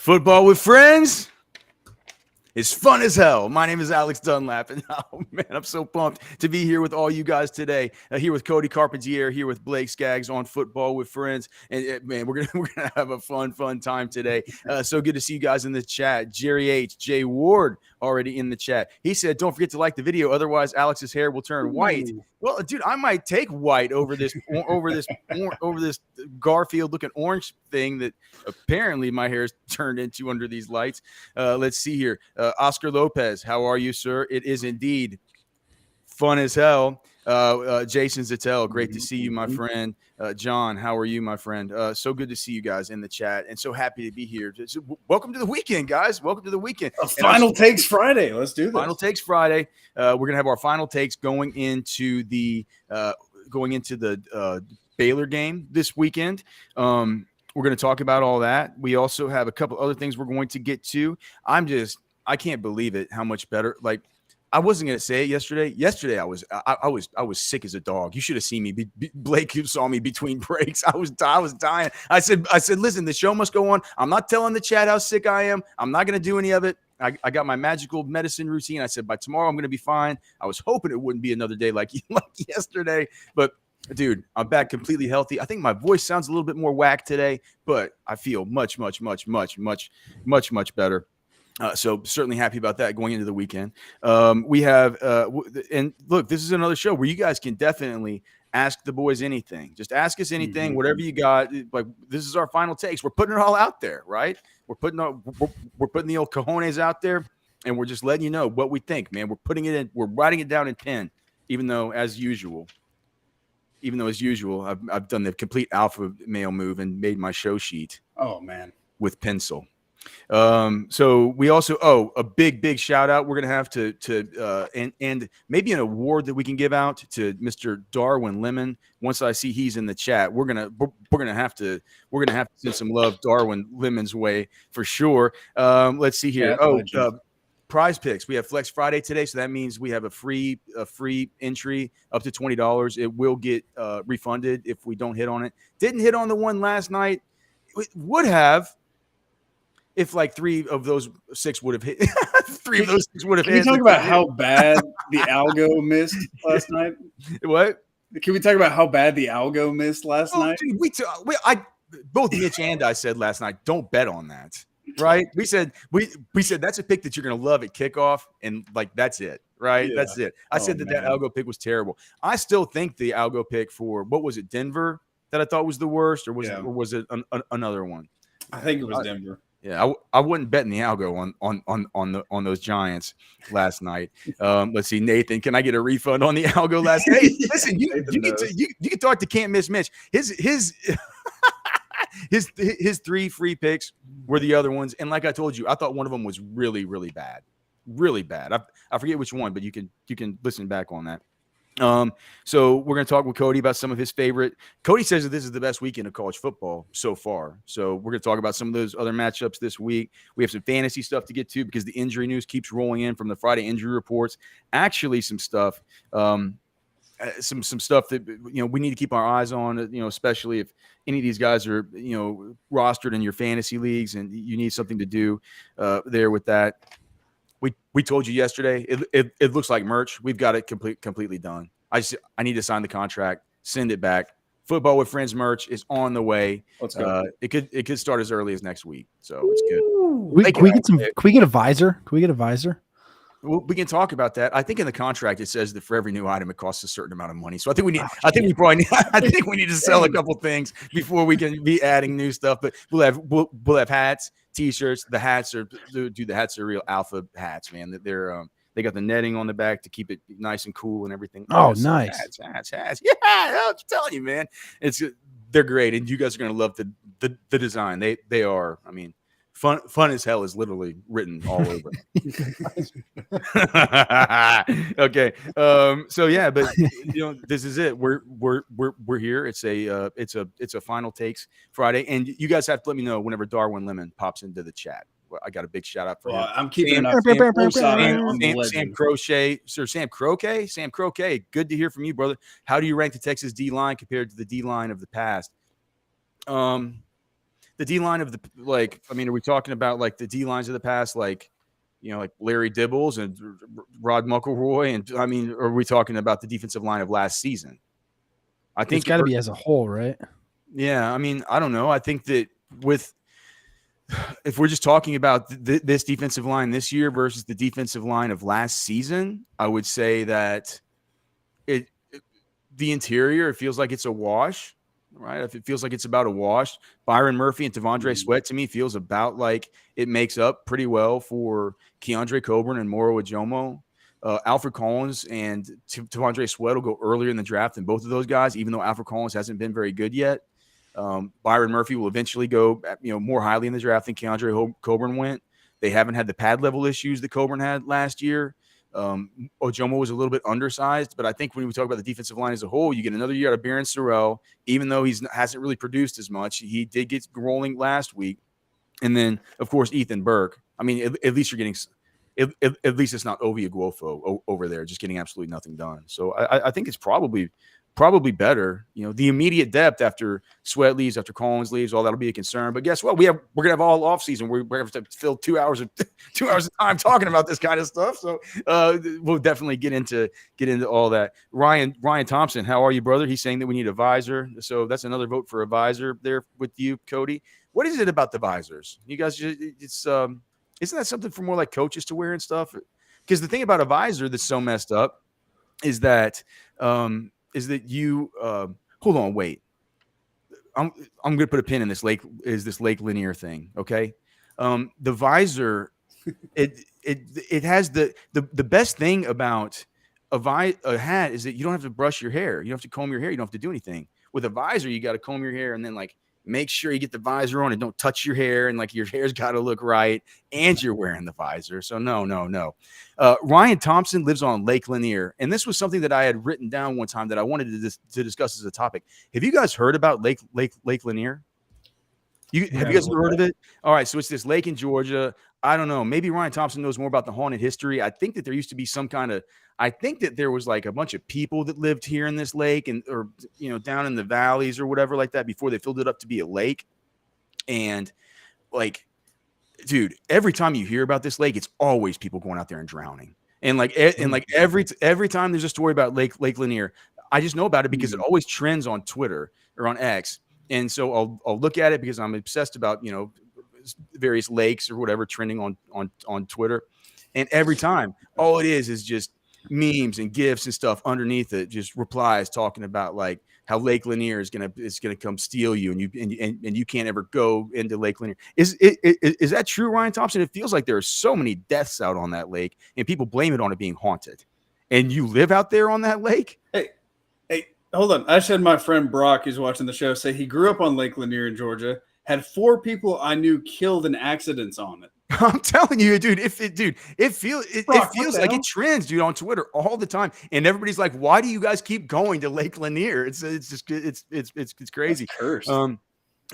Football with friends is fun as hell. My name is Alex Dunlap, and oh man, I'm so pumped to be here with all you guys today. Here with Cody Carpentier, here with Blake Skaggs on Football with Friends, and man, we're gonna have a fun time today. So good to see you guys in the chat. Jerry H, Jay Ward already in the chat. He said, "Don't forget to like the video, otherwise Alex's hair will turn white." Well, dude, I might take white over this Garfield looking orange thing that apparently my hair is turned into under these lights. Let's see here. Oscar Lopez, how are you, sir? It is indeed fun as hell. Jason Zattel, great to see you, my friend. John, how are you, my friend? So good to see you guys in the chat, and so happy to be here. So, welcome to the weekend, guys. Welcome to the weekend. Final Takes Friday. Let's do this. Final Takes Friday. We're gonna have our final takes going into the Baylor game this weekend. We're going to talk about all that. We also have a couple other things we're going to get to. I can't believe it how much better. Like, I wasn't going to say it yesterday. Yesterday I was sick as a dog. You should have seen me. Blake, you saw me between breaks. I was dying. I said, listen, the show must go on. I'm not telling the chat how sick I am. I'm not going to do any of it. I got my magical medicine routine. I said, by tomorrow I'm going to be fine. I was hoping it wouldn't be another day like yesterday, but dude, I'm back completely healthy. I think my voice sounds a little bit more whack today, but I feel much better. So certainly happy about that going into the weekend. We have, and look, this is another show where you guys can definitely ask the boys anything. Just ask us anything, whatever you got. Like, this is our final takes. We're putting it all out there, right? We're putting the old cojones out there, and we're just letting you know what we think, man. We're putting it in. We're writing it down in pen, even though as usual, I've done the complete alpha male move and made my show sheet. Oh man, with pencil. So we also a big shout out. We're gonna have to and maybe an award that we can give out to Mr. Darwin Lemon. Once I see he's in the chat, we're gonna have to send some love Darwin Lemon's way for sure. Let's see here. Prize picks. We have Flex Friday today, so that means we have a free entry up to $20. It will get refunded if we don't hit on it. Didn't hit on the one last night. It would have if like 3 of those 6 would have hit. 3 of those 6 would have hit. Can we talk about how bad the algo missed last night? What? Can we talk about how bad the algo missed last night? Dude, both Mitch and I said last night, don't bet on that. Right? We said that's a pick that you're gonna love at kickoff, and like that's it, right? Yeah. That's it. I said that algo pick was terrible. I still think the algo pick for what was it, Denver, that I thought was the worst, or was it another one? I think it was Denver. Yeah, I wouldn't bet in the algo on those Giants last night. Let's see, Nathan, can I get a refund on the algo last night? Hey, listen, you can talk to Can't Miss Mitch. His 3 free picks were the other ones, and like I told you, I thought one of them was really bad. I forget which one, but you can listen back on that. So we're going to talk with Cody about some of his favorite. Cody says that this is the best weekend of college football so far. So we're going to talk about some of those other matchups this week. We have some fantasy stuff to get to because the injury news keeps rolling in from the Friday injury reports. Actually, some stuff, some stuff that we need to keep our eyes on. Especially if any of these guys are rostered in your fantasy leagues and you need something to do there with that. We told you yesterday, it looks like merch. We've got it completely done. I need to sign the contract, send it back. Football with Friends merch is on the way. Let's go. It could start as early as next week. So it's good. Can we get a visor? Can we get a visor? We can talk about that. I think in the contract it says that for every new item it costs a certain amount of money. So I think we need. I think we need to sell a couple things before we can be adding new stuff. But we'll have hats, t-shirts. The hats are real alpha hats, man. They're they got the netting on the back to keep it nice and cool and everything. Oh, nice hats. Yeah, I'm telling you, man. They're great, and you guys are gonna love the design. They are. I mean. Fun as hell is literally written all over. Okay. So yeah, but this is it. We're here. It's a final takes Friday, and you guys have to let me know whenever Darwin Lemon pops into the chat. I got a big shout out for him. I'm keeping Sam Crochet, Sir Sam Croquet. Sam Croquet, good to hear from you, brother. How do you rank the Texas D line compared to the D line of the past? the D line of the are we talking about like the D lines of the past, like like Larry Dibbles and Rod McElroy, and I mean, or are we talking about the defensive line of last season? I think it's got to be as a whole, right? Yeah, I mean, I don't know. I think that if we're just talking about this defensive line this year versus the defensive line of last season, I would say that the interior, it feels like it's a wash, right? If it feels like it's about a wash, Byron Murphy and Tavondre Sweat to me feels about like it makes up pretty well for Keandre Coburn and Moro Ajomo. Alfred Collins and Tavondre Sweat will go earlier in the draft than both of those guys, even though Alfred Collins hasn't been very good yet. Byron Murphy will eventually go, more highly in the draft than Keandre Coburn went. They haven't had the pad level issues that Coburn had last year. Ojomo was a little bit undersized, but I think when we talk about the defensive line as a whole, you get another year out of Barron Sorrell, even though he hasn't really produced as much. He did get rolling last week. And then, of course, Ethan Burke. I mean, at least you're getting at least it's not Ovi Aguofo over there just getting absolutely nothing done. So I think it's probably better. The immediate depth after Sweat leaves, after Collins leaves, all that'll be a concern. But guess what? We're gonna have all off season. We're gonna have to fill 2 hours of time talking about this kind of stuff. So we'll definitely get into all that. Ryan Thompson, how are you, brother? He's saying that we need a visor. So that's another vote for a visor there with you, Cody. What is it about the visors? You guys, isn't that something for more like coaches to wear and stuff? Because the thing about a visor that's so messed up is that you hold on, wait. I'm going to put a pin in this Lake Lanier thing, okay? The visor, it has the best thing about a hat is that you don't have to brush your hair, you don't have to comb your hair, you don't have to do anything. With a visor, you got to comb your hair and then like make sure you get the visor on and don't touch your hair, and like your hair's got to look right, and you're wearing the visor. So no. Ryan Thompson lives on Lake Lanier, and this was something that I had written down one time that I wanted to discuss as a topic. Have you guys heard about Lake Lanier? Have you guys ever heard of it? All right, so it's this lake in Georgia. I don't know. Maybe Ryan Thompson knows more about the haunted history. I think that there used to be I think that there was like a bunch of people that lived here in this lake or down in the valleys or whatever like that before they filled it up to be a lake. And like, dude, every time you hear about this lake, it's always people going out there and drowning. And like, every time there's a story about Lake Lanier, I just know about it because it always trends on Twitter or on X. And so I'll look at it because I'm obsessed about, various lakes or whatever trending on Twitter. And every time all it is just memes and GIFs and stuff underneath it, just replies talking about like how Lake Lanier is gonna come steal you, and you can't ever go into Lake Lanier. Is that true, Ryan Thompson? It feels like there are so many deaths out on that lake, and people blame it on it being haunted. And you live out there on that lake? Hey, hold on. I just had my friend Brock, who's watching the show, say he grew up on Lake Lanier in Georgia. Had 4 people I knew killed in accidents on it. I'm telling you, dude. It feels like it trends, dude, on Twitter all the time, and everybody's like, "Why do you guys keep going to Lake Lanier?" It's crazy. That's cursed.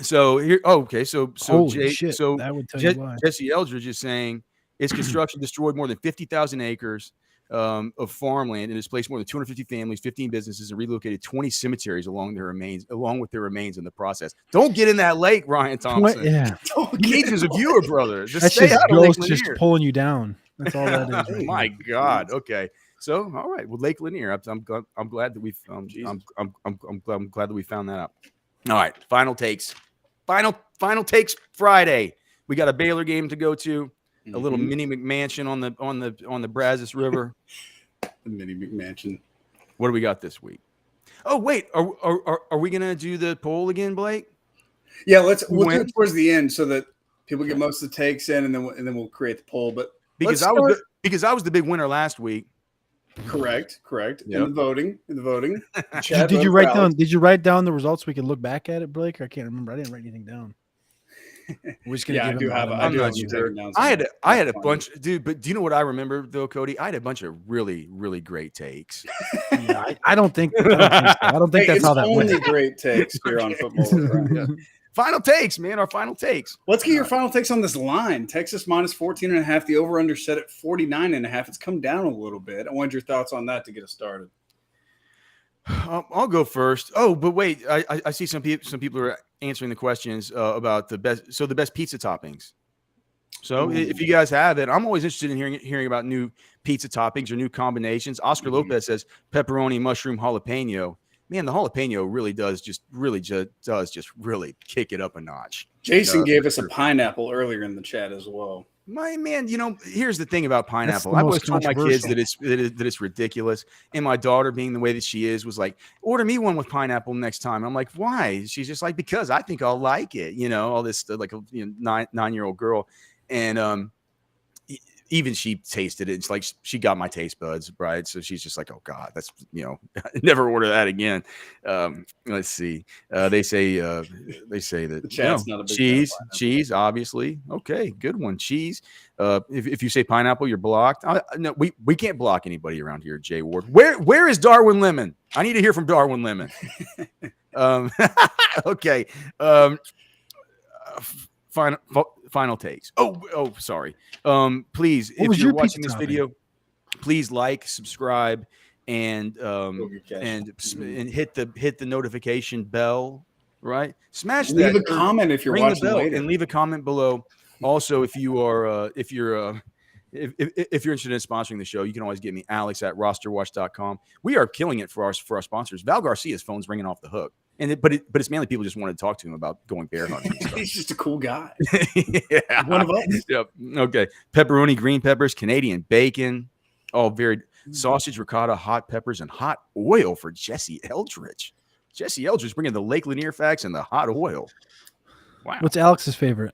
So here, okay, so Holy shit, so that would tell you why. Jesse Eldridge is saying its construction destroyed more than 50,000 acres of farmland and displaced more than 250 families, 15 businesses, and relocated 20 cemeteries along with their remains in the process. Don't get in that lake, Ryan Thompson. Yeah, he needs his viewer, brother. That's just ghosts just pulling you down. That's all that is. Oh my God. Okay. So all right. Well, Lake Lanier. I'm glad that we've I'm glad that we found that out. All right. Final takes. Final takes Friday. We got a Baylor game to go to. A little mini McMansion on the Brazos River. The mini McMansion. What do we got this week? Oh wait, are we gonna do the poll again, Blake? Yeah, we'll do it towards the end so that people get most of the takes in, and then we'll create the poll. But because I was the big winner last week. Correct. Yep. In the voting. Did you write down the results so we can look back at it, Blake? I can't remember. I didn't write anything down. We're just gonna I had a bunch, dude. But do you know what I remember though, Cody? I had a bunch of really, really great takes. Yeah, I don't think so. I don't think that's how that went. Only great takes here on Football. Yeah. Final takes, man. Our final takes. Let's get your final takes on this line. Texas minus 14.5. The over/under set at 49.5. It's come down a little bit. I wanted your thoughts on that to get us started. I'll go first. Oh, but wait, I see some people are answering the questions about the best pizza toppings. So if you guys have it, I'm always interested in hearing about new pizza toppings or new combinations. Oscar Lopez says pepperoni, mushroom, jalapeno. Man, the jalapeno really does really kick it up a notch. Jason gave us a pineapple earlier in the chat as well. My man, here's the thing about pineapple. I've always told my kids that it's ridiculous. And my daughter, being the way that she is, was like, order me one with pineapple next time. I'm like, why? She's just like, because I think I'll like it. All this like a 9-year-old girl. And even she tasted it. It's like she got my taste buds, right? So she's just like, oh God, that's never order that again. Let's see. They say that cheese, obviously. Okay, good one. Cheese. If you say pineapple, you're blocked. No, we can't block anybody around here, Jay Ward. Where is Darwin Lemon? I need to hear from Darwin Lemon. Okay. Final takes. Oh, sorry. Please, if you're watching this video, please like, subscribe, and hit the notification bell. Right? Smash that. Leave a comment if you're watching later, and leave a comment below. Also, if you're interested in sponsoring the show, you can always get me, Alex@rosterwatch.com. We are killing it for our sponsors. Val Garcia's phone's ringing off the hook. But it's mainly people just want to talk to him about going bear hunting. He's just a cool guy. Yeah. One of us. Yep. Okay. Pepperoni, green peppers, Canadian bacon, all varied sausage, ricotta, hot peppers, and hot oil for Jesse Eldridge. Jesse Eldridge bringing the Lake Lanier facts and the hot oil. Wow. What's Alex's favorite?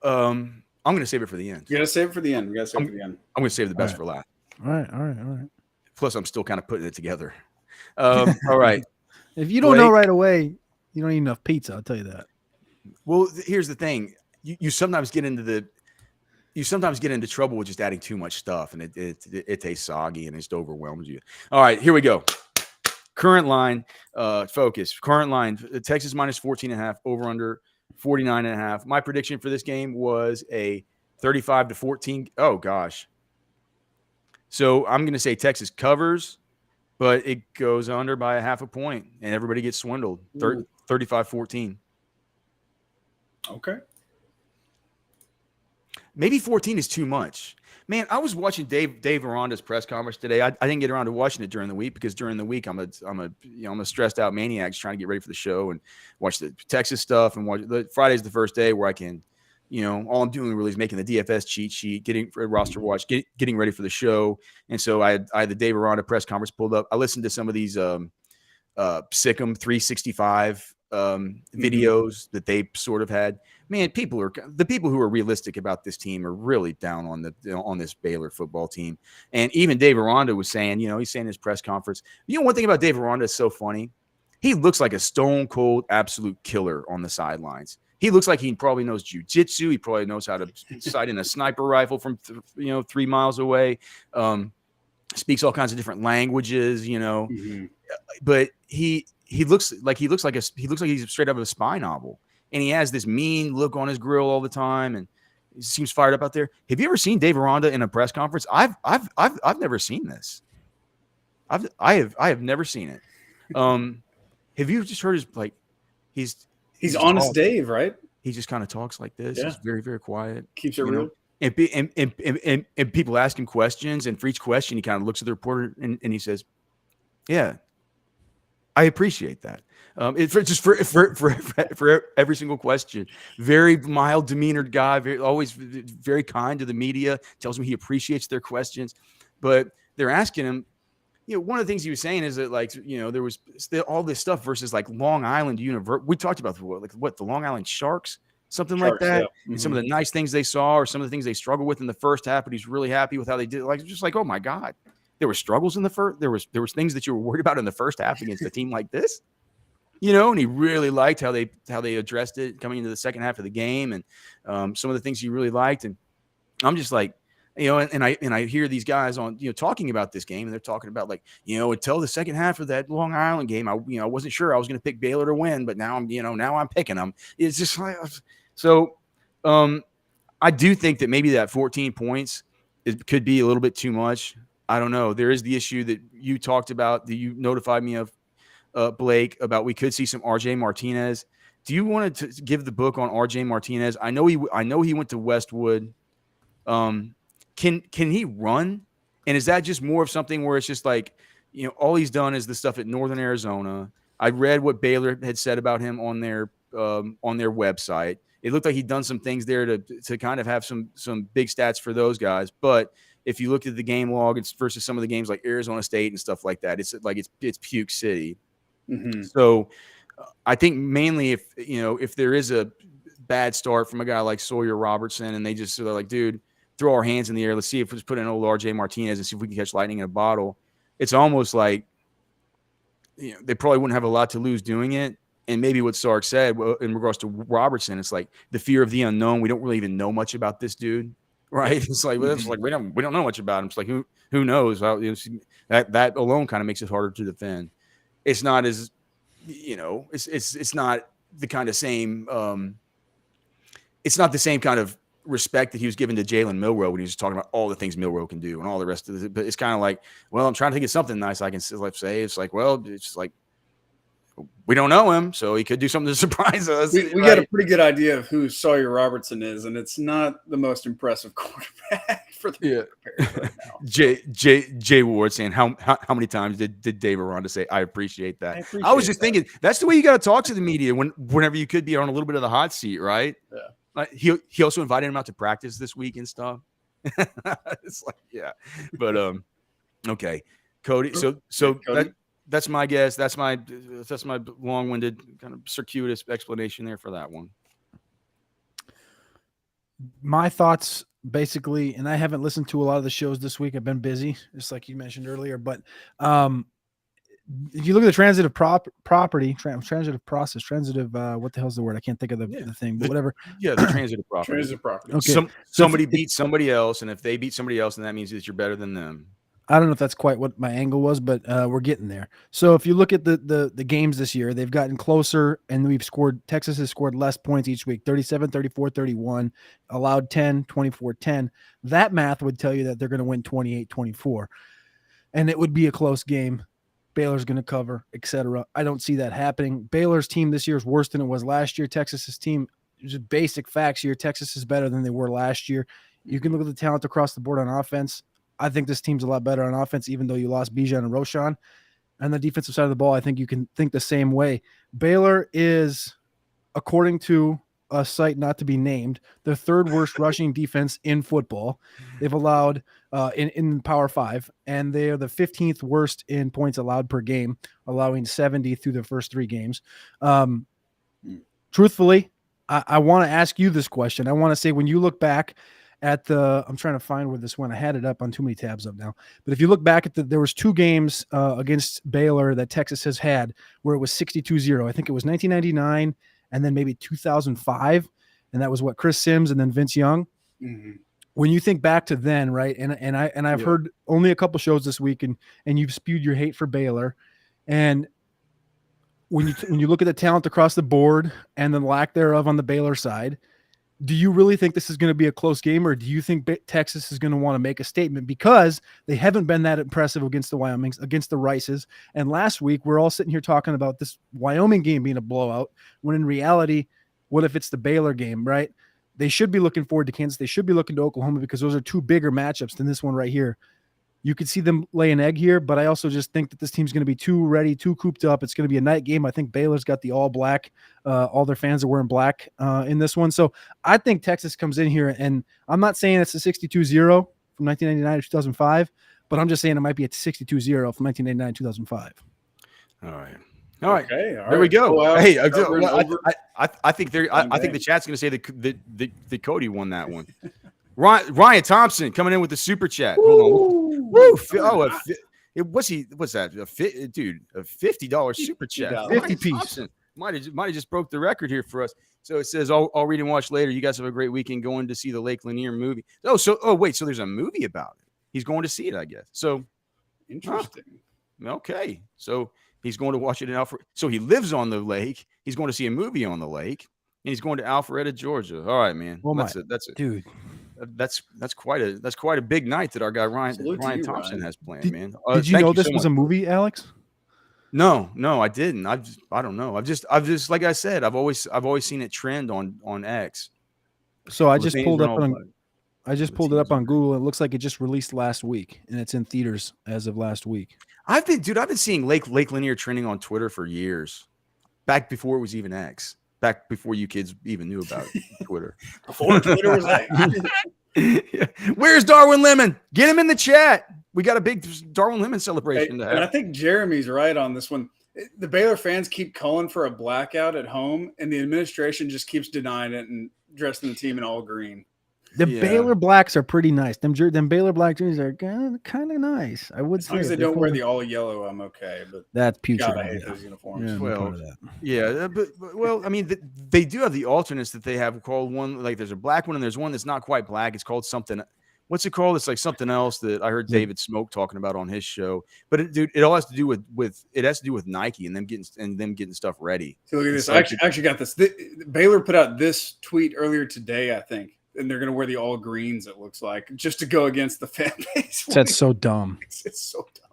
I'm going to save it for the end. You got to save it for the end. I'm going to save the best for last. All right. Plus, I'm still kind of putting it together. All right. If you don't know right away, you don't eat enough pizza. I'll tell you that. Well, here's the thing: you sometimes get into trouble with just adding too much stuff, and it tastes soggy and it just overwhelms you. All right, here we go. Current line, focus. Current line: Texas minus 14.5, over under 49.5. My prediction for this game was a 35-14. Oh gosh. So I'm going to say Texas covers. But it goes under by 0.5 point, and everybody gets swindled. 35-14. Okay. Maybe 14 is too much. Man, I was watching Dave Aranda's press conference today. I didn't get around to watching it during the week because during the week I'm a stressed out maniac trying to get ready for the show and watch the Texas stuff and watch. Friday's the first day where I can. All I'm doing really is making the DFS cheat sheet, getting for roster watch, getting ready for the show. And so I had the Dave Aranda press conference pulled up. I listened to some of these Sick'em 365 videos that they sort of had. Man, the people who are realistic about this team are really down on this Baylor football team. And even Dave Aranda was saying, he's saying in his press conference, one thing about Dave Aranda is so funny. He looks like a stone cold absolute killer on the sidelines. He looks like he probably knows jiu-jitsu. He probably knows how to sight in a sniper rifle from 3 miles away. Speaks all kinds of different languages, But he looks like he's straight out of a spy novel, and he has this mean look on his grill all the time, and he seems fired up out there. Have you ever seen Dave Aranda in a press conference? I've never seen this. I have never seen it. Have you just heard He's honest talks. Dave, right? He just kind of talks like this. Yeah. He's very, very quiet. Keeps it real. And people ask him questions, and for each question, he kind of looks at the reporter and he says, "Yeah, I appreciate that." For every single question, very mild demeanored guy, always very kind to the media. Tells me he appreciates their questions, but they're asking him. One of the things he was saying is that, there was all this stuff versus Long Island University. We talked about the Long Island Sharks, something like that. Yeah. Mm-hmm. And some of the nice things they saw or some of the things they struggled with in the first half, but he's really happy with how they did. Oh my God, there were struggles in the first. There was things that you were worried about in the first half against a team like this, and he really liked how they addressed it coming into the second half of the game. And some of the things he really liked. And I'm just like, and I hear these guys on, talking about this game, and they're talking about until the second half of that Long Island game, I wasn't sure I was going to pick Baylor to win, but now I'm picking them. It's just so. I do think that maybe that 14 points could be a little bit too much. I don't know. There is the issue that you talked about, that you notified me of, Blake, about we could see some RJ Martinez. Do you want to give the book on RJ Martinez? I know he went to Westwood. Can he run? And is that just more of something where it's just like, all he's done is the stuff at Northern Arizona? I read what Baylor had said about him on their website. It looked like he'd done some things there to kind of have some big stats for those guys. But if you looked at the game log, it's versus some of the games like Arizona State and stuff like that, it's like it's puke city. Mm-hmm. So I think mainly if there is a bad start from a guy like Sawyer Robertson and they just sort of like, dude, throw our hands in the air, let's see if we just put in old RJ Martinez and see if we can catch lightning in a bottle. It's almost like they probably wouldn't have a lot to lose doing it. And maybe what Sark said in regards to Robertson, it's like the fear of the unknown. We don't really even know much about this dude, right? It's like, we don't know much about him. It's like who knows? Well, that alone kind of makes it harder to defend. It's not as it's not the kind of same. It's not the same kind of respect that he was given to Jalen Milroe when he was talking about all the things Milroe can do and all the rest of it. But it's kind of like, well, I'm trying to think of something nice I can say. It's like, well, it's like, we don't know him, so he could do something to surprise us. We got a pretty good idea of who Sawyer Robertson is, and it's not the most impressive quarterback for the right now. Jay Ward saying, how many times did Dave Aranda say, I appreciate that? I was just thinking, that's the way you got to talk to the media whenever you could be on a little bit of the hot seat, right? Yeah. He also invited him out to practice this week and stuff. It's like, yeah. But okay. Cody, so Cody? that's my guess. That's my long-winded kind of circuitous explanation there for that one. My thoughts basically, and I haven't listened to a lot of the shows this week. I've been busy, just like you mentioned earlier. But if you look at the transitive what the hell's the word? I can't think of the thing, but whatever. Yeah, the transitive property. Transitive property. Okay. Somebody beats somebody else, and if they beat somebody else, then that means that you're better than them. I don't know if that's quite what my angle was, but we're getting there. So if you look at the games this year, they've gotten closer, and Texas has scored less points each week, 37, 34, 31, allowed 10, 24, 10. That math would tell you that they're going to win 28, 24. And it would be a close game. Baylor's going to cover, etc. I don't see that happening. Baylor's team this year is worse than it was last year. Texas's team, just basic facts here, Texas is better than they were last year. You can look at the talent across the board on offense. I think this team's a lot better on offense, even though you lost Bijan and Roshan. And the defensive side of the ball, I think you can think the same way. Baylor is, according to a site not to be named, the third worst rushing defense in football. They've allowed in Power 5, and they are the 15th worst in points allowed per game, allowing 70 through the first 3 games. Truthfully, I want to ask you this question. I want to say, when you look back at I'm trying to find where this went. I had it up on too many tabs up now. But if you look back at there was 2 games against Baylor that Texas has had where it was 62-0. I think it was 1999 and then maybe 2005. And that was Chris Sims and then Vince Young. Mm-hmm. When you think back to then, right? And I've heard only a couple shows this week, and you've spewed your hate for Baylor. And when you look at the talent across the board and the lack thereof on the Baylor side, do you really think this is going to be a close game, or do you think Texas is going to want to make a statement, because they haven't been that impressive against the Wyomings, against the Rices? And last week, we're all sitting here talking about this Wyoming game being a blowout, when in reality, what if it's the Baylor game, right? They should be looking forward to Kansas. They should be looking to Oklahoma, because those are 2 bigger matchups than this one right here. You could see them lay an egg here, but I also just think that this team's going to be too ready, too cooped up. It's going to be a night game. I think Baylor's got the all black. All their fans are wearing black in this one. So I think Texas comes in here, and I'm not saying it's a 62-0 from 1999 to 2005, but I'm just saying it might be a 62-0 from 1999 to 2005. All right. Okay, there we go. Well, hey, I think the chat's going to say that Cody won that one. Ryan Thompson coming in with the super chat. Hold on. Woo! What's that? A $50 super chat. 50 piece. Might have just broke the record here for us. So it says, I'll read and watch later. You guys have a great weekend going to see the Lake Lanier movie. Wait, so there's a movie about it. He's going to see it, I guess. So interesting. Okay. So he's going to watch it in Alpharetta. So he lives on the lake. He's going to see a movie on the lake, and he's going to Alpharetta, Georgia. All right, man. Well, that's it. Dude. that's quite a big night that our guy Ryan Thompson has planned, man. Did you know this was a movie, Alex? No, I didn't. I don't know. I've just like I said, I've always seen it trend on X. So I just pulled it up on Google. It looks like it just released last week, and it's in theaters as of last week. I've been seeing Lake Lanier trending on Twitter for years, back before it was even X, back before you kids even knew about Twitter. Before Twitter was X. Yeah. Where's Darwin Lemon? Get him in the chat. We got a big Darwin Lemon celebration to have. And I think Jeremy's right on this one. The Baylor fans keep calling for a blackout at home, and the administration just keeps denying it and dressing the team in all green. The Baylor blacks are pretty nice. Them Baylor black jerseys are kind of nice. I would say. As long as they don't wear the all yellow, I'm okay. But that's putrid. I hate those uniforms. Yeah, but I mean, they do have the alternates that they have called one. Like there's a black one, and there's one that's not quite black. It's called something. What's it called? It's like something else that I heard David Smoke talking about on his show. But it all has to do with Nike and them getting stuff ready. So look at this. I actually got this. Baylor put out this tweet earlier today, I think. And they're going to wear the all greens, it looks like, just to go against the fan base. That's so dumb. It's so dumb.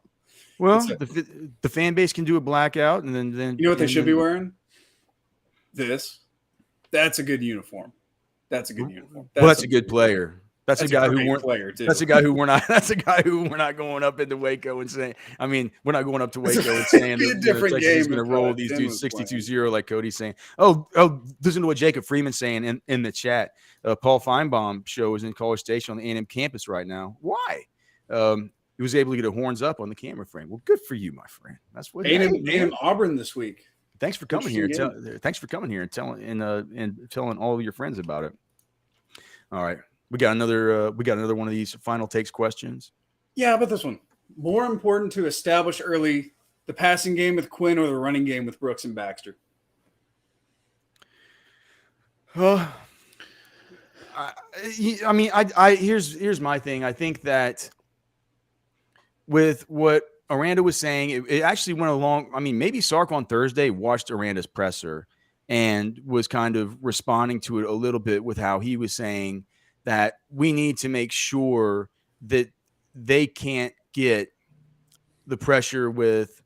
Well, the fan base can do a blackout, and then you know what they should be wearing? This. That's a good uniform. That's a good uniform. That's a good player. That's a guy who we're not going up into Waco and saying. I mean, we're not going up to Waco and saying that Texas is going to roll these dudes 62-0 like Cody's saying. Oh, listen to what Jacob Freeman's saying in the chat. Paul Feinbaum show is in College Station on the A&M campus right now. Why? He was able to get a horns up on the camera frame. Well, good for you, my friend. That's what A&M Auburn this week. Thanks for coming here. Thanks for coming here and telling all of your friends about it. All right. We got another one of these final takes questions. Yeah, but this one. More important to establish early the passing game with Quinn or the running game with Brooks and Baxter? Here's my thing. I think that with what Aranda was saying, it actually went along. I mean, maybe Sark on Thursday watched Aranda's presser and was kind of responding to it a little bit with how he was saying that we need to make sure that they can't get the pressure with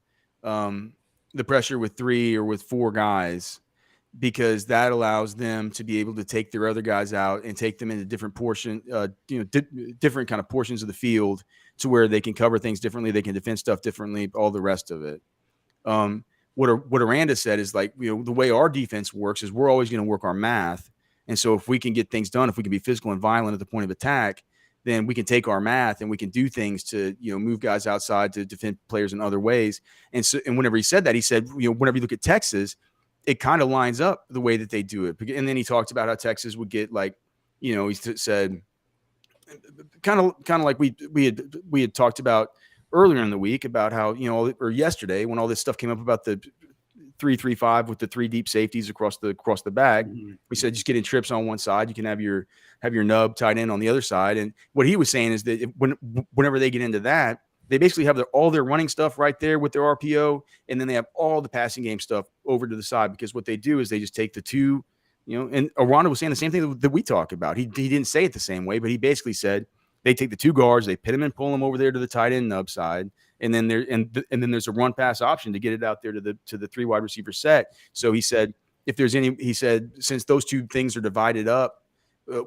three or with four guys, because that allows them to be able to take their other guys out and take them into different different kind of portions of the field to where they can cover things differently. They can defend stuff differently, all the rest of it. What Aranda said is like, the way our defense works is we're always going to work our math. And so if we can get things done, if we can be physical and violent at the point of attack, then we can take our math and we can do things to, move guys outside to defend players in other ways. And so, and whenever he said that, he said, whenever you look at Texas, it kind of lines up the way that they do it. And then he talked about how Texas would get he said kind of like we had talked about earlier in the week about how, or yesterday when all this stuff came up about the 3-3-5 with the three deep safeties across the bag. Mm-hmm. We said just getting trips on one side, you can have your nub tied in on the other side. And what he was saying is that whenever they get into that, they basically have all their running stuff right there with their RPO, and then they have all the passing game stuff over to the side, because what they do is they just take the two, and Aranda was saying the same thing that we talk about. He didn't say it the same way, but he basically said they take the two guards, they pit them and pull them over there to the tight end nub side. And then there's a run pass option to get it out there to the three wide receiver set. So he said, since those two things are divided up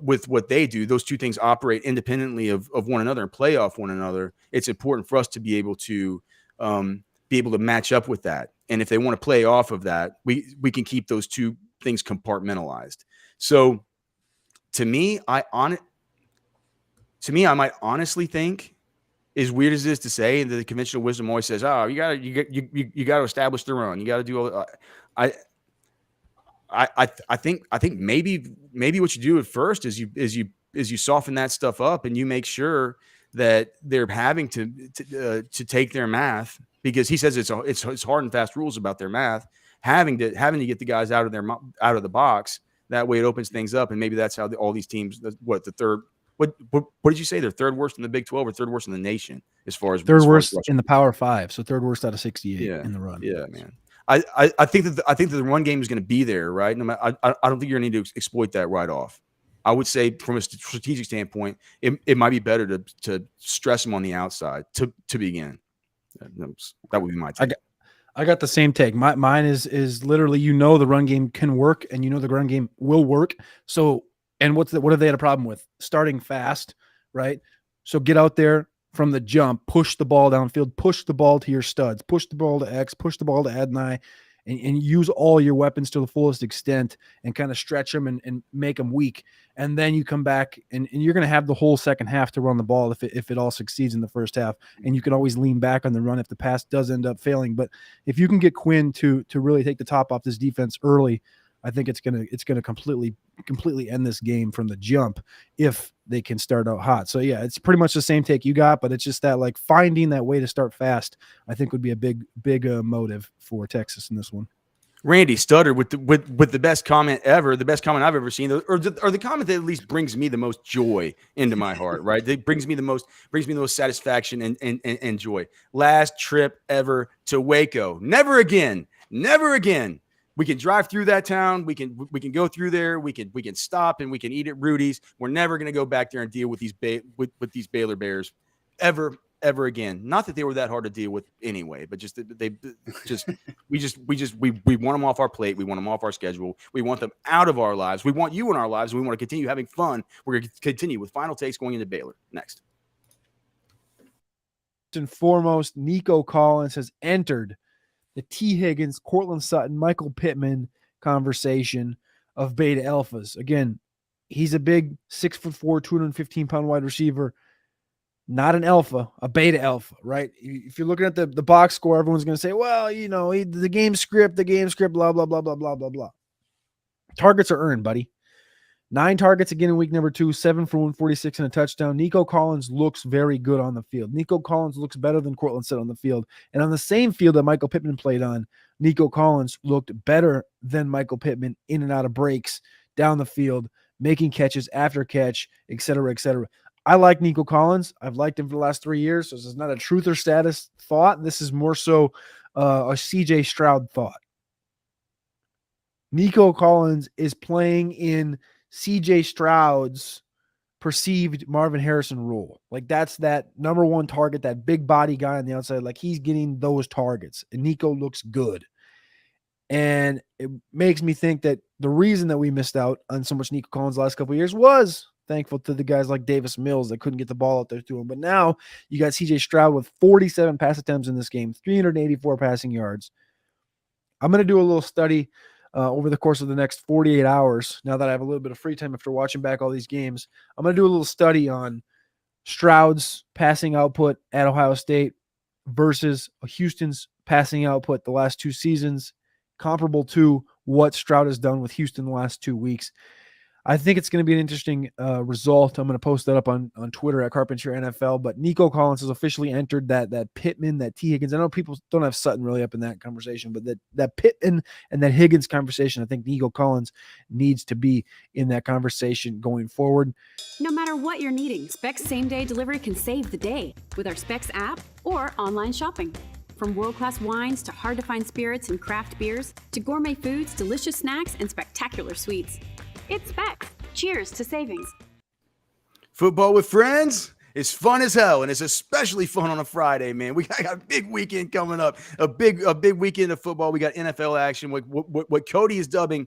with what they do, those two things operate independently of one another and play off one another. It's important for us to be able to match up with that. And if they want to play off of that, we can keep those two things compartmentalized. So to me, I might honestly think, as weird as it is to say, that the conventional wisdom always says, "Oh, you got to establish the run. You got to do all." I think maybe what you do at first is you soften that stuff up and you make sure that they're having to take their math, because he says it's hard and fast rules about their math, having to get the guys out of the box. That way it opens things up, and maybe that's how all these teams. What did you say? They're third worst in the Big 12 or third worst in the nation as far as third worst in the Power 5, so third worst out of 68 in the run. Yeah, man. I think that the run game is going to be there, right? I don't think you're going to need to exploit that right off. I would say from a strategic standpoint, it might be better to stress them on the outside to begin. That would be my take. I got the same take. Mine is literally, the run game can work, and the run game will work. So, and what have they had a problem with? Starting fast, right? So get out there from the jump, push the ball downfield, push the ball to your studs, push the ball to X, push the ball to Adonai, and use all your weapons to the fullest extent and kind of stretch them and make them weak. And then you come back and you're going to have the whole second half to run the ball if it all succeeds in the first half. And you can always lean back on the run if the pass does end up failing. But if you can get Quinn to really take the top off this defense early, I think it's gonna completely end this game from the jump if they can start out hot. So yeah, it's pretty much the same take you got, but it's just that like finding that way to start fast, I think would be a big motive for Texas in this one. Randy stuttered with the best comment ever, the best comment I've ever seen, or the comment that at least brings me the most joy into my heart, right? It brings me the most satisfaction and joy. Last trip ever to Waco. Never again. Never again. We can drive through that town. We can go through there. We can stop and we can eat at Rudy's. We're never going to go back there and deal with these these Baylor Bears ever again. Not that they were that hard to deal with anyway, but just we want them off our plate. We want them off our schedule. We want them out of our lives. We want you in our lives. We want to continue having fun. We're going to continue with final takes going into Baylor next. First and foremost, Nico Collins has entered the T. Higgins, Cortland Sutton, Michael Pittman conversation of beta alphas. Again, he's a big 6'4", 215-pound wide receiver. Not an alpha, a beta alpha, right? If you're looking at the box score, everyone's going to say, well, the game script, blah, blah, blah, blah, blah, blah, blah. Targets are earned, buddy. 9 targets again in week number 2, 7 for 146 and a touchdown. Nico Collins looks very good on the field. Nico Collins looks better than Cortland Sutton on the field. And on the same field that Michael Pittman played on, Nico Collins looked better than Michael Pittman in and out of breaks down the field, making catches after catch, et cetera, et cetera. I like Nico Collins. I've liked him for the last 3 years. So this is not a truth or status thought. This is more so a CJ Stroud thought. Nico Collins is playing in CJ Stroud's perceived Marvin Harrison role. Like that's that number one target, that big body guy on the outside. Like he's getting those targets and Nico looks good. And it makes me think that the reason that we missed out on so much Nico Collins the last couple of years was thankful to the guys like Davis Mills that couldn't get the ball out there to him. But now you got CJ Stroud with 47 pass attempts in this game, 384 passing yards. I'm going to do a little study over the course of the next 48 hours, now that I have a little bit of free time after watching back all these games. I'm going to do a little study on Stroud's passing output at Ohio State versus Houston's passing output the last 2 seasons, comparable to what Stroud has done with Houston the last 2 weeks. I think it's going to be an interesting result. I'm going to post that up on Twitter at Carpentier NFL. But Nico Collins has officially entered that Pittman, that T. Higgins. I know people don't have Sutton really up in that conversation, but that Pittman and that Higgins conversation, I think Nico Collins needs to be in that conversation going forward. No matter what you're needing, Specs same-day delivery can save the day with our Specs app or online shopping. From world-class wines to hard-to-find spirits and craft beers to gourmet foods, delicious snacks, and spectacular sweets. It's Specs. Cheers to savings. Football with friends is fun as hell, and it's especially fun on a Friday, man. We got a big weekend coming up, a big weekend of football. We got NFL action, what Cody is dubbing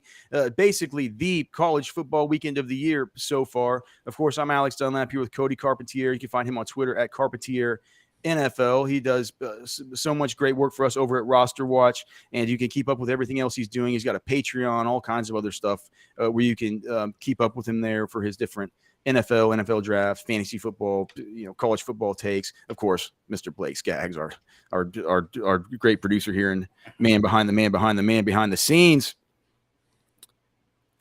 basically the college football weekend of the year so far. Of course, I'm Alex Dunlap here with Cody Carpentier. You can find him on Twitter at Carpentier NFL. He does so much great work for us over at Roster Watch, and you can keep up with everything else he's doing. He's got a Patreon, all kinds of other stuff where you can keep up with him there for his different NFL draft, fantasy football, college football takes. Of course, Mr. Blake Skaggs, our great producer here and man behind the scenes.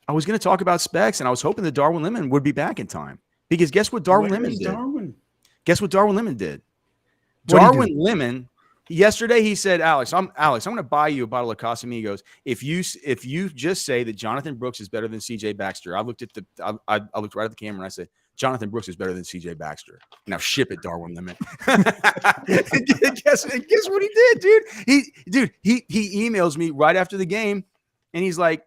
I was going to talk about Specs, and I was hoping that Darwin Lemon would be back in time, because guess what Darwin Lemon did? Guess what Darwin Lemon did? Darwin Lemon, yesterday he said, Alex, I'm going to buy you a bottle of Casamigos if you just say that Jonathan Brooks is better than CJ Baxter. I looked right at the camera and I said, Jonathan Brooks is better than CJ Baxter. Now ship it, Darwin Lemon. guess what he did, dude? He emails me right after the game, and he's like,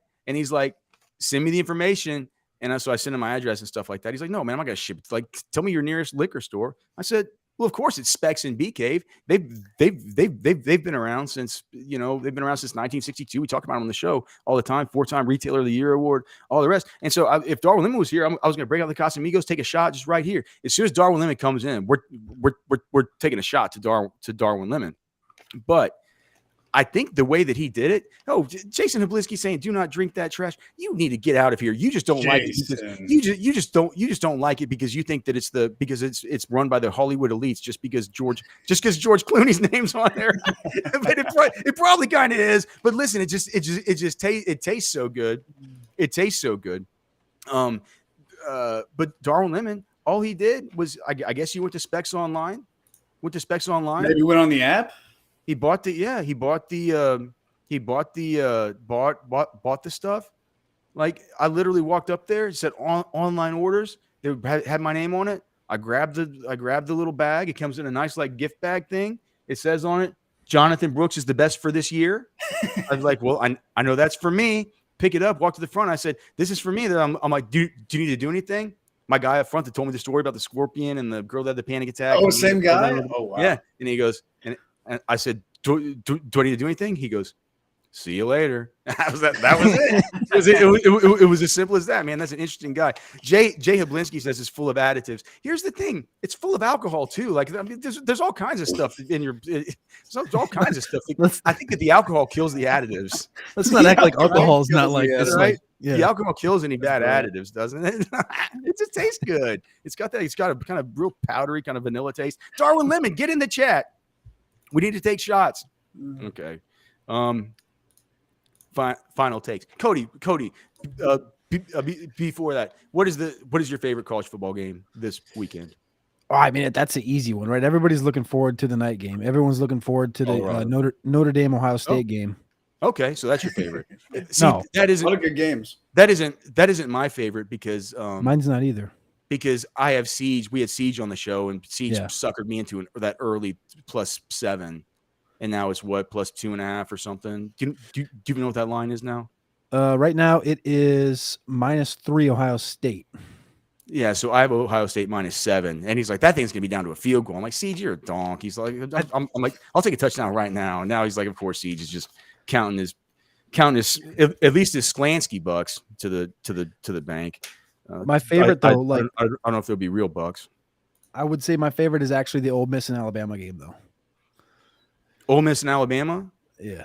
send me the information. And so I sent him my address and stuff like that. He's like, no, man, I'm not going to ship it. Like, tell me your nearest liquor store. I said, well, of course it's Specs in Bee Cave. They've been around since, they've been around since 1962. We talk about them on the show all the time. 4-time Retailer of the Year award, all the rest. And so if Darwin Lemon was here, I was going to break out the Casamigos, take a shot just right here. As soon as Darwin Lemon comes in, we're taking a shot to Darwin Lemon. But I think the way that he did it, Jason Hablisky saying, "Do not drink that trash." You need to get out of here. You just don't like it because you just don't like it because you think that because it's run by the Hollywood elites just because George Clooney's name's on there. But it probably kind of is. But listen, it tastes so good. It tastes so good. But Darwin Lemon, all he did was, I guess, he went to Specs Online. Maybe went on the app. He bought the stuff. Like, I literally walked up there, it said online orders. They had my name on it. I grabbed the little bag. It comes in a nice like gift bag thing. It says on it, Jonathan Brooks is the best for this year. I was like, well, I know that's for me. Pick it up, walk to the front. I said, this is for me. I'm like, do you need to do anything? My guy up front that told me the story about the scorpion and the girl that had the panic attack. Oh, same guy? Oh, wow. Yeah. And he goes, and I said, do I need to do anything? He goes, see you later. That was it. It was as simple as that, man. That's an interesting guy. Jay Hablinski says it's full of additives. Here's the thing. It's full of alcohol too. Like, I mean, there's all kinds of stuff in your, there's all kinds of stuff. I think that the alcohol kills the additives. Let's not act like alcohol is not like this. Right? Yeah. The alcohol kills any bad additives, doesn't it? It just tastes good. It's got a kind of real powdery kind of vanilla taste. Darwin Lemon, get in the chat. We need to take shots. Okay. Final takes. Cody. Before that, what is your favorite college football game this weekend? Oh, I mean, that's an easy one, right? Everybody's looking forward to the night game. Everyone's looking forward to the Notre Dame Ohio State game. Okay, so that's your favorite. See, No, that isn't. A lot of good games. That isn't my favorite because mine's not either. Because I have Siege. We had Siege on the show, and Siege suckered me into that early +7, and now it's what +2.5 or something. Do you even know what that line is now? Right now it is -3 Ohio State. Yeah, so I have Ohio State -7, and he's like, that thing's gonna be down to a field goal. I'm like, Siege, you're a donk. He's like, I'm like, I'll take a touchdown right now. And now he's like, of course, Siege is just counting his at least his Sklansky bucks to the bank. My favorite though, I don't know if there'll be real bucks. I would say my favorite is actually the Ole Miss and Alabama game though. Ole Miss and Alabama? Yeah.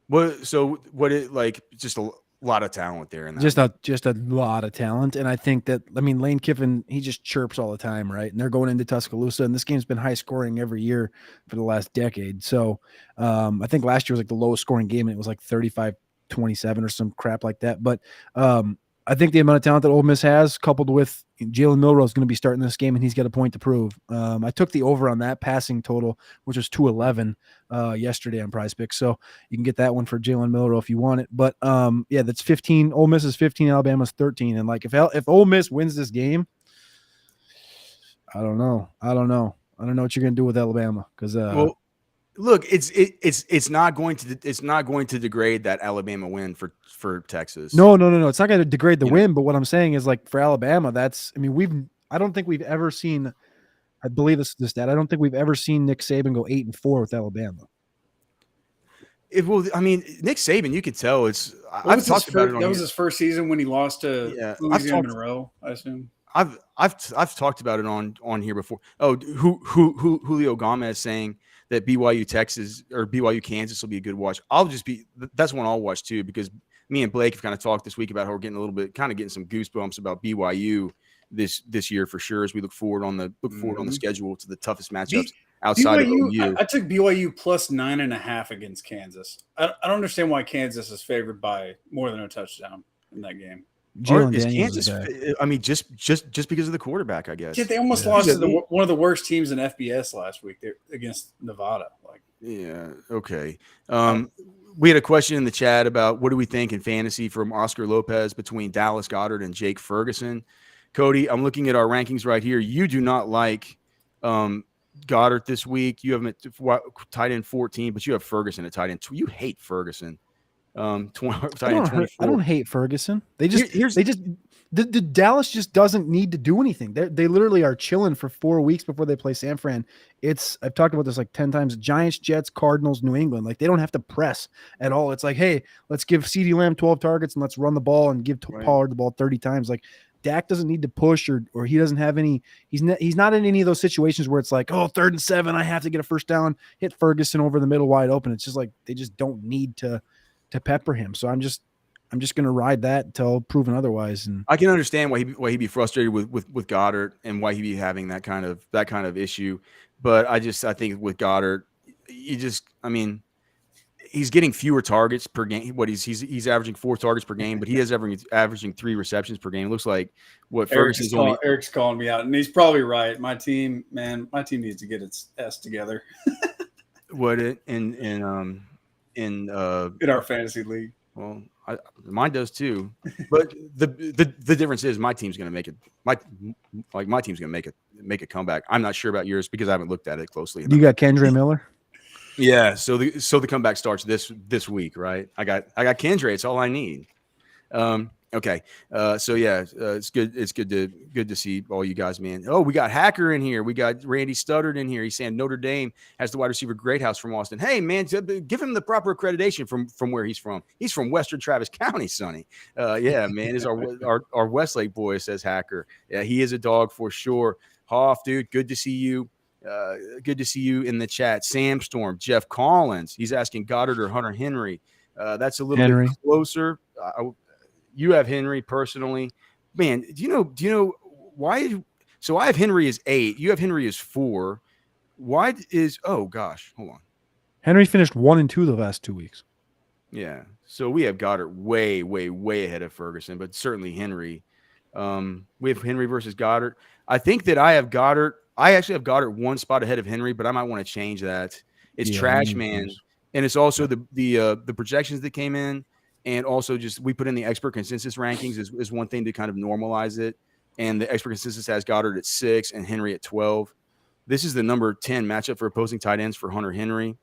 What it like just a lot of talent there in that. Just a lot of talent. And I think that, I mean, Lane Kiffin, he just chirps all the time, right? And they're going into Tuscaloosa, and this game's been high scoring every year for the last decade. So I think last year was like the lowest scoring game, and it was like 35-27 or some crap like that. But I think the amount of talent that Ole Miss has, coupled with Jalen Milroe, is going to be starting this game, and he's got a point to prove. I took the over on that passing total, which was 211 yesterday on Prize Picks. So you can get that one for Jalen Milroe if you want it. But yeah, that's 15. Ole Miss is 15. Alabama's 13. And like if Ole Miss wins this game, I don't know what you're going to do with Alabama because. Well, look, it's not going to degrade that Alabama win for Texas. No. It's not going to degrade the win. But what I'm saying is, like, for Alabama, I don't think we've ever seen. I believe this is the stat. I don't think we've ever seen Nick Saban go 8-4 with Alabama. I mean, Nick Saban, you could tell I've talked about it. That was his first season when he lost to Louisiana Monroe, I assume. I've talked about it on here before. Oh, Julio Gomez saying that BYU Texas or BYU Kansas will be a good watch. That's one I'll watch too, because me and Blake have kind of talked this week about how we're getting some goosebumps about BYU this year for sure, as we look forward on the schedule to the toughest matchups outside of OU. I took BYU +9.5 against Kansas. I don't understand why Kansas is favored by more than a touchdown in that game. Kansas, I mean, just because of the quarterback, I guess. Yeah, they almost lost to one of the worst teams in FBS last week against Nevada. Yeah, okay. We had a question in the chat about what do we think in fantasy from Oscar Lopez between Dallas Goedert and Jake Ferguson. Cody, I'm looking at our rankings right here. You do not like Goddard this week. You have him at tight end 14, but you have Ferguson at tight end 2. You hate Ferguson. I don't hate Ferguson. They just The Dallas just doesn't need to do anything. They literally are chilling for 4 weeks before they play San Fran. I've talked about this like 10 times. Giants, Jets, Cardinals, New England. Like they don't have to press at all. It's like, hey, let's give CeeDee Lamb 12 targets and let's run the ball and give Pollard the ball 30 times. Like Dak doesn't need to push or he doesn't have any. He's not in any of those situations where it's like, oh, 3rd and 7, I have to get a first down, hit Ferguson over the middle wide open. It's just like they just don't need to pepper him. So I'm just going to ride that until proven otherwise. And I can understand why he'd be frustrated with Goddard and why he'd be having that kind of issue. But I think with Goddard, he's getting fewer targets per game. He's averaging 4 targets per game, but he is averaging 3 receptions per game. It looks like what Ferguson's Eric's calling me out, and he's probably right. My team needs to get its S together. In our fantasy league. Well, mine does too, but the difference is my team's going to make it. My team's going to make a comeback. I'm not sure about yours because I haven't looked at it closely enough. You got Kendre Miller. Yeah, so the comeback starts this week, right? I got Kendre. It's all I need. Okay. It's good to see all you guys, man. Oh, we got Hacker in here. We got Randy Studdard in here. He's saying Notre Dame has the wide receiver Greathouse from Austin. Hey, man, give him the proper accreditation from where he's from. He's from Western Travis County, Sonny. Yeah, man, is our Westlake boy, says Hacker. Yeah, he is a dog for sure. Hoff, dude, good to see you. Good to see you in the chat. Sam Storm, Jeff Collins. He's asking Goddard or Hunter Henry. That's a little bit closer. You have Henry personally, man. Do you know why? So I have Henry as 8. You have Henry as 4. Why is? Oh gosh, hold on. Henry finished 1 and 2 the last 2 weeks. Yeah. So we have Goddard way ahead of Ferguson, but certainly Henry. We have Henry versus Goddard. I think that I have Goddard. I actually have Goddard 1 spot ahead of Henry, but I might want to change that. It's trash, man, and it's also the projections that came in. And also just we put in the expert consensus rankings is one thing to kind of normalize it. And the expert consensus has Goddard at 6 and Henry at 12. This is the number 10 matchup for opposing tight ends for Hunter Henry.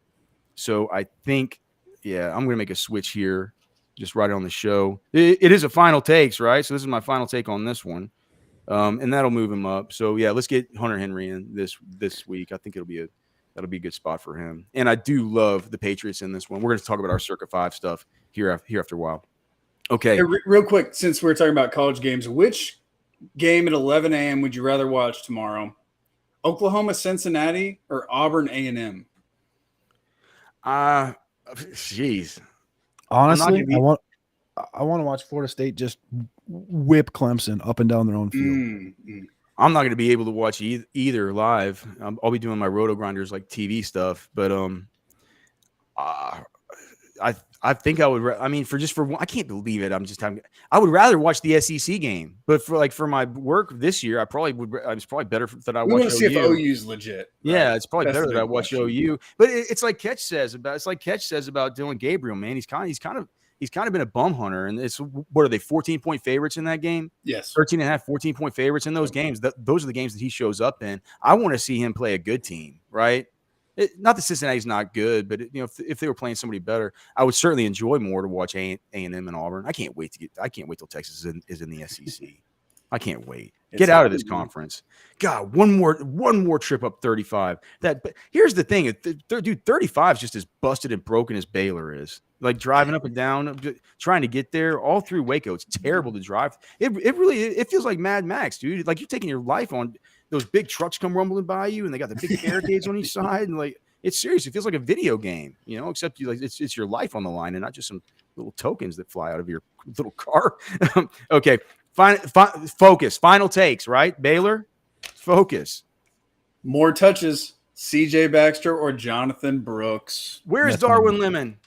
So I think, I'm going to make a switch here, just right on the show. It is a final takes, right? So this is my final take on this one. And that'll move him up. So let's get Hunter Henry in this week. I think that'll be a good spot for him. And I do love the Patriots in this one. We're going to talk about our Circa 5 stuff here after a while. Okay. Hey, real quick, since we're talking about college games, which game at 11 a.m. would you rather watch tomorrow? Oklahoma, Cincinnati, or Auburn A&M? Jeez. Honestly, I want to watch Florida State just whip Clemson up and down their own field. Mm-hmm. I'm not going to be able to watch either live. I'll be doing my Roto Grinders like TV stuff, but I think I would. I can't believe it. I would rather watch the SEC game, but for my work this year, I probably would. It's probably better that I watch. We want to see if OU. OU's legit. Yeah, right? it's probably better that I watch OU. But it's like Ketch says about Dylan Gabriel. Man, he's kind of been a bum hunter, and what are they 14-point favorites in that game? Yes, 13.5, 14-point favorites in those games. Those are the games that he shows up in. I want to see him play a good team, right? Not that Cincinnati's not good, but if they were playing somebody better, I would certainly enjoy more to watch A&M and Auburn. I can't wait till Texas is in the SEC. I can't wait. Get out of this conference. God, one more trip up 35. But here's the thing, dude. 35 is just as busted and broken as Baylor is. Like driving up and down, trying to get there all through Waco. It's terrible to drive. It feels like Mad Max, dude. Like you're taking your life on. Those big trucks come rumbling by you, and they got the big barricades on each side, and like it's serious. It feels like a video game, except it's your life on the line and not just some little tokens that fly out of your little car. Okay, focus. Final takes, right? Baylor, focus. More touches. C.J. Baxter or Jonathan Brooks? Where is Darwin Lemon?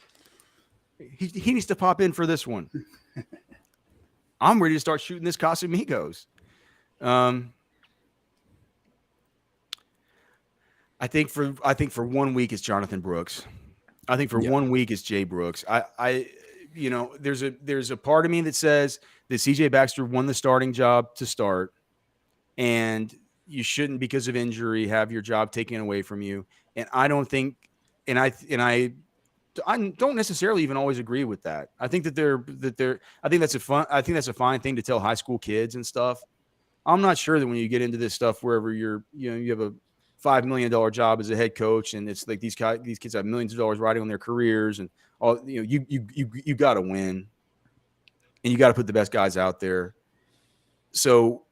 He needs to pop in for this one. I'm ready to start shooting this Casamigos. I think for 1 week it's Jonathan Brooks. I think for 1 week it's Jay Brooks. There's a part of me that says that CJ Baxter won the starting job to start, and you shouldn't, because of injury, have your job taken away from you. And I don't think, and I don't necessarily even always agree with that. I think I think that's a fine thing to tell high school kids and stuff. I'm not sure that when you get into this stuff, wherever you have a $5 million job as a head coach, and it's like these kids have millions of dollars riding on their careers, and all, you got to win, and you got to put the best guys out there. So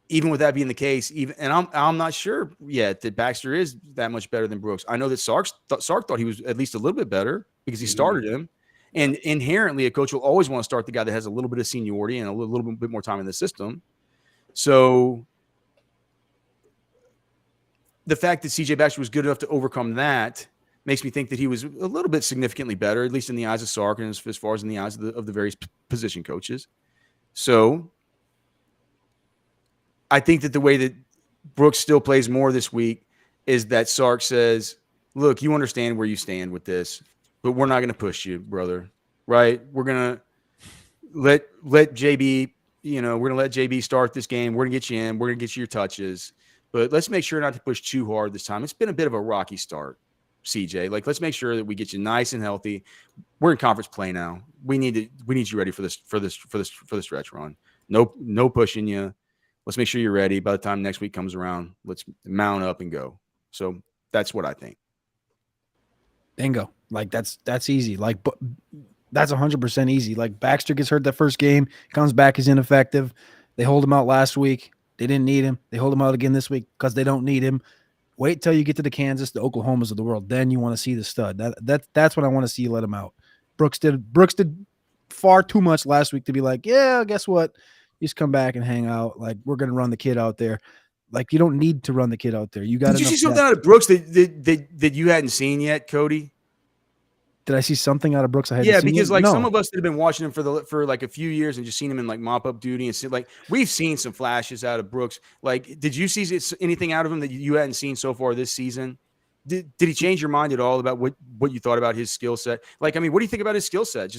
even with that being the case, I'm not sure yet that Baxter is that much better than Brooks. I know that Sark thought he was at least a little bit better because he started him. And inherently, a coach will always want to start the guy that has a little bit of seniority and a little bit more time in the system. So the fact that CJ Baxter was good enough to overcome that makes me think that he was a little bit significantly better, at least in the eyes of Sark and as far as in the eyes of the various position coaches. So I think that the way that Brooks still plays more this week is that Sark says, look, you understand where you stand with this, but we're not going to push you, brother. Right? We're going to let JB, we're going to let JB start this game. We're going to get you in. We're going to get you your touches, but let's make sure not to push too hard this time. It's been a bit of a rocky start, CJ. Like, let's make sure that we get you nice and healthy. We're in conference play now. We need you ready for the stretch run. No pushing you. Let's make sure you're ready. By the time next week comes around, let's mount up and go. So that's what I think. Bingo. Like that's easy. Like, but that's 100% easy. Like Baxter gets hurt that first game, comes back, is ineffective. They hold him out last week. They didn't need him. They hold him out again this week because they don't need him. Wait till you get to the Kansas, the Oklahomas of the world. Then you want to see the stud. That's when I want to see you let him out. Brooks did far too much last week to be like, yeah, guess what? You just come back and hang out. Like, we're going to run the kid out there. Like, you don't need to run the kid out there. You got. Did you see something out of Brooks that you hadn't seen yet, Cody? Did I see something out of Brooks? I hadn't seen because yet? No. Some of us that have been watching him for like a few years and just seen him in like mop up duty and see, like we've seen some flashes out of Brooks. Like, did you see anything out of him that you hadn't seen so far this season? Did he change your mind at all about what you thought about his skill set? Like, I mean, what do you think about his skill set?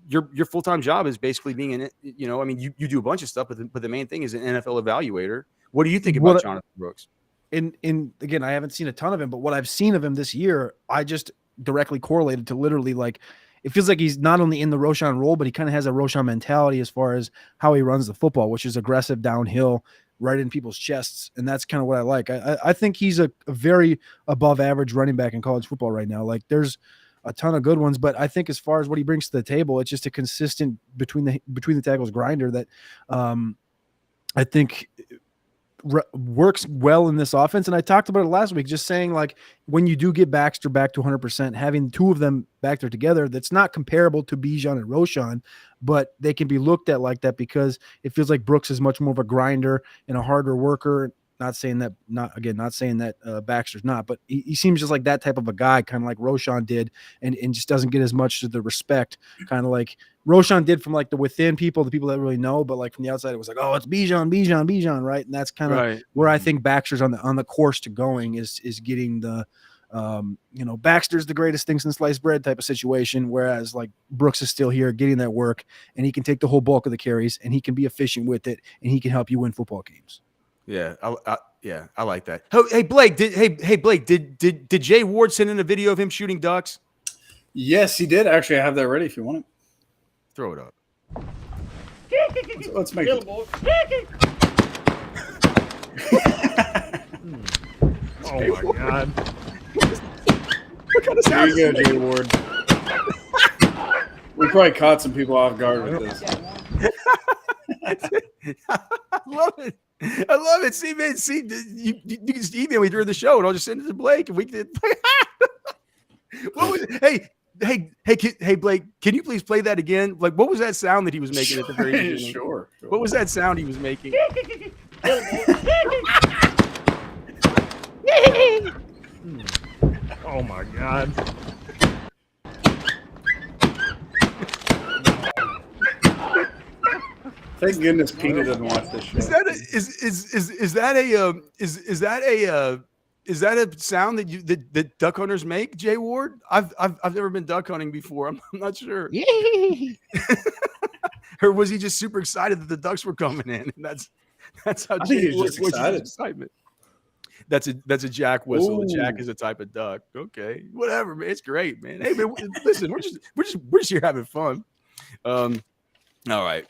Your full-time job is basically being you do a bunch of stuff, but the main thing is an NFL evaluator. What do you think about Jonathan Brooks? Again, I haven't seen a ton of him, but what I've seen of him this year, I just directly correlated to literally like, it feels like he's not only in the Roschon role, but he kind of has a Roschon mentality as far as how he runs the football, which is aggressive downhill, right in people's chests. And that's kind of what I like. I think he's a very above average running back in college football right now. Like, there's a ton of good ones, but I think as far as what he brings to the table, it's just a consistent between the tackles grinder that I think works well in this offense. And I talked about it last week, just saying, like, when you do get Baxter back to 100%, having two of them back there together, that's not comparable to Bijan and Roschon, but they can be looked at like that because it feels like Brooks is much more of a grinder and a harder worker. Not saying that Baxter's not, but he seems just like that type of a guy, kind of like Roschon did, and just doesn't get as much of the respect, kind of like Roschon did from like the within people, the people that really know, but like from the outside, it was like, oh, it's Bijan, right? And that's kind of where I think Baxter's on the course to going is getting the, Baxter's the greatest thing since sliced bread type of situation, whereas like Brooks is still here getting that work, and he can take the whole bulk of the carries, and he can be efficient with it, and he can help you win football games. Yeah, I like that. Hey Blake, did Jay Ward send in a video of him shooting ducks? Yes, he did. Actually, I have that ready if you want it. Throw it up. Let's make it. Oh my God! What kind of sound? There you go, Jay Ward. We probably caught some people off guard with this. I love it. See, man, you can just email me during the show, and I'll just send it to Blake, and we can. What was it? Hey, Blake, can you please play that again? Like, what was that sound that he was making at the very beginning? Sure. What was that sound he was making? Oh my God! Thank goodness Peanut doesn't watch this show. Is that a sound that duck hunters make, Jay Ward? I've never been duck hunting before. I'm not sure. Or was he just super excited that the ducks were coming in? And that's how I think he was just excited. Excitement. That's a jack whistle. Ooh. The jack is a type of duck. Okay, whatever, man. It's great, man. Hey, man, listen, we're just here having fun. All right.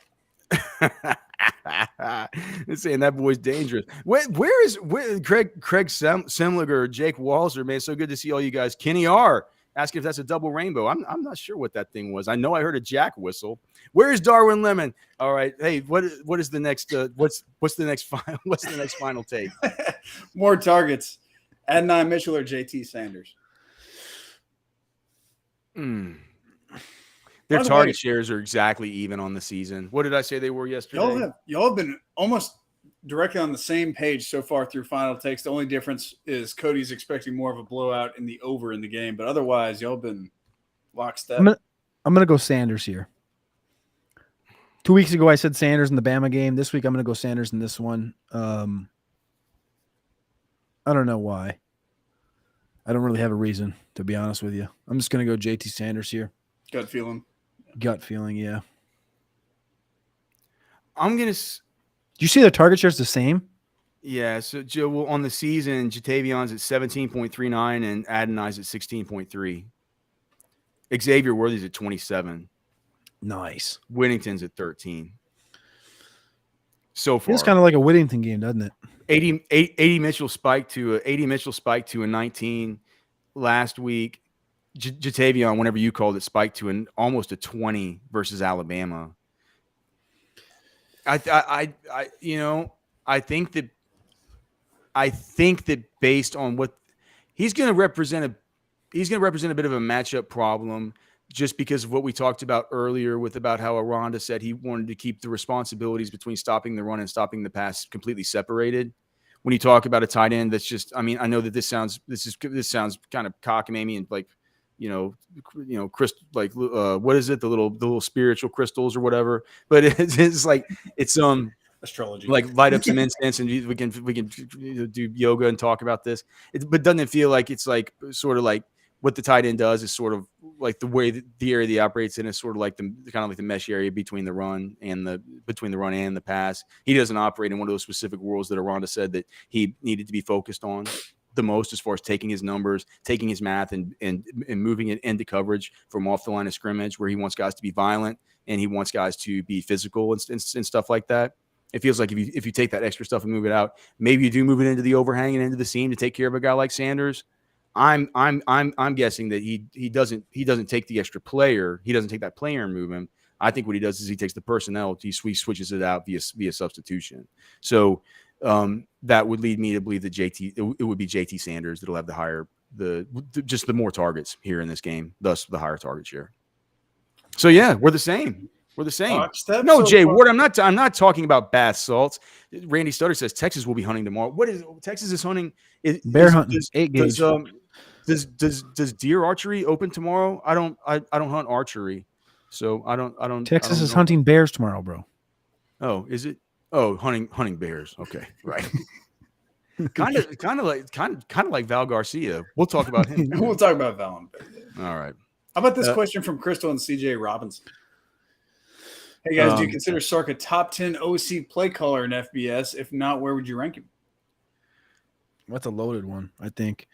Saying that boy's dangerous. Where is Craig Semliger, Jake Walzer, man? So good to see all you guys. Kenny R. asking if that's a double rainbow. I'm not sure what that thing was. I know I heard a jack whistle. Where is Darwin Lemon? All right. Hey, what is the next what's the next final take? More targets. Adonai Mitchell or JT Sanders? Their target shares are exactly even on the season. What did I say they were yesterday? Y'all have been almost directly on the same page so far through final takes. The only difference is Cody's expecting more of a blowout in the over in the game, but otherwise y'all been lockstep. I'm gonna go Sanders here. 2 weeks ago I said Sanders in the Bama game. This week I'm gonna go Sanders in this one. I don't know why. I don't really have a reason, to be honest with you. I'm just gonna go JT Sanders here. Gut feeling. Gut feeling, yeah. I'm gonna. Do you see the target shares the same? Yeah. So Joe, well, on the season, Jatavion's at 17.39 and Adonai's at 16.3. Xavier Worthy's at 27. Nice. Whittington's at 13. So far, it's kind of like a Whittington game, doesn't it? 80 Mitchell spiked to a 19 last week. Jatavion, whenever you called it, spiked to almost a 20 versus Alabama. I think that based on what he's going to represent a bit of a matchup problem, just because of what we talked about earlier about how Aranda said he wanted to keep the responsibilities between stopping the run and stopping the pass completely separated. When you talk about a tight end, that's just, I mean, I know that this sounds kind of cockamamie and like, crystal, like, what is it? The little spiritual crystals or whatever, but it's like, it's, astrology, like light up some incense and we can do yoga and talk about this. But doesn't it feel like it's like sort of like what the tight end does is sort of like the way that the area that he operates in is sort of like the mesh area between the run and the pass. He doesn't operate in one of those specific worlds that Aranda said that he needed to be focused on the most, as far as taking his numbers, taking his math and moving it into coverage from off the line of scrimmage, where he wants guys to be violent and he wants guys to be physical and stuff like that. It feels like if you take that extra stuff and move it out, maybe you do move it into the overhang and into the seam to take care of a guy like Sanders. I'm guessing that he doesn't take the extra player. He doesn't take that player and move him. I think what he does is he takes the personnel, he switches it out via substitution. So that would lead me to believe that it would be JT Sanders that'll have the more targets here in this game, thus the higher target share. So yeah, we're the same. No, Jay Ward, I'm not talking about bath salts. Randy Stutter says Texas will be hunting tomorrow. What is Texas is hunting? Bear hunting. 8 gauge. Does deer archery open tomorrow? I don't hunt archery, so I don't. Texas is hunting bears tomorrow, bro. Oh, is it? Oh, hunting bears. Okay, right. kind of like Val Garcia. We'll talk about him. We'll talk about Val. All right. How about this question from Crystal and CJ Robinson? Hey guys, do you consider Sark a top 10 OC play caller in FBS? If not, where would you rank him? That's a loaded one, I think.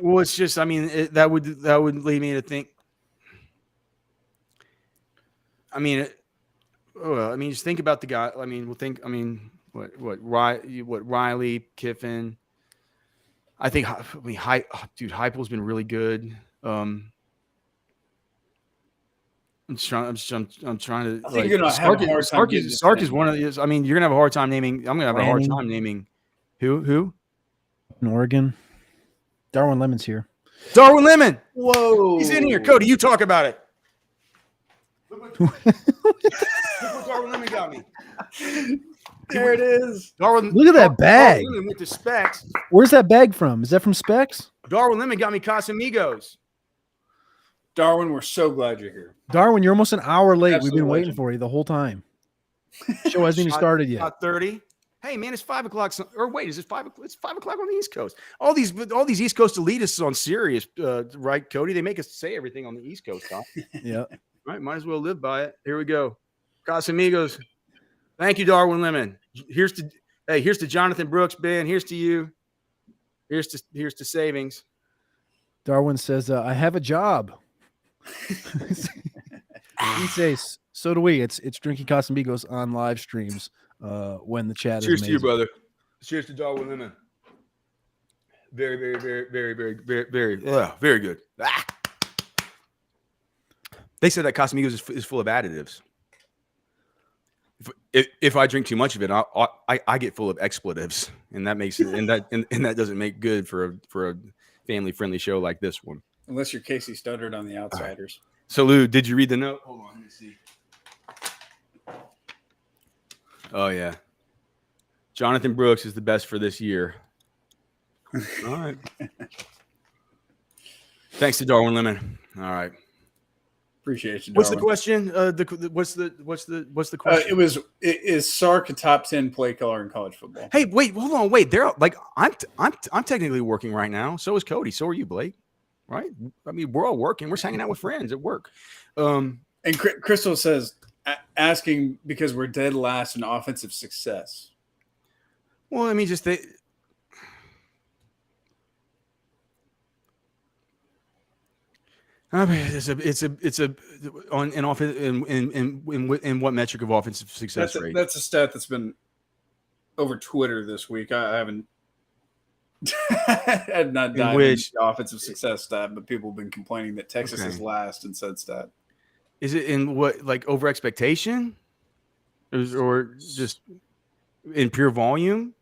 Well, it's just, I mean, that would lead me to think. I mean, just think about the guy. What Riley, Kiffin. I think, Heupel's been really good. I'm trying to. I think you're gonna have a hard time. Sark is one of these. I mean, you're gonna have a hard time naming. I'm gonna have a hard time naming who in Oregon. Darwin Lemon's here. Darwin Lemon. Whoa, he's in here. Cody, you talk about it. Look what Darwin Lemon got me. There it is. Darwin. Look at that bag. Darwin Lemon with the Specs. Where's that bag from? Is that from Specs? Darwin Lemon got me Casamigos. Darwin, we're so glad you're here. Darwin, you're almost an hour late. Absolute We've been waiting legend. for you the whole time. Show hasn't even started yet. 30. Hey man, it's 5 o'clock. Or wait, is it 5 o'clock? It's 5 o'clock on the East Coast. All these East Coast elitists on Sirius, right, Cody? They make us say everything on the East Coast, huh? Yeah. Right, might as well live by it. Here we go. Casamigos. Thank you, Darwin Lemon. Here's to Jonathan Brooks, Ben. Here's to you. Here's to savings. Darwin says, I have a job. He says, so do we. It's Drinking Casamigos on live streams when the chat Cheers is to you, amazing. brother. Cheers to Darwin Lemon. Very, very, very, very, very, very, very, very good. They said that Casamigos is full of additives. If I drink too much of it, I get full of expletives, and that makes it and that doesn't make good for a family friendly show like this one. Unless you're Casey Studdard on The Outsiders. So Lou, did you read the note? Hold on, let me see. Oh yeah, Jonathan Brooks is the best for this year. All right. Thanks to Darwin Lemon. All right. Appreciate you, Darwin. What's the question? What's the question? Is Sark a top 10 play caller in college football? Hey, wait, hold on, wait. They're like I'm technically working right now. So is Cody. So are you, Blake. Right? I mean, we're all working. We're just hanging out with friends at work. And Crystal says, asking because we're dead last in offensive success. Well, I mean, just they. I mean, it's a on an offense in what metric of offensive success rate? That's a stat that's been over Twitter this week. I haven't had not dived into the offensive success stat, but people have been complaining that Texas is last in said stat. Is it in what, like, over expectation, or just in pure volume?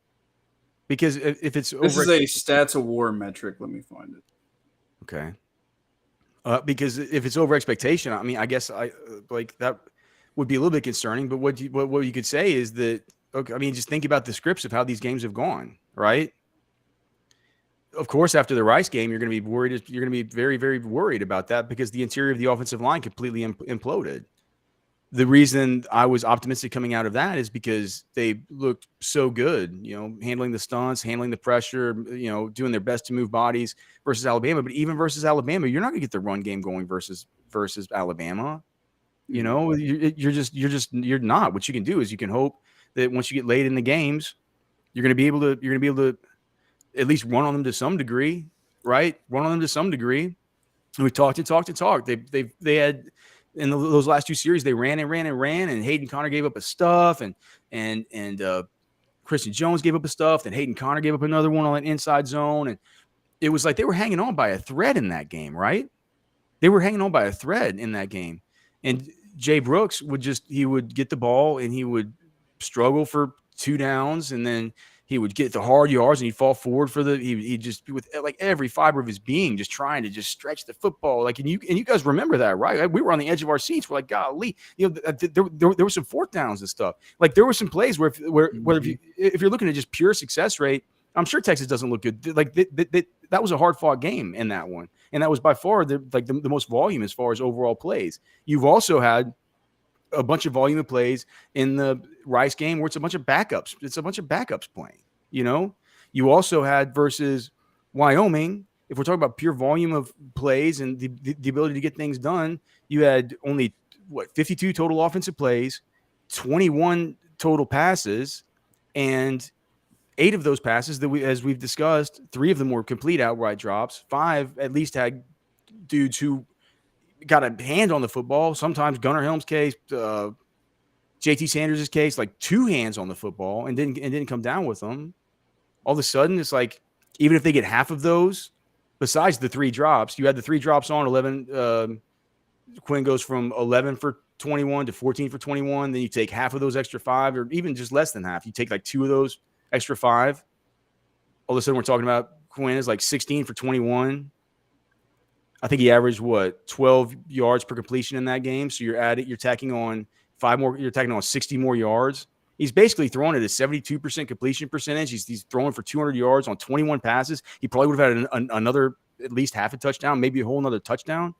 Because if it's this is a stats of war metric. Let me find it. Okay. Because if it's over expectation, I mean, I guess like that would be a little bit concerning. But what you could say is that, okay, I mean, just think about the scripts of how these games have gone, right? Of course, after the Rice game, you're going to be worried. You're going to be very, very worried about that because the interior of the offensive line completely imploded. The reason I was optimistic coming out of that is because they looked so good, you know, handling the stunts, handling the pressure, you know, doing their best to move bodies versus Alabama. But even versus Alabama, you're not going to get the run game going versus Alabama. You know, you're not. What you can do is you can hope that once you get late in the games, you're going to be able to at least run on them to some degree, right? Run on them to some degree. And we talked and talked and talked. They had. In those last two series, they ran, and Hayden Connor gave up a stuff, and Christian Jones gave up a stuff, then Hayden Connor gave up another one on an inside zone, and it was like they were hanging on by a thread in that game, right? They were hanging on by a thread in that game, and Jay Brooks would get the ball and he would struggle for 2 downs, and then he would get the hard yards and he'd fall forward for he'd just be with like every fiber of his being, just trying to just stretch the football. Like, and you guys remember that, right? We were on the edge of our seats. We're like, golly, you know, there were some 4th downs and stuff. Like, there were some plays where if you're looking at just pure success rate, I'm sure Texas doesn't look good. Like that was a hard fought game in that one. And that was by far the most volume as far as overall plays. You've also had a bunch of volume of plays in the Rice game where it's a bunch of backups. It's a bunch of backups playing, you know. You also had versus Wyoming, if we're talking about pure volume of plays and the ability to get things done, you had only 52 total offensive plays, 21 total passes, and 8 of those passes that as we've discussed, 3 of them were complete outright drops. 5 at least had dudes who got a hand on the football. Sometimes Gunnar Helm's case, JT Sanders' case, like 2 hands on the football and didn't come down with them. All of a sudden, it's like, even if they get half of those, besides the 3 drops, you had the 3 drops on 11. Quinn goes from 11 for 21 to 14 for 21. Then you take half of those extra 5, or even just less than half. You take like 2 of those extra 5. All of a sudden, we're talking about Quinn is like 16 for 21. I think he averaged 12 yards per completion in that game. So you're tacking on 5 more. You're tacking on 60 more yards. He's basically throwing at a 72% completion percentage. He's throwing for 200 yards on 21 passes. He probably would have had another at least half a touchdown, maybe a whole another touchdown.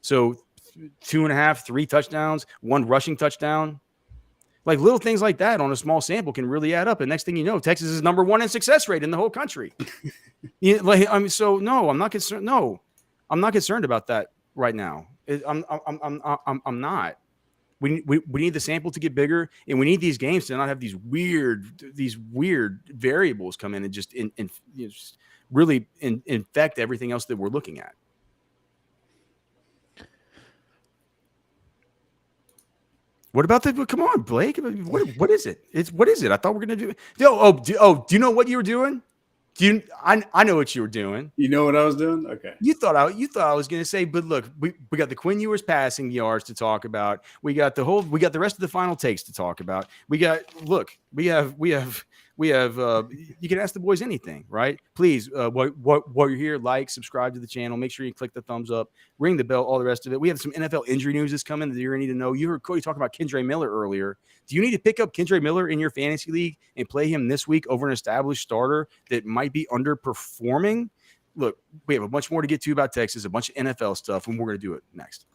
So 2.5, 3 touchdowns, 1 rushing touchdown. Like, little things like that on a small sample can really add up. And next thing you know, Texas is number 1 in success rate in the whole country. So no, I'm not concerned. No, I'm not concerned about that right now. I'm not. We need the sample to get bigger, and we need these games to not have these weird variables come in and just just really infect everything else that we're looking at. What about the? Come on, Blake. What is it? What is it? I thought we were gonna do. Do you know what you were doing? I know what you were doing. You know what I was doing? Okay. You thought I was going to say, but look, we got the Quinn Ewers passing yards to talk about. We got the rest of the final takes to talk about. We have you can ask the boys anything, right? Please, while you're here, like, subscribe to the channel, make sure you click the thumbs up, ring the bell, all the rest of it. We have some NFL injury news that's coming that you're going to need to know. You heard Cody talk about Kendre Miller earlier. Do you need to pick up Kendre Miller in your fantasy league and play him this week over an established starter that might be underperforming? Look, we have a bunch more to get to about Texas, a bunch of NFL stuff, and we're going to do it next.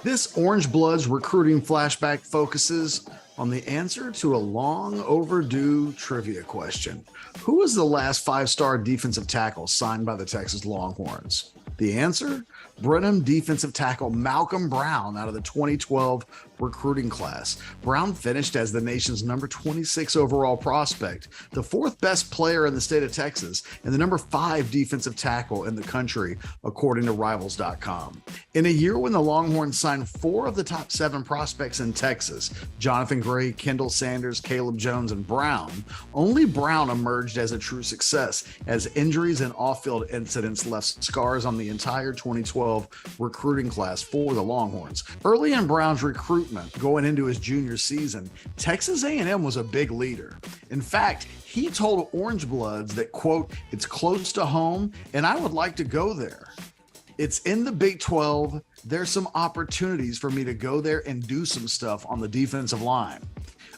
This Orangebloods recruiting flashback focuses on the answer to a long overdue trivia question. Who was the last 5-star defensive tackle signed by the Texas Longhorns? The answer? Brenham defensive tackle Malcolm Brown out of the 2012 recruiting class. Brown finished as the nation's number 26 overall prospect, the 4th best player in the state of Texas, and the number 5 defensive tackle in the country, according to Rivals.com. In a year when the Longhorns signed 4 of the top 7 prospects in Texas, Jonathan Gray, Kendall Sanders, Caleb Jones, and Brown, only Brown emerged as a true success, as injuries and off-field incidents left scars on the entire 2012 recruiting class for the Longhorns. Early in Brown's recruitment, going into his junior season, Texas A&M was a big leader. In fact, he told Orangebloods that, quote, "It's close to home and I would like to go there. It's in the Big 12. There's some opportunities for me to go there and do some stuff on the defensive line."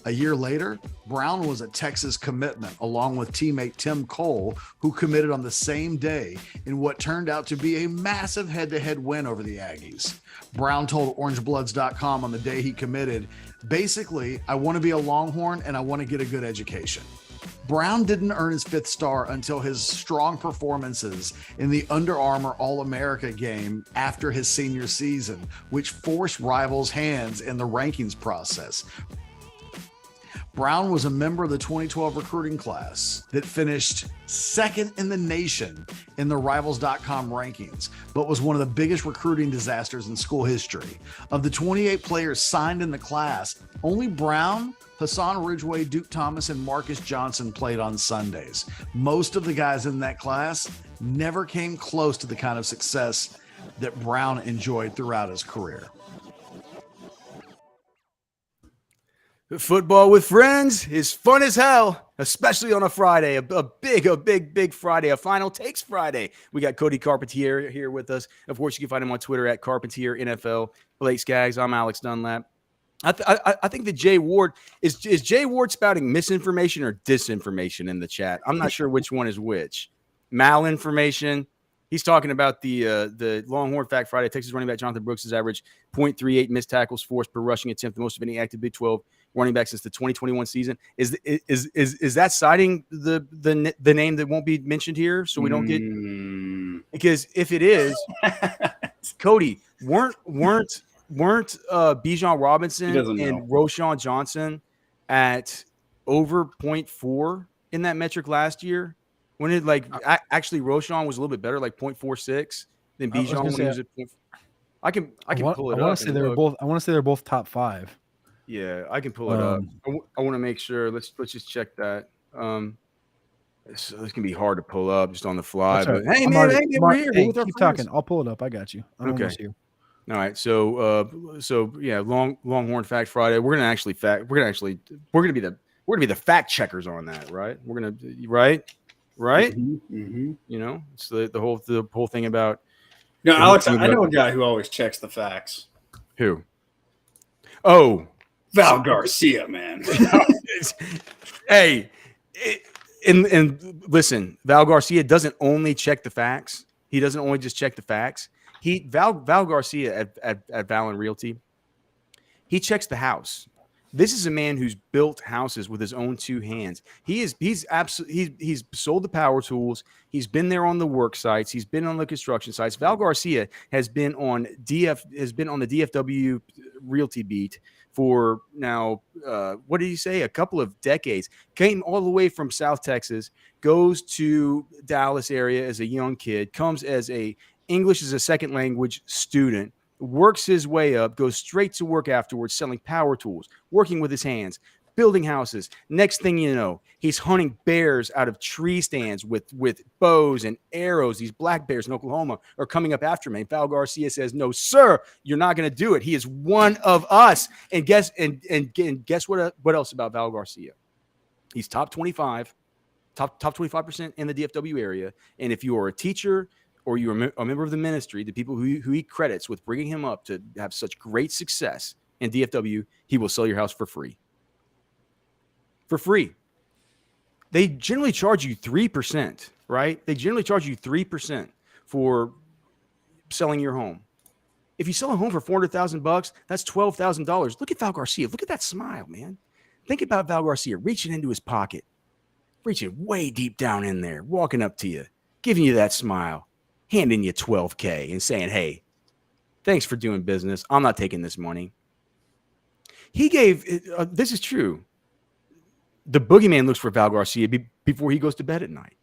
A year later, Brown was a Texas commitment, along with teammate Tim Cole, who committed on the same day in what turned out to be a massive head-to-head win over the Aggies. Brown told Orangebloods.com on the day he committed, "Basically, I want to be a Longhorn and I want to get a good education." Brown didn't earn his 5th star until his strong performances in the Under Armour All-America game after his senior season, which forced Rivals' hands in the rankings process. Brown was a member of the 2012 recruiting class that finished 2nd in the nation in the Rivals.com rankings, but was one of the biggest recruiting disasters in school history. Of the 28 players signed in the class, only Brown, Hassan Ridgeway, Duke Thomas, and Marcus Johnson played on Sundays. Most of the guys in that class never came close to the kind of success that Brown enjoyed throughout his career. Football with friends is fun as hell, especially on a Friday, a big Friday, a Final Takes Friday. We got Cody Carpentier here with us. Of course, you can find him on Twitter at Carpentier NFL. Blake Skaggs, I'm Alex Dunlap. I think that Jay Ward is Jay Ward spouting misinformation or disinformation in the chat. I'm not sure which one is which. Malinformation. He's talking about the Longhorn Fact Friday. Texas running back Jonathan Brooks has averaged 0.38 missed tackles forced per rushing attempt, the most of any active Big 12 running back since the 2021 season. Is that citing the name that won't be mentioned here? So we don't get, because if it is, Cody, weren't Bijan Robinson and Roshan Johnson at over 0.4 in that metric last year? When it actually Roshan was a little bit better, like 0.46 than Bijan when he was at 0.4. I can pull it up. I want to say they're both top 5. Yeah, I can pull it up. I want to make sure. Let's just check that. This can be hard to pull up just on the fly. But hey, man, we're here. Hey, keep talking. I'll pull it up. I got you. I'm okay. Here. All right. So yeah, Longhorn Fact Friday. We're gonna be the fact checkers on that, right? We're gonna right. Mm-hmm. You know, it's the whole thing about. No, Alex, I know a guy who always checks the facts. Who? Oh, Val Garcia, man. Hey, and listen, Val Garcia doesn't only check the facts. He doesn't only just check the facts. Val Garcia at Val and Realty, he checks the house. This is a man who's built houses with his own two hands. He's sold the power tools. He's been there on the work sites. He's been on the construction sites. Val Garcia has been on the DFW Realty beat for now. What did he say? A couple of decades. Came all the way from South Texas, goes to Dallas area as a young kid, comes as a English as a second language student, works his way up, goes straight to work afterwards, selling power tools, working with his hands, building houses. Next thing you know, he's hunting bears out of tree stands with bows and arrows. These black bears in Oklahoma are coming up after him. And Val Garcia says, "No, sir, you're not going to do it. He is one of us." And guess what else about Val Garcia? He's top 25% in the DFW area. And if you are a teacher or you're a member of the ministry, the people who he credits with bringing him up to have such great success in DFW, he will sell your house for free. For free. They generally charge you 3%, right? They generally charge you 3% for selling your home. If you sell a home for $400,000, that's $12,000. Look at Val Garcia. Look at that smile, man. Think about Val Garcia reaching into his pocket, reaching way deep down in there, walking up to you, giving you that smile, handing you $12K and saying, "Hey, thanks for doing business. I'm not taking this money." He gave, this is true. The boogeyman looks for Val Garcia before he goes to bed at night.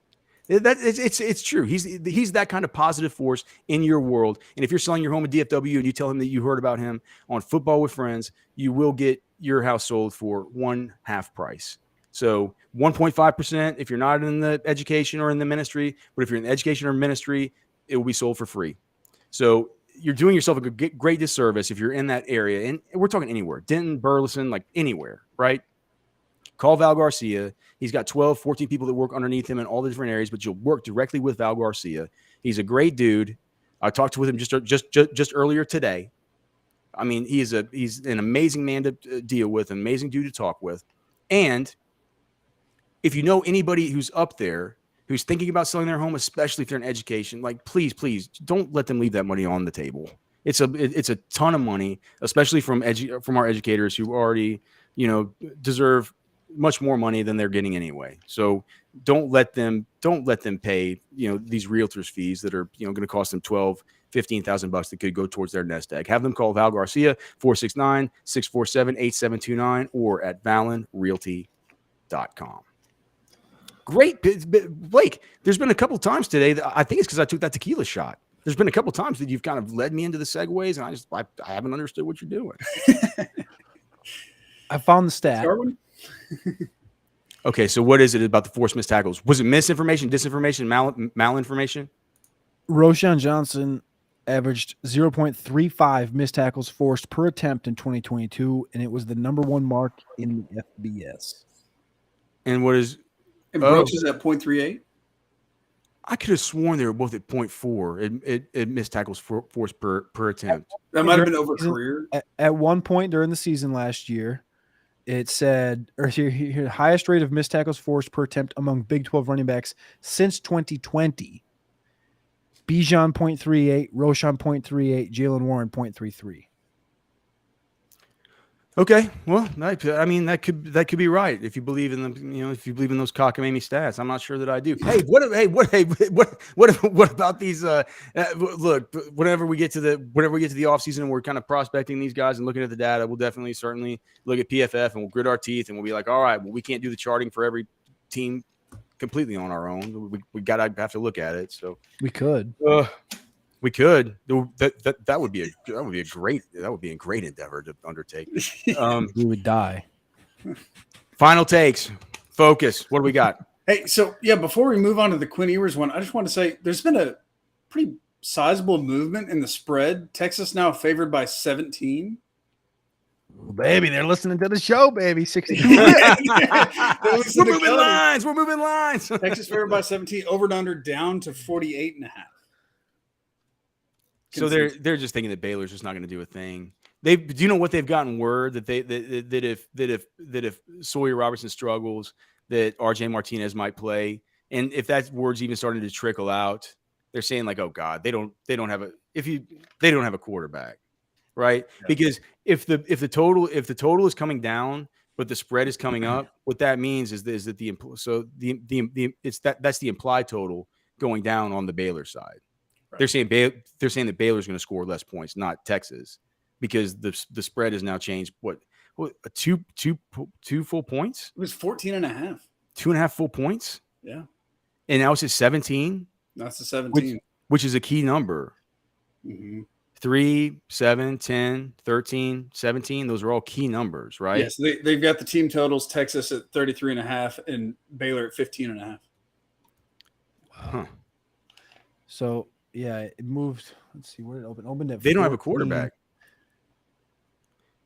It's true. He's that kind of positive force in your world. And if you're selling your home at DFW and you tell him that you heard about him on Football with Friends, you will get your house sold for one-half price. So 1.5% if you're not in the education or in the ministry, but if you're in the education or ministry, it will be sold for free. So you're doing yourself a great disservice if you're in that area. And we're talking anywhere, Denton, Burleson, like anywhere, right? Call Val Garcia. He's got 12, 14 people that work underneath him in all the different areas, but you'll work directly with Val Garcia. He's a great dude. I talked with him just earlier today. I mean, he's an amazing man to deal with, an amazing dude to talk with. And if you know anybody who's up there who's thinking about selling their home, especially if they're in education, like please don't let them leave that money on the table. It's a ton of money, especially from our educators who already, deserve much more money than they're getting anyway. So don't let them pay, these realtors fees that are, going to cost them $12,000-$15,000 that could go towards their nest egg. Have them call Val Garcia 469-647-8729 or at valenrealty.com. Great, Blake. There's been a couple times today that I think it's because I took that tequila shot. There's been a couple times that you've kind of led me into the segues, and I haven't understood what you're doing. I found the stat. Okay, so what is it about the forced missed tackles? Was it misinformation, disinformation, malinformation? Roshan Johnson averaged 0.35 missed tackles forced per attempt in 2022, and it was the number one mark in the FBS. And what is... And Brooks is at 0.38? I could have sworn they were both at 0.4. It missed tackles forced per attempt. That might have been over career. At one point during the season last year, it said, or here, highest rate of missed tackles forced per attempt among Big 12 running backs since 2020. Bijan 0.38, Roshan 0.38, Jalen Warren 0.33. Okay, well, I mean that could be right if you believe in them. If you believe in those cockamamie stats. I'm not sure that I do. Hey, what about these? Look, whenever we get to the offseason and we're kind of prospecting these guys and looking at the data, we'll certainly look at PFF and we'll grit our teeth and we'll be like, all right, well, we can't do the charting for every team completely on our own. We gotta have to look at it. So we could. We could. That would be a great endeavor to undertake. We would die. Final takes. Focus. What do we got? Hey, so before we move on to the Quinn Ewers one, I just want to say there's been a pretty sizable movement in the spread. Texas now favored by 17. Baby, they're listening to the show, baby. 62. We're moving lines. Texas favored by 17. Over and under down to 48.5. So they're just thinking that Baylor's just not going to do a thing. Do you know what they've gotten word that if Sawyer Robertson struggles, that RJ Martinez might play, and if that word's even starting to trickle out, they're saying like, oh God, they don't have a quarterback, right? Yeah. Because if the total is coming down, but the spread is coming up, what that means is that that's the implied total going down on the Baylor side. Right. They're saying that Baylor's going to score less points, not Texas, because the spread has now changed. What two full points? It was 14.5. 2.5 full points. Yeah. And now it's at 17. That's the 17. Which is a key number. Mm-hmm. 3, 7, 10, 13, 17. Those are all key numbers, right? Yes, they've got the team totals. Texas at 33.5 and Baylor at 15.5. Huh. So yeah, it moved. Let's see where it opened. Opened at. They don't have a 14. quarterback.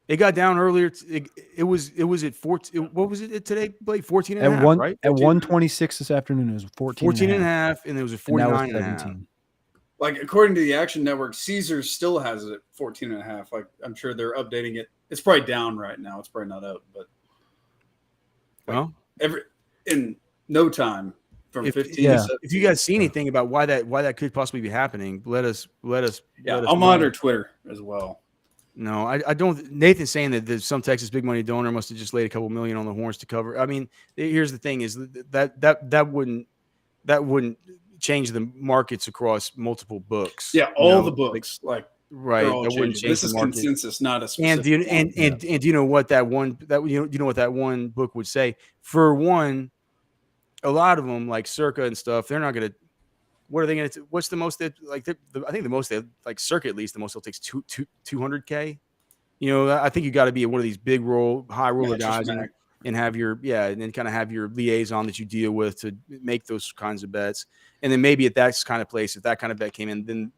It got down earlier. It was at 14. What was it today, Blake? 14 and a half, right? At 1:26 this afternoon, it was 14 and a half, and there was a 49 and a half. Like, according to the Action Network, Visors still has it at 14.5. Like, I'm sure they're updating it. It's probably down right now. It's probably not up, but well, in no time from 15 to 17. If you guys see anything about why that could possibly be happening, let us. Yeah, I'll monitor Twitter as well. No, I don't. Nathan's saying that there's some Texas big money donor must have just laid a couple million on the Horns to cover. I mean, here's the thing: is that wouldn't change the markets across multiple books. Yeah, all the books, right. That wouldn't change. This is the market. consensus, not a specific. And do you know what that one book would say? For one, a lot of them like Circa and stuff, they're not going to. What are they going to? What's the most that like? I think the most they like Circa at least the most they'll take 200K. You know, I think you got to be one of these big high roller guys and have your and then kind of have your liaison that you deal with to make those kinds of bets. And then maybe at that kind of place, if that kind of bet came in,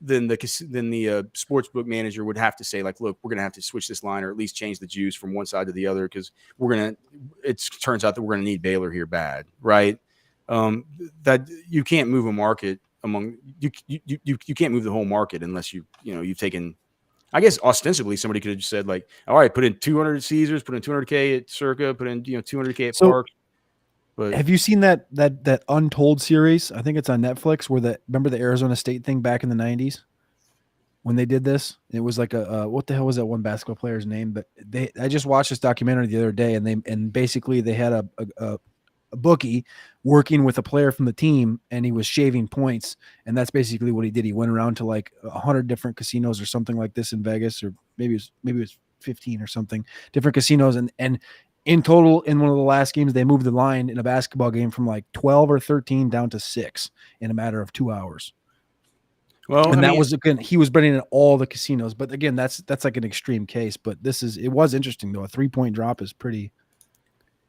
then the sportsbook manager would have to say like, look, we're going to have to switch this line or at least change the juice from one side to the other because it turns out that we're going to need Baylor here bad, right? That you can't move a market you can't move the whole market unless you've taken. I guess ostensibly somebody could have just said like, all right, put in 200 at Caesars, put in 200K at Circa, put in 200K at Park. But have you seen that Untold series? I think it's on Netflix. Remember the Arizona State thing back in the 90s when they did this? It was like what the hell was that one basketball player's name? But I just watched this documentary the other day, and basically they had a bookie working with a player from the team, and he was shaving points, and that's basically what he did. He went around to like 100 different casinos or something like this in Vegas, or maybe it was 15 or something different casinos, and in total, in one of the last games, they moved the line in a basketball game from like 12 or 13 down to 6 in a matter of 2 hours. Well, and was again, he was betting at all the casinos, but again, that's like an extreme case. But it was interesting though. A 3-point drop is pretty.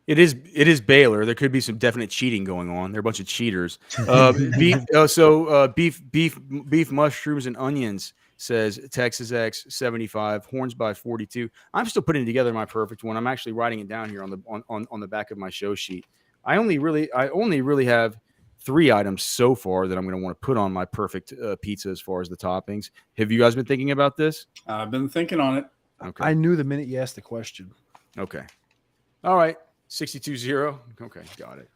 It is Baylor. There could be some definite cheating going on. They're a bunch of cheaters. Beef, mushrooms, and onions says Texas X 75, Horns by 42. I'm still putting together my perfect one. I'm actually writing it down here on the back of my show sheet. I only really have 3 items so far that I'm going to want to put on my perfect pizza as far as the toppings. Have you guys been thinking about this? I've been thinking on it. Okay. I knew the minute you asked the question. Okay. All right. 62-0. Okay, got it.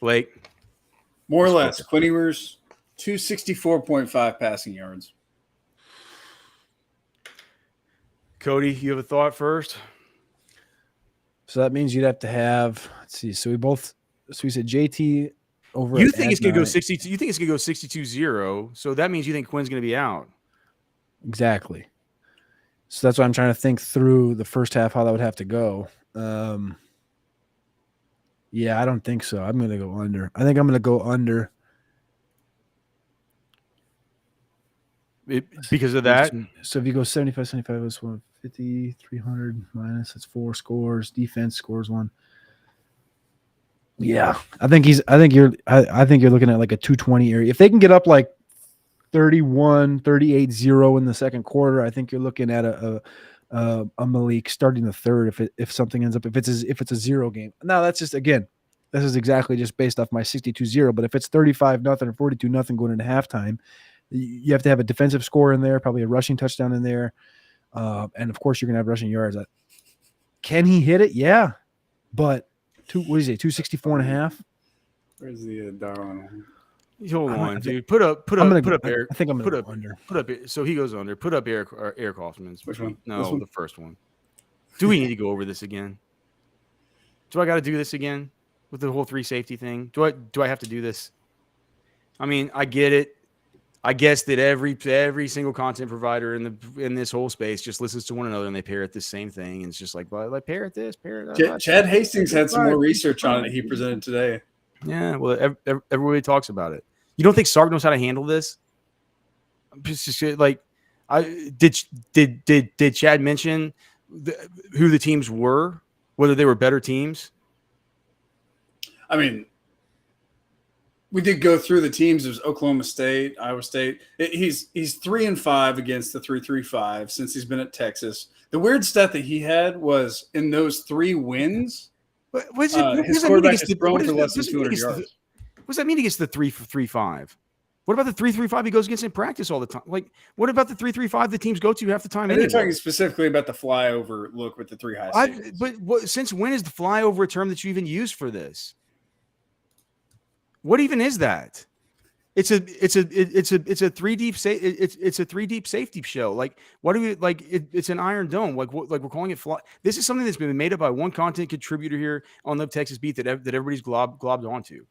Blake. More or less. Quinn Ewers, 264.5 passing yards. Cody, you have a thought first? So that means you'd have to have, let's see. So we said JT over. You think it's going to go 62? You think it's going to go 62-0? So that means you think Quinn's going to be out. Exactly. So that's why I'm trying to think through the first half how that would have to go. Yeah, I don't think so. I'm going to go under. I think I'm going to go under. Because of that? So if you go 75, 75, it's 150, 300 minus, that's 4 scores. Defense scores 1. Yeah, I think you're looking at like a 220 area. If they can get up like 31, 38-0 in the second quarter, I think you're looking at a Malik starting the third if something ends up if it's a 0 game. Now that's just, again, this is exactly just based off my 62-0, but if it's 35-0 or 42-0 going into halftime, you have to have a defensive score in there, probably a rushing touchdown in there, and of course you're gonna have rushing yards. Can he hit it? Yeah, but 264.5. Where's the Darwin? Hold I'm on, gonna- dude. Put up I'm gonna Eric. I think I'm Put gonna up go under. Put up. So he goes under. Put up Eric Hoffman's. Which one? This No, one? the first one. Do we need to go over this again? Do I got to do this again with the whole 3 safety thing? Do I have to do this? I mean, I get it. I guess that every single content provider in this whole space just listens to one another and they parrot the same thing, and it's just like, well, like parrot this, parrot that. Chad Hastings had some more research on it he presented today. Yeah, well, everybody talks about it. You don't think Sark knows how to handle this? It's just like, did Chad mention who the teams were, whether they were better teams? I mean, we did go through the teams. There's Oklahoma State, Iowa State. He's 3-5 against the 3-3-5 since he's been at Texas. The weird stat that he had was in those 3 wins, his quarterback has thrown for less than 200 yards. What does that mean against the 3-3-5? What about the 3-3-5 he goes against in practice all the time? Like, what about the 3-3-5 the teams go to half the time? And they're talking specifically about the flyover look with the 3 high safeties. But since when is the flyover a term that you even use for this? What even is that? It's a 3 deep it's a 3 deep safety show. Like, what do we like? It's an Iron Dome. Like we're calling it fly. This is something that's been made up by one content contributor here on the Texas Beat that everybody's globbed onto.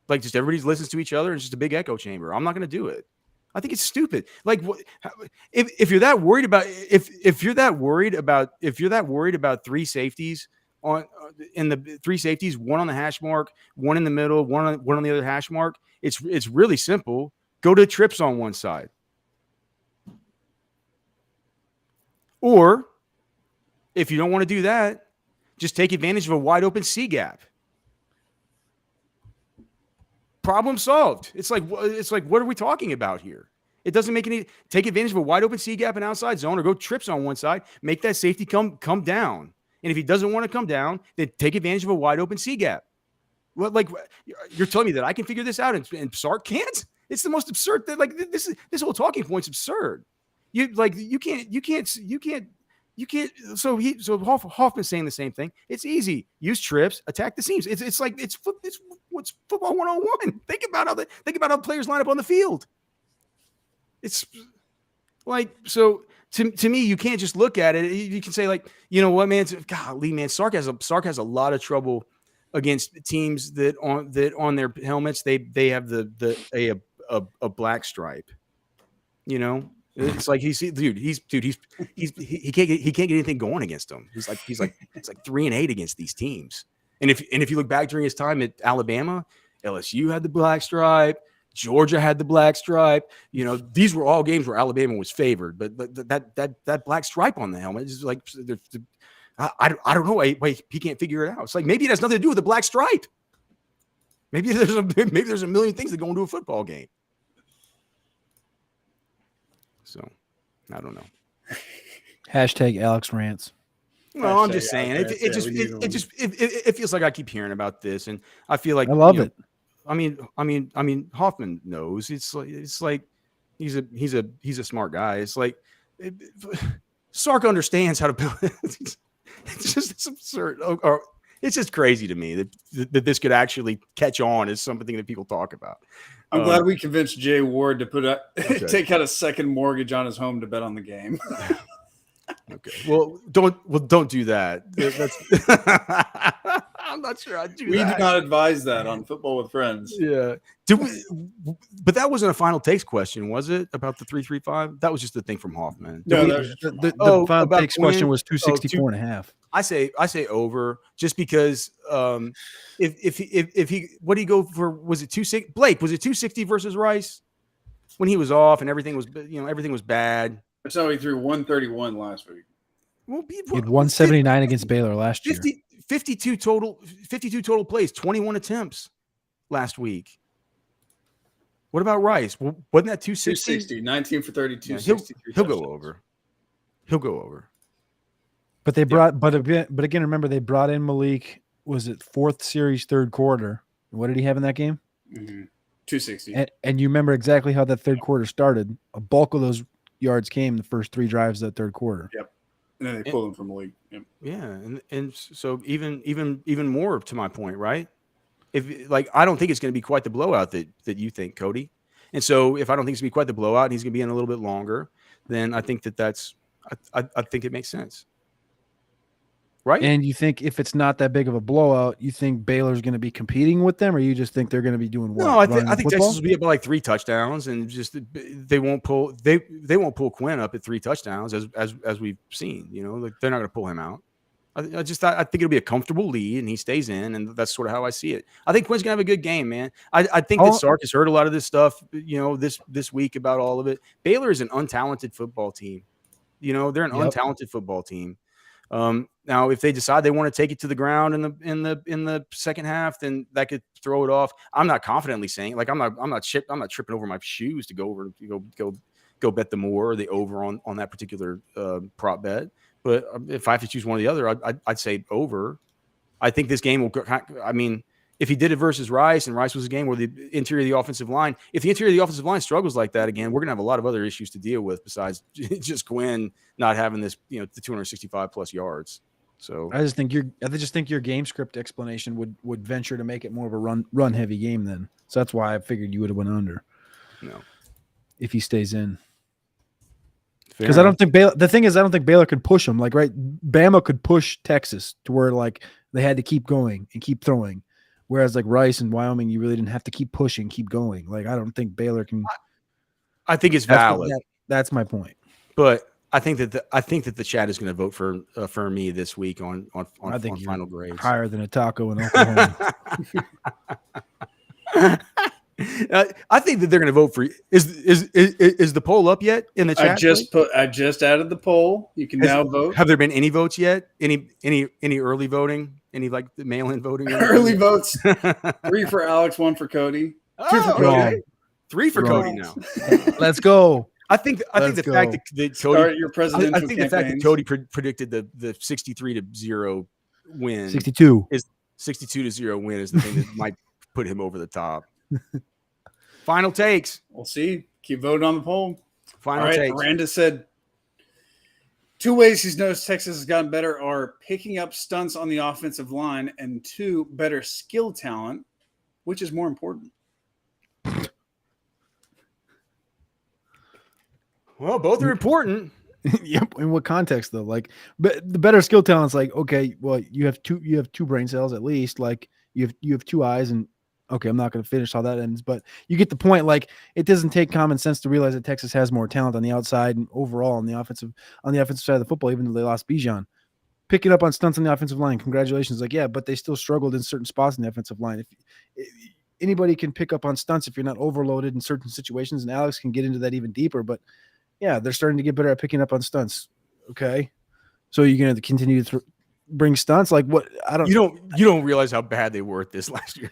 Like, just everybody listens to each other and it's just a big echo chamber. I'm not going to do it. I think it's stupid. Like, if you're that worried about if you're that worried about 3 safeties in the 3 safeties, one on the hash mark, one in the middle, one on the other hash mark, it's really simple. Go to trips on one side, or if you don't want to do that, just take advantage of a wide open C gap. Problem solved. It's like, what are we talking about here? It doesn't make any. Take advantage of a wide open C gap and outside zone, or go trips on one side. Make that safety come down. And if he doesn't want to come down, then take advantage of a wide open C gap. Well, like, you're telling me that I can figure this out and Sark can't? It's the most absurd thing. Like, this whole talking point's absurd. You can't. So Hoffman's saying the same thing. It's easy. Use trips, attack the seams. It's what's football 101. Think about how players line up on the field. It's like, so to me, you can't just look at it. You can say, like, you know what, man? Golly, man, Sark has a lot of trouble against teams that on their helmets they have a black stripe. You know, it's like he can't get anything going against them. He's like 3-8 against these teams. And if you look back during his time at Alabama, LSU had the black stripe. Georgia had the black stripe. You know, these were all games where Alabama was favored, but that black stripe on the helmet is like, I don't know why he can't figure it out. It's like, maybe it has nothing to do with the black stripe. Maybe there's a million things that go into a football game. So, I don't know. Hashtag Alex rants. Well, I'm just saying, it feels like I keep hearing about this, and I feel like I love it. I mean, Hoffman knows. It's like he's a smart guy. It's like Sark understands how to build. It's absurd. Or it's just crazy to me that this could actually catch on as something that people talk about. I'm glad we convinced Jay Ward to take out a second mortgage on his home to bet on the game. Okay. Well, don't do that. That's I'm not sure I'd do that. We do not advise that on Football with Friends. Yeah. But that wasn't a final takes question, was it? About the 3-3-5? That was just the thing from Hoffman. No, the final takes question was 264.5. I say over, just because if he, what did he go for? Was it 260? Blake, was it 260 versus Rice when he was off and everything was bad? That's how he threw 131 last week. He had 179 against Baylor last year. 52 total plays, 21 attempts last week. What about Rice? Wasn't that 260? 260, 19 for 32. Yeah, he'll go over. He'll go over. But they brought, but again, remember they brought in Malik. Was it fourth series, third quarter? What did he have in that game? 260. And you remember exactly how that third quarter started. A bulk of those yards came the first 3 drives of that third quarter. Yep. And then they pulled him from Malik. Yep. Yeah, and so even more to my point, right? if like I don't think it's going to be quite the blowout that you think, Cody. And so if I don't think it's going to be quite the blowout and he's going to be in a little bit longer, then I think I think it makes sense. Right? And you think if it's not that big of a blowout, you think Baylor's going to be competing with them, or you just think they're going to be doing what? No, I think football? Texas will be up by like 3 touchdowns, and just they won't pull pull Quinn up at 3 touchdowns as we've seen. You know, like they're not going to pull him out. I think it'll be a comfortable lead, and he stays in, and that's sort of how I see it. I think Quinn's gonna have a good game, man. I think that Sark has heard a lot of this stuff, you know, this week about all of it. Baylor is an untalented football team. You know, they're an untalented football team. Now, if they decide they want to take it to the ground in the second half, then that could throw it off. I'm not confidently saying, like, I'm not tripping over my shoes to go bet the more or the over on that particular prop bet. But if I have to choose one or the other, I'd say over. I think this game will. I mean, if he did it versus Rice, and Rice was a game where the interior of the offensive line, if the interior of the offensive line struggles like that again, we're gonna have a lot of other issues to deal with besides just Quinn not having this, you know, the 265 plus yards. So I just think your game script explanation would venture to make it more of a run heavy game then. So that's why I figured you would have went under. No, if he stays in. Because I don't think Baylor. The thing is, I don't think Baylor could push them. Like, right, Bama could push Texas to where like they had to keep going and keep throwing, whereas like Rice and Wyoming, you really didn't have to keep pushing, keep going. Like, I don't think Baylor can. I think it's valid. That's my point. But I think that the chat is going to vote for me this week on final grades. Higher than a taco in Oklahoma. I think that they're going to vote for you. Is the poll up yet in the chat? I just added the poll. You can now vote. Have there been any votes yet? Any early voting? Any like mail-in voting? Early votes. 3 for Alex, 1 for Cody. 2 for Cody. Okay. 3 for Cody now. Let's go. I think the fact that Cody, your presidential I think the fact that Cody predicted the 63-0 win, 62 is 62-0 win is the thing that might put him over the top. Final takes. We'll see. Keep voting on the poll. Final takes. Aranda said 2 ways he's noticed Texas has gotten better are picking up stunts on the offensive line and 2, better skill talent. Which is more important? Well, both are important. Yep. In what context though? Like, but the better skill talent's like, okay, well, you have 2 brain cells at least. Like you have 2 eyes, and okay, I'm not going to finish how that ends, but you get the point. Like, it doesn't take common sense to realize that Texas has more talent on the outside and overall on the offensive side of the football, even though they lost Bijan. Picking up on stunts on the offensive line, congratulations. Like, yeah, but they still struggled in certain spots in the offensive line. If anybody can pick up on stunts if you're not overloaded in certain situations, and Alex can get into that even deeper, but yeah, they're starting to get better at picking up on stunts. Okay. So you're going to continue to bring stunts? Like, what? I don't. You don't realize how bad they were at this last year.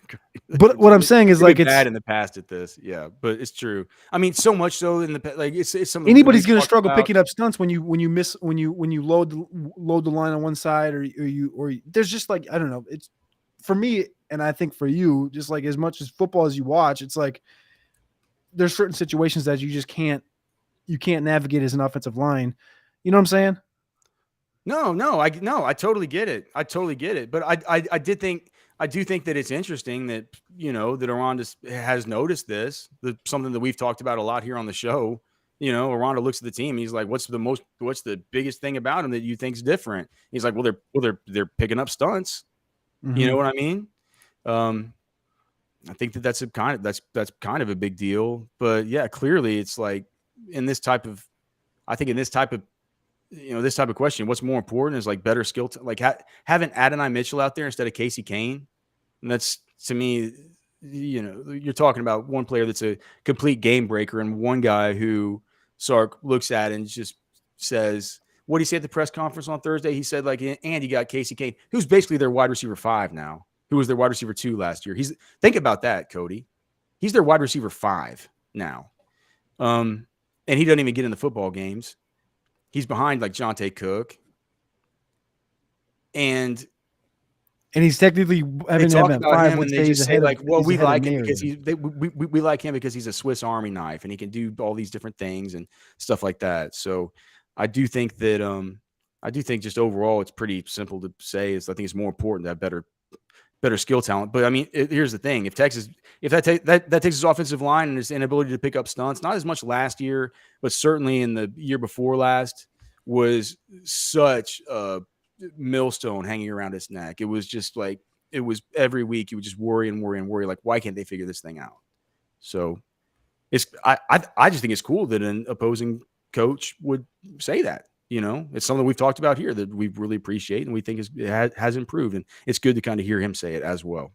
But what I'm saying is, like, it's bad in the past at this. Yeah, but it's true. I mean, so much so in the like it's something anybody's going to struggle picking up stunts when you load the line on one side or there's just like, I don't know. It's for me, and I think for you, just like as much as football as you watch, it's like there's certain situations that you just can't navigate as an offensive line. You know what I'm saying? No, I totally get it. But I do think that it's interesting that, you know, that Aranda has noticed this. Something that we've talked about a lot here on the show. You know, Aranda looks at the team. He's like, what's the biggest thing about him that you think's different? He's like, they're picking up stunts. Mm-hmm. You know what I mean? I think that's kind of a big deal. But yeah, clearly it's like in this type of question, what's more important is like better skill. Like having Adonai Mitchell out there instead of Casey Kane. And that's, to me, you know, you're talking about one player that's a complete game breaker and one guy who Sark looks at and just says, what did he say at the press conference on Thursday? He said, like, and you got Casey Kane, who's basically their wide receiver 5 now, who was their wide receiver 2 last year. Think about that, Cody. He's their wide receiver 5 now. And he doesn't even get in the football games. He's behind like Jonte Cook. And he's technically having to have 5 and they just say like, well, we like him because we like him because he's a Swiss Army knife and he can do all these different things and stuff like that. So I do think that just overall it's pretty simple to say is I think it's more important to have better skill talent. But I mean, here's the thing: if that Texas offensive line and his inability to pick up stunts, not as much last year, but certainly in the year before last, was such a millstone hanging around his neck. It was just like it was every week. You would just worry and worry and worry. Like, why can't they figure this thing out? So I just think it's cool that an opposing coach would say that. You know, it's something we've talked about here that we really appreciate and we think has improved. And it's good to kind of hear him say it as well.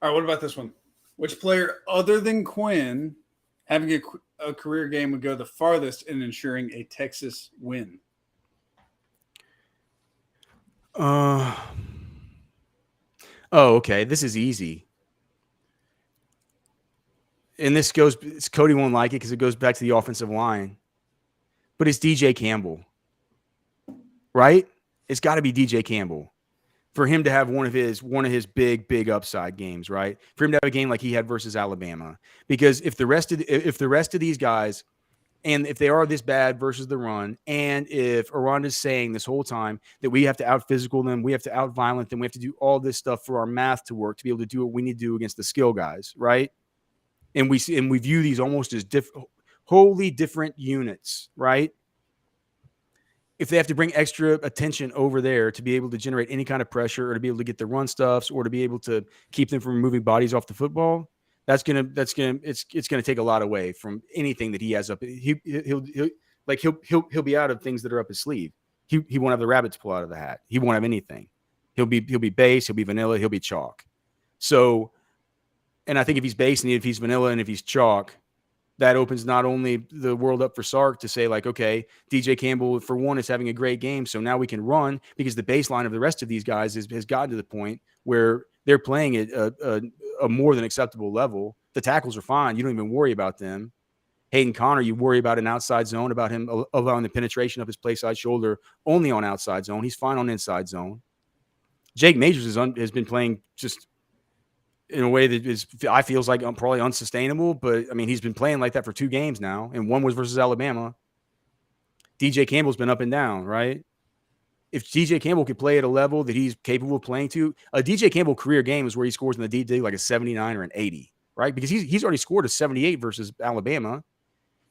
All right, what about this one? Which player other than Quinn having a career game would go the farthest in ensuring a Texas win? Okay. This is easy. And Cody won't like it because it goes back to the offensive line. But it's DJ Campbell, right? It's got to be DJ Campbell for him to have one of his big upside games, right? For him to have a game like he had versus Alabama, because if the rest of these guys, and if they are this bad versus the run, and if Aranda's saying this whole time that we have to out physical them, we have to out violent them, we have to do all this stuff for our math to work to be able to do what we need to do against the skill guys, right? And we view these almost as wholly different units, right? If they have to bring extra attention over there to be able to generate any kind of pressure or to be able to get the run stuffs or to be able to keep them from moving bodies off the football, it's gonna take a lot away from anything that he has up. He'll be out of things that are up his sleeve. He won't have the rabbits pull out of the hat. He won't have anything. He'll be base. He'll be vanilla. He'll be chalk. So, and I think if he's base and if he's vanilla and if he's chalk, that opens not only the world up for Sark to say like, okay, DJ Campbell, for one, is having a great game. So now we can run because the baseline of the rest of these guys has gotten to the point where they're playing at a more than acceptable level. The tackles are fine. You don't even worry about them. Hayden Connor, you worry about an outside zone, about him allowing the penetration of his play side shoulder only on outside zone. He's fine on inside zone. Jake Majors has been playing just in a way that feels like probably unsustainable, but I mean, he's been playing like that for 2 games now, and one was versus Alabama. DJ Campbell's been up and down, right? If DJ Campbell could play at a level that he's capable of playing to, a DJ Campbell career game is where he scores in the D-Day like a 79 or an 80, right? Because he's already scored a 78 versus Alabama.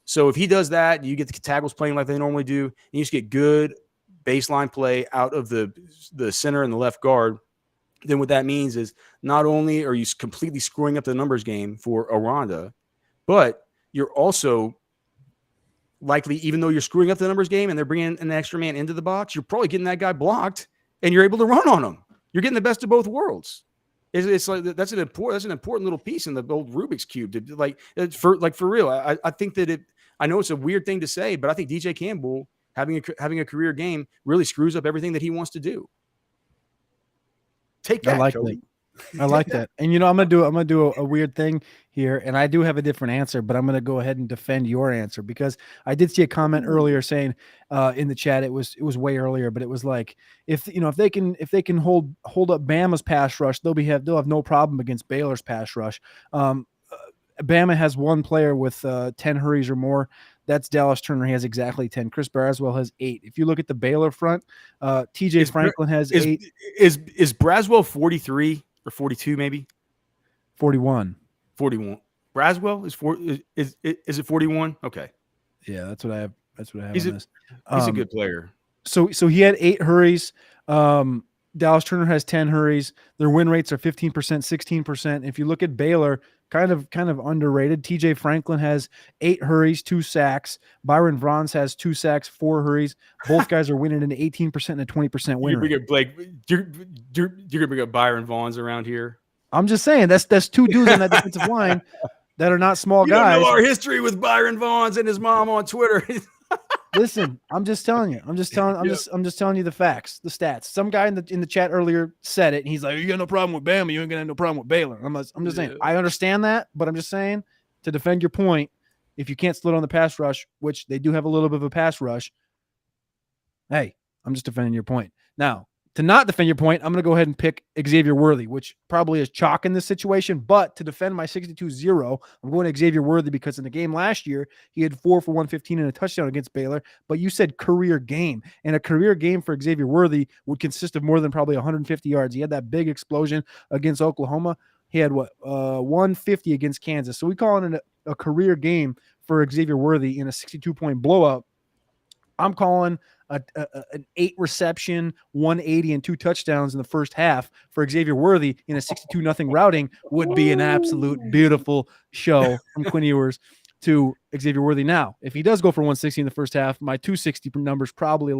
So if he does that, you get the tackles playing like they normally do, and you just get good baseline play out of the center and the left guard, then what that means is not only are you completely screwing up the numbers game for Aranda, but you're also likely, even though you're screwing up the numbers game and they're bringing an extra man into the box, you're probably getting that guy blocked and you're able to run on him. You're getting the best of both worlds. It's like that's an important little piece in the old Rubik's cube. For real. I think that I know it's a weird thing to say, but I think DJ Campbell having a career game really screws up everything that he wants to do. Take that, Cody. I like that. And I'm gonna do a weird thing here, and I do have a different answer, but I'm gonna go ahead and defend your answer because I did see a comment earlier saying in the chat it was way earlier, but it was like if they can hold up Bama's pass rush, they'll have no problem against Baylor's pass rush. Bama has one player with 10 hurries or more. That's Dallas Turner. He has exactly 10. Chris Braswell has 8. If you look at the Baylor front, TJ Franklin has 8. Is Braswell 43 or 42 maybe? 41. 41. Braswell is it 41? Okay. Yeah, that's what I have. He's a good player. So he had 8 hurries. Dallas Turner has 10 hurries. Their win rates are 15%, 16%. If you look at Baylor, kind of underrated. TJ Franklin has 8 hurries, 2 sacks. Byron Vaughns has 2 sacks, 4 hurries. Both guys are winning an 18% and a 20% win rate. You're gonna bring up Byron Vaughns around here. I'm just saying that's 2 dudes on that defensive line that are not small guys. Don't know our history with Byron Vaughns and his mom on Twitter. Listen, I'm just telling you. I'm just telling you the facts, the stats. Some guy in the chat earlier said it, and he's like, "You got no problem with Bama. You ain't gonna have no problem with Baylor." I'm just saying. I understand that, but I'm just saying to defend your point. If you can't split on the pass rush, which they do have a little bit of a pass rush, hey, I'm just defending your point. Now, to not defend your point, I'm going to go ahead and pick Xavier Worthy, which probably is chalk in this situation. But to defend my 62-0, I'm going to Xavier Worthy because in the game last year, he had 4 for 115 and a touchdown against Baylor. But you said career game. And a career game for Xavier Worthy would consist of more than probably 150 yards. He had that big explosion against Oklahoma. He had 150 against Kansas. So we call it a career game for Xavier Worthy in a 62-point blowout. I'm calling an 8 reception, 180 and 2 touchdowns in the first half for Xavier Worthy in a 62-0 routing would be an absolute beautiful show from Quinn Ewers to Xavier Worthy. Now, if he does go for 160 in the first half, my 260 number's probably a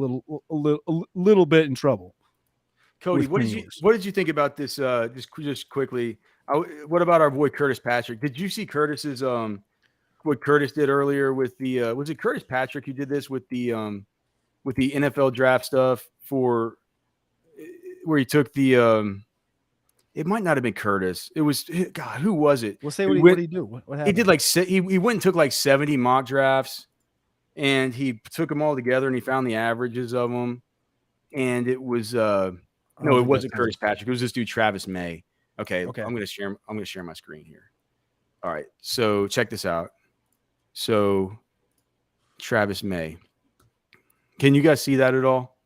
little bit in trouble. Cody, what did you think about this? Just quickly, what about our boy Curtis Patrick? Did you see Curtis's what Curtis did earlier with the was it Curtis Patrick who did this with the NFL draft stuff for where he took the it might not have been Curtis. It was God, who was it? We'll say what did he do? What happened? He did he went and took like 70 mock drafts and he took them all together and he found the averages of them. And it was no, it wasn't Curtis Patrick. It was this dude Travis May. Okay. I'm gonna share my screen here. All right, so check this out. So Travis May. Can you guys see that at all?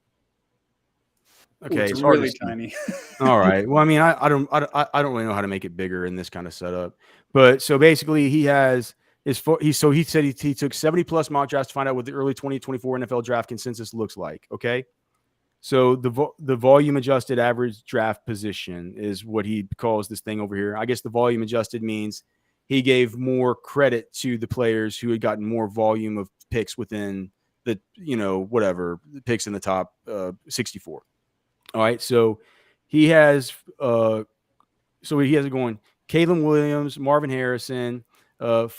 Okay, it's really tiny. All right. Well, I mean, I don't really know how to make it bigger in this kind of setup. But so basically, he said he took 70 plus mock drafts to find out what the early 2024 NFL draft consensus looks like. Okay. So the volume adjusted average draft position is what he calls this thing over here. I guess the volume adjusted means he gave more credit to the players who had gotten more volume of picks within the, whatever picks in the top 64. All right. So he has it going Caleb Williams, Marvin Harrison, Olu.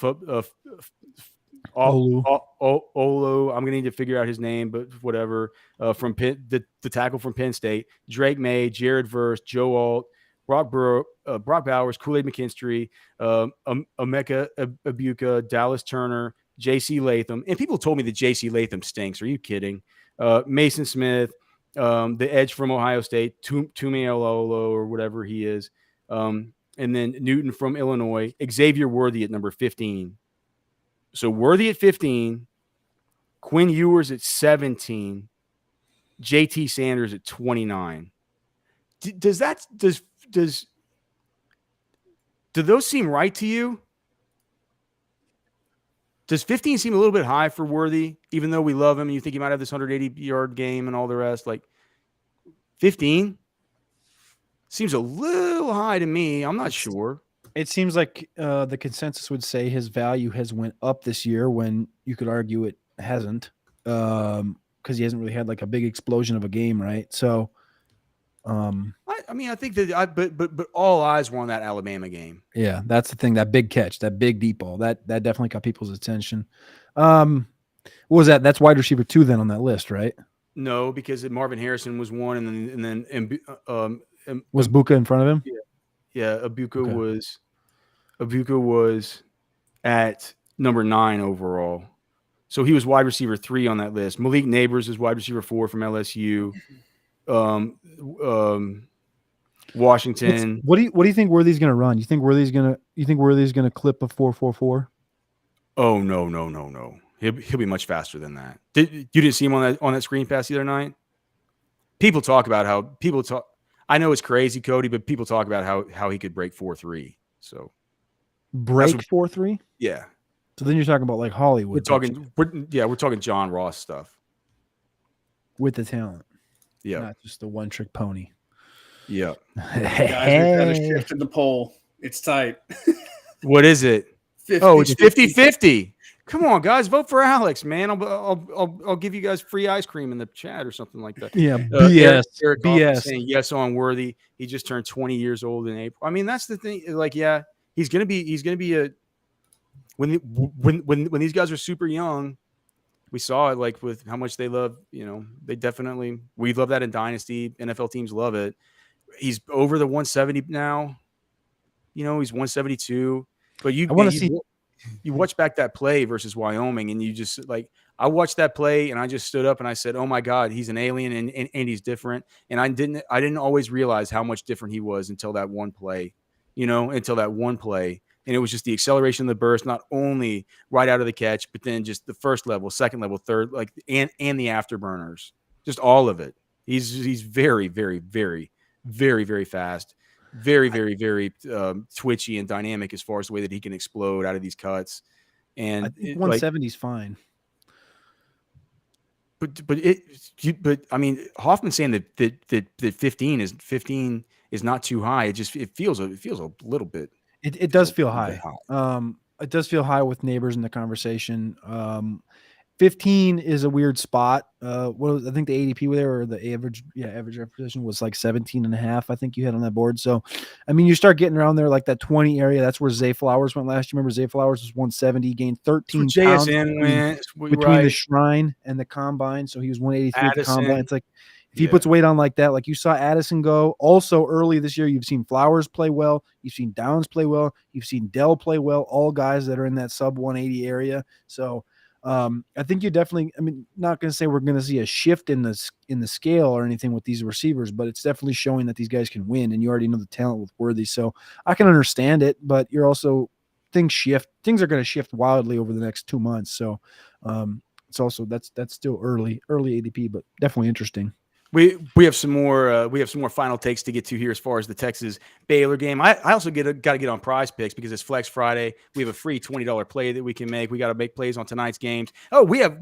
I'm gonna need to figure out his name, but whatever. From Penn, the tackle from Penn State, Drake May, Jared Verse, Joe Alt, Brock Bowers, Kool-Aid McKinstry, Emeka Ibuka, Dallas Turner, J.C. Latham. And people told me that J.C. Latham stinks. Are you kidding? Mason Smith, the edge from Ohio State, Tumiololo or whatever he is, and then Newton from Illinois, Xavier Worthy at number 15. So Worthy at 15, Quinn Ewers at 17, JT Sanders at 29. Do those seem right to you? Does 15 seem a little bit high for Worthy, even though we love him and you think he might have this 180-yard game and all the rest? Like 15 seems a little high to me. I'm not sure. It seems like the consensus would say his value has went up this year when you could argue it hasn't because he hasn't really had like a big explosion of a game, right? So, I think that but all eyes were on that Alabama game. Yeah, that's the thing. That big catch, that big deep ball, that definitely got people's attention. What was that? That's wide receiver 2 then on that list, right? No, because Marvin Harrison was 1, and then was Buka in front of him? Yeah, Ibuka was at number 9 overall. So he was wide receiver 3 on that list. Malik Neighbors is wide receiver 4 from LSU. Washington. What do you think Worthy's going to run? You think Worthy's going to clip a 4.44? Oh no. He'll be much faster than that. You didn't see him on that screen pass the other night? People talk about how I know it's crazy, Cody, but people talk about how he could break 4.3. So break 4.3? Yeah. So then you're talking about like Hollywood. We're talking John Ross stuff. With the talent. Yeah. Not just the one-trick pony. Yeah. Guys, we've got a shift in the poll. It's tight. What is it? 50, it's 50-50. Come on, guys, vote for Alex, man. I'll give you guys free ice cream in the chat or something like that. Yeah, BS. Eric BS. Saying yes on Worthy. He just turned 20 years old in April. I mean, that's the thing. Like, yeah, he's gonna be a when these guys are super young. We saw it like with how much they love. We love that in Dynasty. NFL teams love it. He's over the 170 now. He's 172. But you watch back that play versus Wyoming, and you just like, I watched that play and I just stood up and I said, "Oh my God, he's an alien and he's different." And I didn't always realize how much different he was until that one play, And it was just the acceleration of the burst, not only right out of the catch, but then just the first level, second level, third, and the afterburners, just all of it. He's very, very, very, very, very fast, very, very, very twitchy and dynamic as far as the way that he can explode out of these cuts. And I think 170 is fine. But I mean, Hoffman's saying that 15 is not too high. It feels a little bit. It does feel high. It does feel high with neighbors in the conversation. 15 is a weird spot. I think the ADP there, or the average position was like 17.5. I think you had on that board. So, I mean, you start getting around there like that 20 area. That's where Zay Flowers went last year. Remember, Zay Flowers was 170, gained 13 pounds between the Shrine and the Combine. So he was 183 at the Combine. It's like, if he puts weight on like that, like you saw Addison go. Also, early this year, you've seen Flowers play well. You've seen Downs play well. You've seen Dell play well. All guys that are in that sub 180 area. So, I think you definitely, not going to say we're going to see a shift in the scale or anything with these receivers, but it's definitely showing that these guys can win, and you already know the talent with Worthy. So I can understand it, but you're also things are going to shift wildly over the next 2 months. So, it's also, that's still early ADP, but definitely interesting. We have some more final takes to get to here as far as the Texas Baylor game. I also got to get on Prize Picks because it's Flex Friday. We have a free $20 play that we can make. We got to make plays on tonight's games. Oh, we have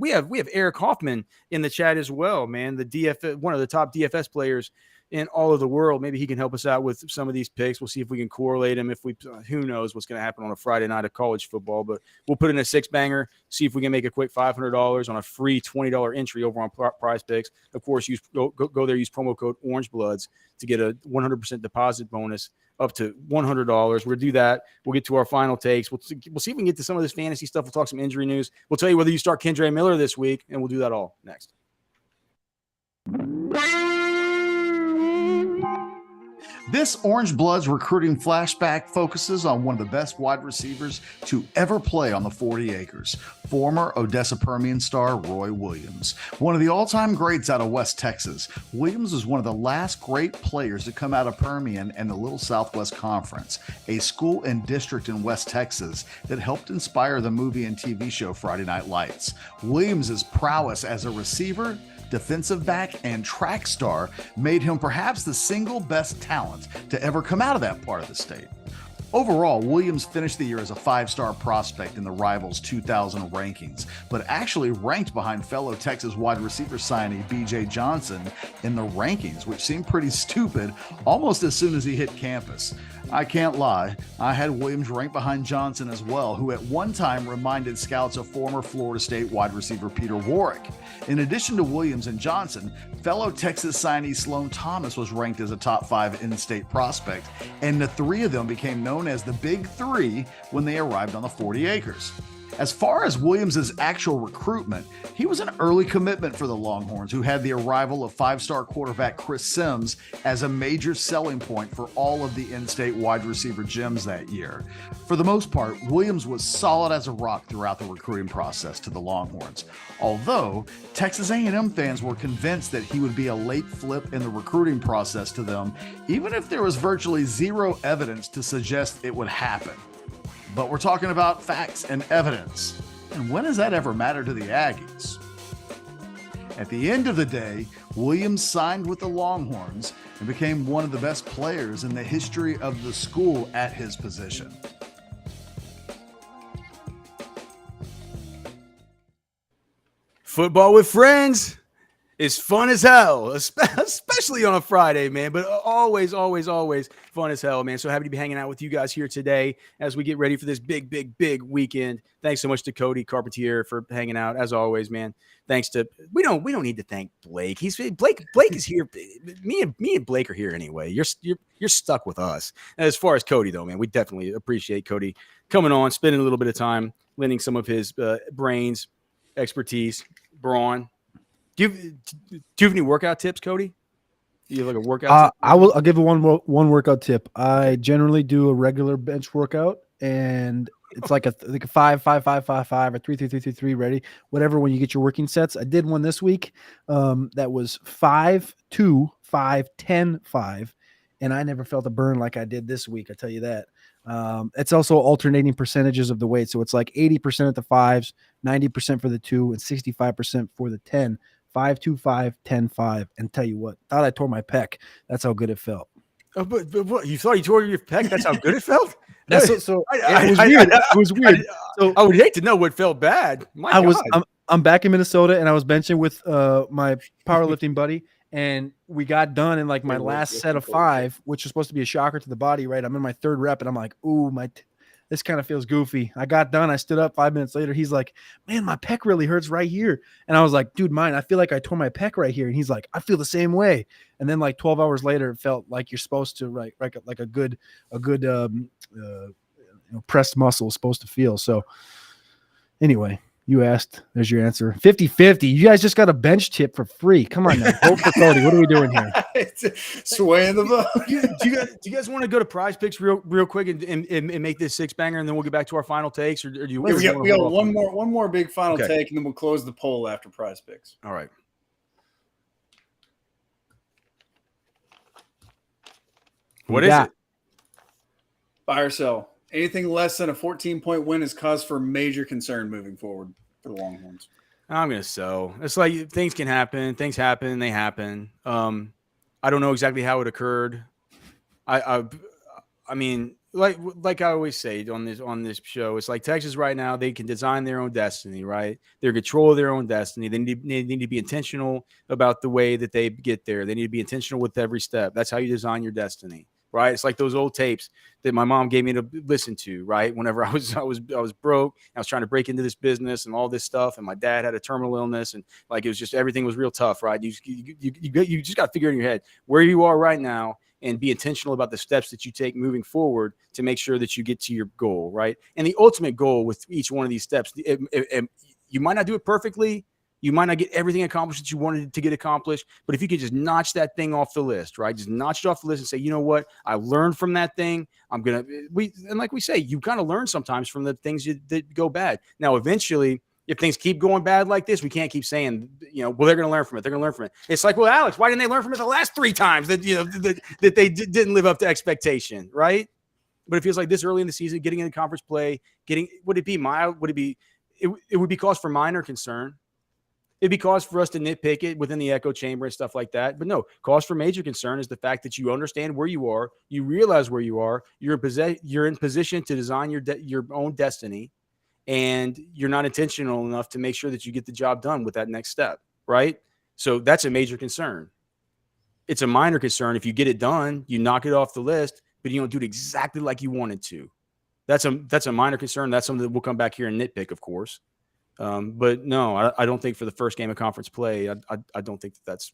Eric Hoffman in the chat as well, man. The DFS, one of the top DFS players in all of the world. Maybe he can help us out with some of these picks. We'll see if we can correlate him. Who knows what's going to happen on a Friday night of college football, but we'll put in a 6-banger, see if we can make a quick $500 on a free $20 entry over on Prize Picks. Of course, go there, use promo code Orangebloods to get a 100% deposit bonus up to $100. We'll do that. We'll get to our final takes. We'll see if we can get to some of this fantasy stuff. We'll talk some injury news. We'll tell you whether you start Kendre Miller this week, and we'll do that all next. This Orangebloods recruiting flashback focuses on one of the best wide receivers to ever play on the 40 acres, former Odessa Permian star Roy Williams. One of the all-time greats out of West Texas, Williams was one of the last great players to come out of Permian and the Little Southwest Conference, a school and district in West Texas that helped inspire the movie and TV show Friday Night Lights. Williams' prowess as a receiver, defensive back, and track star made him perhaps the single best talent to ever come out of that part of the state. Overall, Williams finished the year as a 5-star prospect in the Rivals 2000 rankings, but actually ranked behind fellow Texas wide receiver signee B.J. Johnson in the rankings, which seemed pretty stupid almost as soon as he hit campus. I can't lie, I had Williams ranked behind Johnson as well, who at one time reminded scouts of former Florida State wide receiver Peter Warrick. In addition to Williams and Johnson, fellow Texas signee Sloan Thomas was ranked as a top 5 in-state prospect, and the three of them became known as the Big Three when they arrived on the 40 acres. As far as Williams' actual recruitment, he was an early commitment for the Longhorns, who had the arrival of 5-star quarterback Chris Sims as a major selling point for all of the in-state wide receiver gems that year. For the most part, Williams was solid as a rock throughout the recruiting process to the Longhorns, although Texas A&M fans were convinced that he would be a late flip in the recruiting process to them, even if there was virtually zero evidence to suggest it would happen. But we're talking about facts and evidence. And when has that ever mattered to the Aggies? At the end of the day, Williams signed with the Longhorns and became one of the best players in the history of the school at his position. Football with friends is fun as hell, especially on a Friday, man, but always, always, always fun as hell, man. So happy to be hanging out with you guys here today as we get ready for this big, big, big weekend. Thanks so much to Cody Carpentier for hanging out, as always, man. Thanks to we don't need to thank Blake. Blake is here. Me and Blake are here anyway. You're stuck with us. And as far as Cody though, man, we definitely appreciate Cody coming on, spending a little bit of time, lending some of his brains, expertise, brawn. Do you have any workout tips, Cody? Do you have like a workout tip? I'll give one workout tip. I generally do a regular bench workout, and It's like a 5-5-5-5-5 or 3-3-3-3-3 ready, whatever. When you get your working sets, I did one this week that was 5-2-5-10-5, and I never felt a burn like I did this week. I tell you that. It's also alternating percentages of the weight, so it's like 80% at the 5s, 90% for the 2, and 65% for the 10. 5-2-5-10-5, and tell you what, thought I tore my pec. That's how good it felt. Oh, but what, you thought you tore your pec? That's how good it felt. That's it was weird. It was weird. So I would hate to know what felt bad. I'm back in Minnesota, and I was benching with my powerlifting buddy, and we got done in like my last set of 5, which was supposed to be a shocker to the body. Right, I'm in my 3rd rep, and I'm like, ooh, this kind of feels goofy. I got done. I stood up 5 minutes later. He's like, man, my pec really hurts right here. And I was like, dude, I feel like I tore my pec right here. And he's like, I feel the same way. And then like 12 hours later, it felt like you're supposed to, right? Like a good pressed muscle is supposed to feel. So anyway, you asked, there's your answer. 50-50. You guys just got a bench tip for free. Come on now. Vote for Cody. What are we doing here? Swaying the vote. Do you guys want to go to Prize Picks real quick and make this 6-banger, and then we'll get back to our final takes? Or do you? We got one more big final take, and then we'll close the poll after Prize Picks. All right. What is it? Buy or sell. Anything less than a 14-point win is cause for major concern moving forward for the Longhorns. I'm going to sell. It's like things can happen. Things happen. They happen. I don't know exactly how it occurred. I mean, like I always say on this show, it's like Texas right now, they can design their own destiny, right? They're in control of their own destiny. They need to be intentional about the way that they get there. They need to be intentional with every step. That's how you design your destiny. Right. It's like those old tapes that my mom gave me to listen to, right? Whenever I was broke, I was trying to break into this business and all this stuff. And my dad had a terminal illness, and like, it was just, everything was real tough, right? You just got to figure in your head where you are right now and be intentional about the steps that you take moving forward to make sure that you get to your goal. Right. And the ultimate goal with each one of these steps, you might not do it perfectly. You might not get everything accomplished that you wanted to get accomplished, but if you could just notch that thing off the list, right? Just notch it off the list and say, you know what? I learned from that thing. And like we say, you kind of learn sometimes from the things that go bad. Now, eventually, if things keep going bad like this, we can't keep saying, well, they're going to learn from it. They're going to learn from it. It's like, well, Alex, why didn't they learn from it the last 3 times that they didn't live up to expectation, right? But it feels like this early in the season, getting into conference play, would it be mild? It would be cause for minor concern. It'd be cause for us to nitpick it within the echo chamber and stuff like that. But no, cause for major concern is the fact that you understand where you are, you realize where you are, you're in position to design your own destiny, and you're not intentional enough to make sure that you get the job done with that next step, right? So that's a major concern. It's a minor concern if you get it done, you knock it off the list, but you don't do it exactly like you wanted to. That's a minor concern. That's something that we'll come back here and nitpick, of course. But no, I don't think for the first game of conference play, I don't think that's.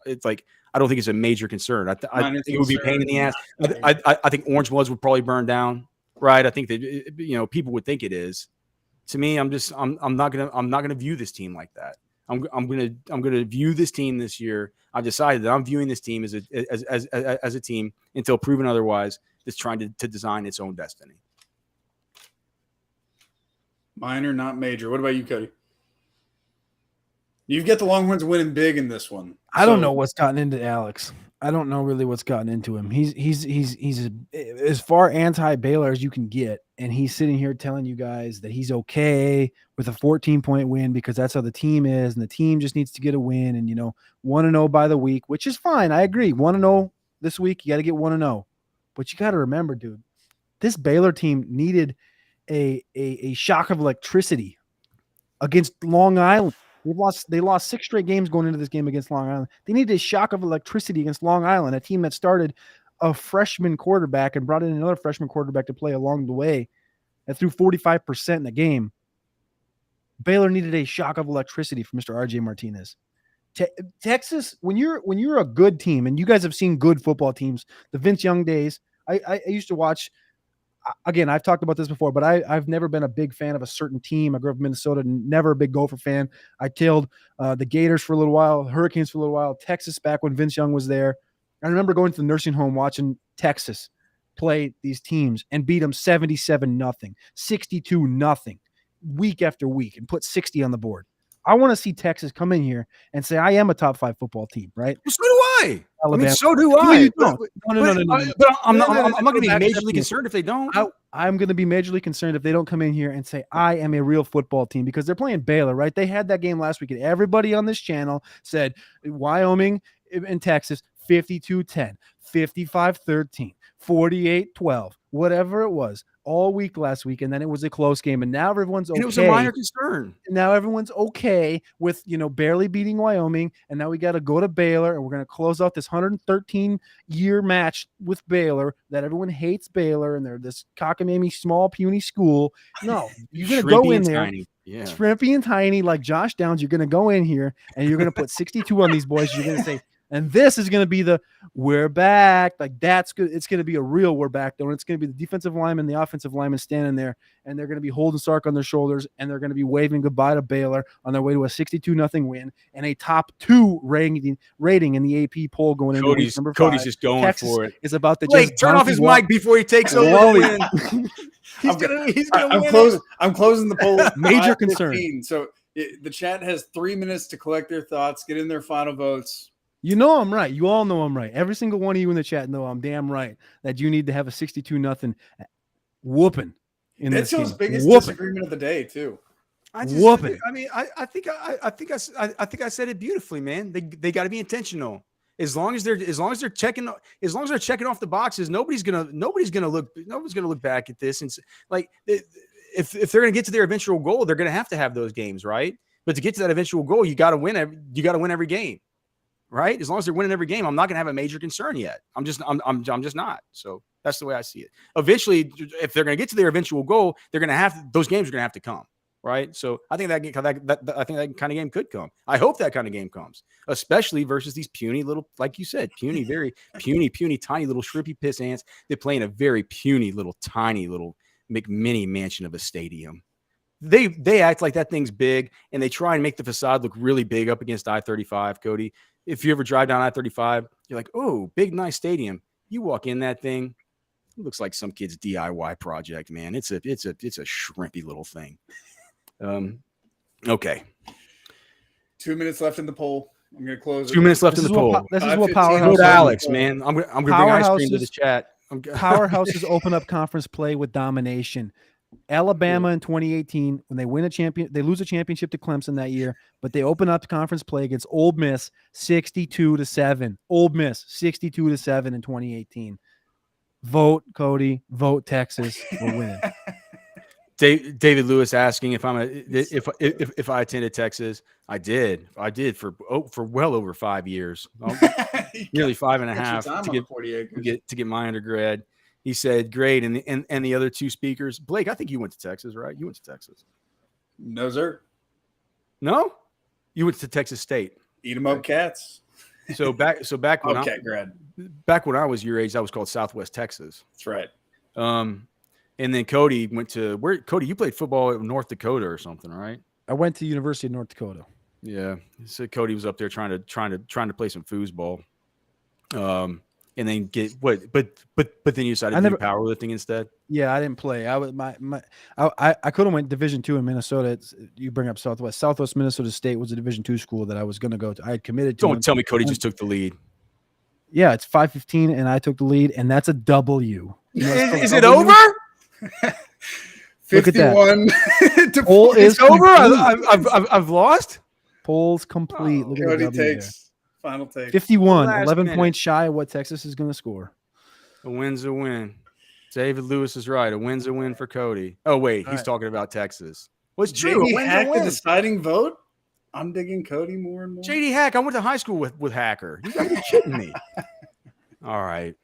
It's like, I don't think it's a major concern. I think it would be a pain in the ass. I think Orangebloods would probably burn down, right? I think that people would think it is. To me, I'm not gonna view this team like that. I'm gonna view this team this year. I've decided that I'm viewing this team as a team until proven otherwise, that's trying to design its own destiny. Minor, not major. What about you, Cody? You've got the Longhorns winning big in this one. I don't know what's gotten into Alex. I don't know really what's gotten into him. He's as far anti-Baylor as you can get, and he's sitting here telling you guys that he's okay with a 14-point win because that's how the team is, and the team just needs to get a win, and 1-0 by the week, which is fine. I agree. 1-0 this week, you got to get 1-0, but you got to remember, dude, this Baylor team needed a shock of electricity against Long Island. They lost 6 straight games going into this game against Long Island. They needed a shock of electricity against Long Island, a team that started a freshman quarterback and brought in another freshman quarterback to play along the way that threw 45% in the game. Baylor needed a shock of electricity from Mr. RJ Martinez. Texas, when you're a good team, and you guys have seen good football teams, the Vince Young days, I used to watch. Again, I've talked about this before, but I've never been a big fan of a certain team. I grew up in Minnesota, never a big Gopher fan. I tailed the Gators for a little while, Hurricanes for a little while, Texas back when Vince Young was there. I remember going to the nursing home watching Texas play these teams and beat them 77-0, 62-0, week after week, and put 60 on the board. I want to see Texas come in here and say, I am a top 5 football team, right? Well, so do I. Alabama. I mean, so do No, I. you don't. No. But I'm not No, going to be back majorly up. concerned if they don't. I'm going to be majorly concerned if they don't come in here and say, I am a real football team, because they're playing Baylor, right? They had that game last week, and everybody on this channel said Wyoming and Texas 52-10, 55-13, 48-12, whatever it was, all week last week, and then it was a close game, and now everyone's okay. And it was a minor concern. Now everyone's okay with, barely beating Wyoming, and now we got to go to Baylor, and we're going to close out this 113-year match with Baylor that everyone hates Baylor, and they're this cockamamie, small, puny school. No, you're going to go in there, shrimpy and tiny, like Josh Downs. You're going to go in here, and you're going to put 62 on these boys. You're going to say, and this is going to be the we're back. Like, that's good. It's going to be a real we're back, though. And it's going to be the defensive lineman, the offensive lineman standing there, and they're going to be holding Sark on their shoulders, and they're going to be waving goodbye to Baylor on their way to a 62-0 win and a top 2 rating in the AP poll going into week number 5. Cody's just going Texas for it. is about to just turn off his mic before he takes over. He's gonna win. I'm closing the poll. Major concern. So the chat has 3 minutes to collect their thoughts, get in their final votes. You know I'm right. You all know I'm right. Every single one of you in the chat know I'm damn right that you need to have a 62-0 whooping in this game. That's his biggest disagreement of the day, too. Whooping. I mean, I think I said it beautifully, man. They got to be intentional. As long as they're checking off the boxes, nobody's gonna look back at this and like if they're gonna get to their eventual goal, they're gonna have to have those games, right? But to get to that eventual goal, you got to win every game. Right? As long as they're winning every game, I'm not going to have a major concern yet. I'm just not. So that's the way I see it. Eventually, if they're going to get to their eventual goal, those games are going to have to come. Right? So I think that kind of game could come. I hope that kind of game comes, especially versus these puny little, like you said, very puny, tiny little shrimpy piss ants that play in a very puny little, tiny little McMini mansion of a stadium. They act like that thing's big, and they try and make the facade look really big up against I-35, Cody. If you ever drive down I-35, you're like, oh, big, nice stadium. You walk in that thing, it looks like some kid's DIY project, man. It's a shrimpy little thing. Okay. 2 minutes left in the poll. I'm going to close it. 2 minutes left in the poll. This is what Powerhouse. Go to Alex, man. I'm going to bring ice cream to the chat. Powerhouses open up conference play with domination. Alabama in 2018, when they they lose a championship to Clemson that year, but they open up conference play against Ole Miss 62-7. Ole Miss 62-7 in 2018. Vote Cody. Vote Texas. We're winning. David Lewis asking if I attended Texas. I did for well over 5 years, nearly 5.5 to get my undergrad. He said, great. And the other two speakers, Blake, I think you went to Texas, right? You went to Texas. No, sir. No? You went to Texas State. Eat 'em up cats. So back when back when I was your age, that was called Southwest Texas. That's right. And then Cody went to where? Cody, you played football in North Dakota or something, right? I went to University of North Dakota. Yeah. So Cody was up there trying to play some foosball. And then get what? But then you decided to do powerlifting instead. Yeah, I didn't play. I was I could have went Division II in Minnesota. You bring up Southwest Minnesota State was a Division II school that I was going to go to. I had committed to. Don't tell me Cody just took the lead. Yeah, it's 5-15, and I took the lead, and that's a W. Is it over? 51 to poll is over. I've lost. Poll's complete. Look Cody at the W takes. there. Final take. 51, 11 points shy of what Texas is going to score. A win's a win. David Lewis is right. A win's a win for Cody. Oh, wait. He's talking about Texas. Well, it's true. JD Hack the deciding vote? I'm digging Cody more and more. JD Hack. I went to high school with Hacker. You got to be kidding me. All right.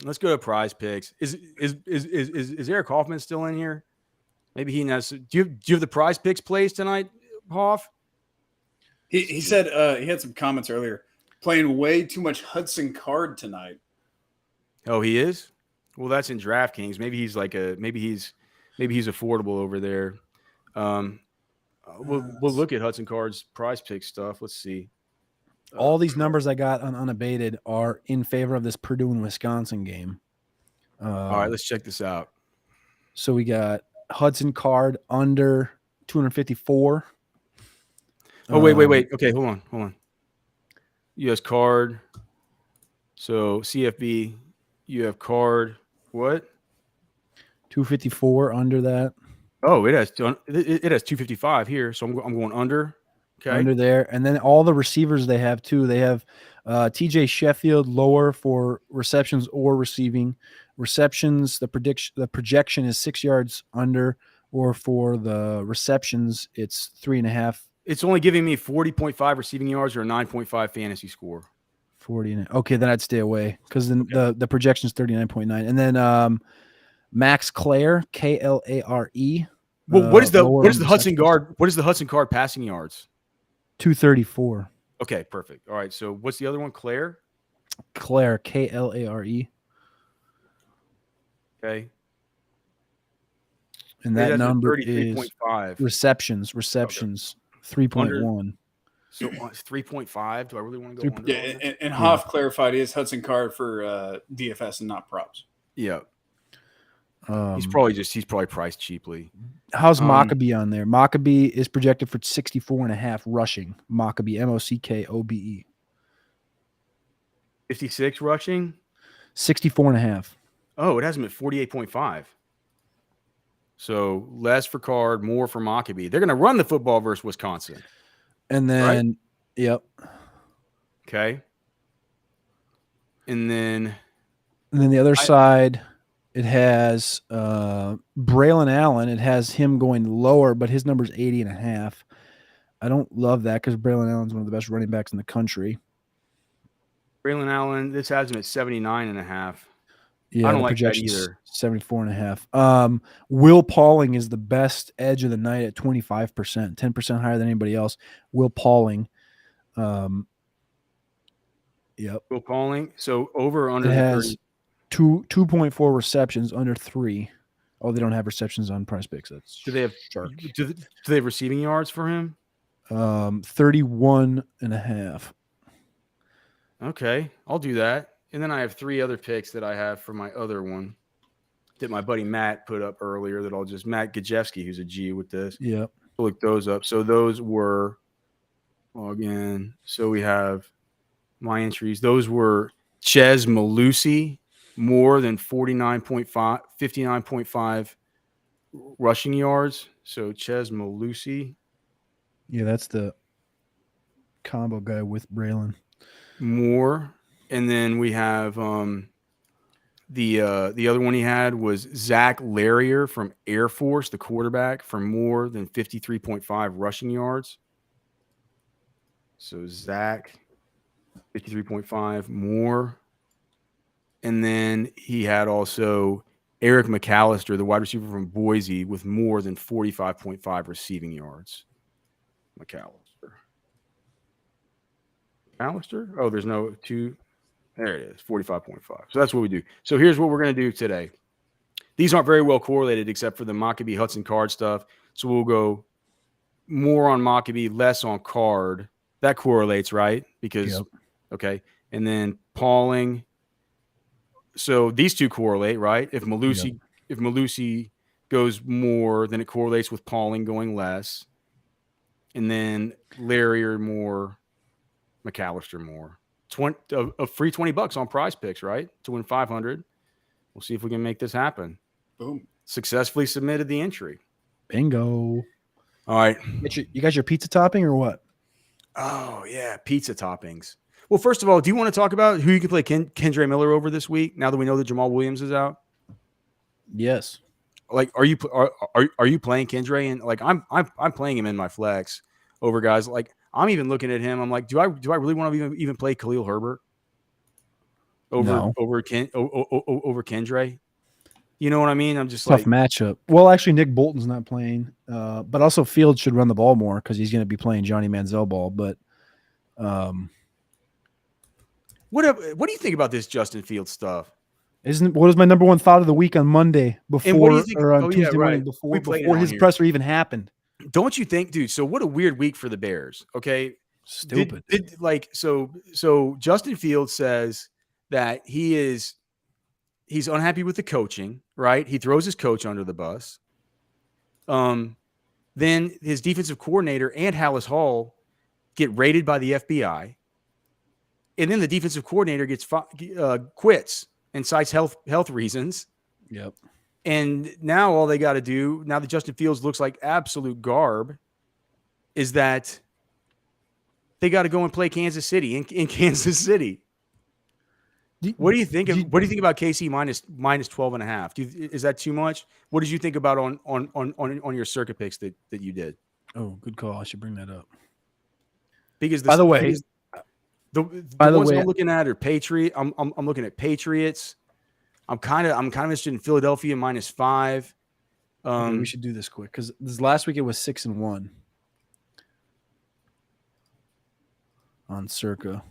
Let's go to prize picks. Is Eric Hoffman still in here? Maybe he knows. Do you have the prize picks plays tonight, Hoff? He said he had some comments earlier. Playing way too much Hudson Card tonight. Oh, he is? Well, that's in DraftKings. Maybe he's affordable over there. We'll look at Hudson Card's prize pick stuff. Let's see. All these numbers I got on unabated are in favor of this Purdue and Wisconsin game. All right, let's check this out. So we got Hudson Card under 254. Oh, wait. Okay, hold on. U.S. Card. So CFB, you have Card. What? 254 under that. Oh, it has 255 here. So I'm going under. Okay. Under there. And then all the receivers they have too. They have TJ Sheffield lower for receptions or receiving. Receptions, the projection is 6 yards under, or for the receptions, it's 3.5. It's only giving me 40.5 receiving yards or a 9.5 fantasy score. 40. Okay, then I'd stay away because then the projection is 39.9. And then Max Clare, Klare. Well, what is the Hudson Card? What is the Hudson Card passing yards? 234. Okay, perfect. All right. So what's the other one? Claire, Klare. Okay. And that number is 33.5 receptions, 3.1. So it's 3.5. Do I really want to go under? Yeah, and Hoff clarified is Hudson Card for DFS and not props. Yeah. He's probably priced cheaply. How's Maccabee on there? Maccabee is projected for 64.5 rushing. Maccabee, Mockobe. 56 rushing? 64.5. Oh, it has him at 48.5. So less for Card, more for Maccabee. They're going to run the football versus Wisconsin. And then, right? Yep. Okay. And then the other side, it has Braylon Allen. It has him going lower, but his number is 80.5. I don't love that because Braylon Allen's one of the best running backs in the country. Braylon Allen, this has him at 79.5. Yeah, I don't like that either. 74.5. Will Pauling is the best edge of the night at 25%, 10% higher than anybody else. Will Pauling. Yep. Will Pauling. So over or under it the has 2.4 receptions, under 3. Oh, they don't have receptions on Price Picks. That's do they have shark. Do they have receiving yards for him? 31.5. Okay, I'll do that. And then I have 3 other picks that I have for my other one that my buddy Matt put up earlier that Matt Gajewski, who's a G with this. Yep. Look those up. So those were, log in. So we have my entries. Those were Ches Malusi, more than 59.5 rushing yards. So Ches Malusi. Yeah, that's the combo guy with Braylon. More. And then we have the other one he had was Zach Lanier from Air Force, the quarterback, for more than 53.5 rushing yards. So Zach, 53.5 more. And then he had also Eric McAllister, the wide receiver from Boise, with more than 45.5 receiving yards. McAllister. Oh, there's no 2. There it is, 45.5. So that's what we do. So here's what we're going to do today. These aren't very well correlated except for the Maccabee Hudson Card stuff. So we'll go more on Maccabee, less on Card. That correlates, right? Because, okay. And then Pauling. So these two correlate, right? If Malusi goes more, then it correlates with Pauling going less. And then Lanier more, McAllister more. A free $20 on Prize Picks, right? To win 500. We'll see if we can make this happen. Boom. Successfully submitted the entry. Bingo. All right. You got your pizza topping or what? Oh, yeah. Pizza toppings. Well, first of all, do you want to talk about who you can play Kendre Miller over this week now that we know that Jamal Williams is out? Yes. Like, are you playing Kendre? And like, I'm playing him in my flex over guys like. I'm even looking at him. I'm like, do I really want to even play Khalil Herbert over Kendre? You know what I mean? I'm just tough matchup. Well, actually, Nick Bolton's not playing, but also Fields should run the ball more because he's going to be playing Johnny Manziel ball. But what do you think about this Justin Fields stuff? What is my number one thought of the week on Monday before or on Tuesday morning before his presser even happened? Don't you think, dude? So what a weird week for the Bears. Okay. Stupid. So Justin Fields says that he he's unhappy with the coaching, right? He throws his coach under the bus. Then his defensive coordinator and Hallis Hall get raided by the FBI. And then the defensive coordinator quits and cites health reasons. Yep. And now all they got to do, now that Justin Fields looks like absolute garb, is that they got to go and play Kansas City in Kansas City. What do you think? What do you think about KC minus 12.5? Is that too much? What did you think about on your circuit picks that you did? Oh, good call. I should bring that up. Because by the way, the ones I'm looking at are Patriot. I'm looking at Patriots. I'm kind of interested in Philadelphia -5. Okay, we should do this quick because this last week it was 6-1 on Circa.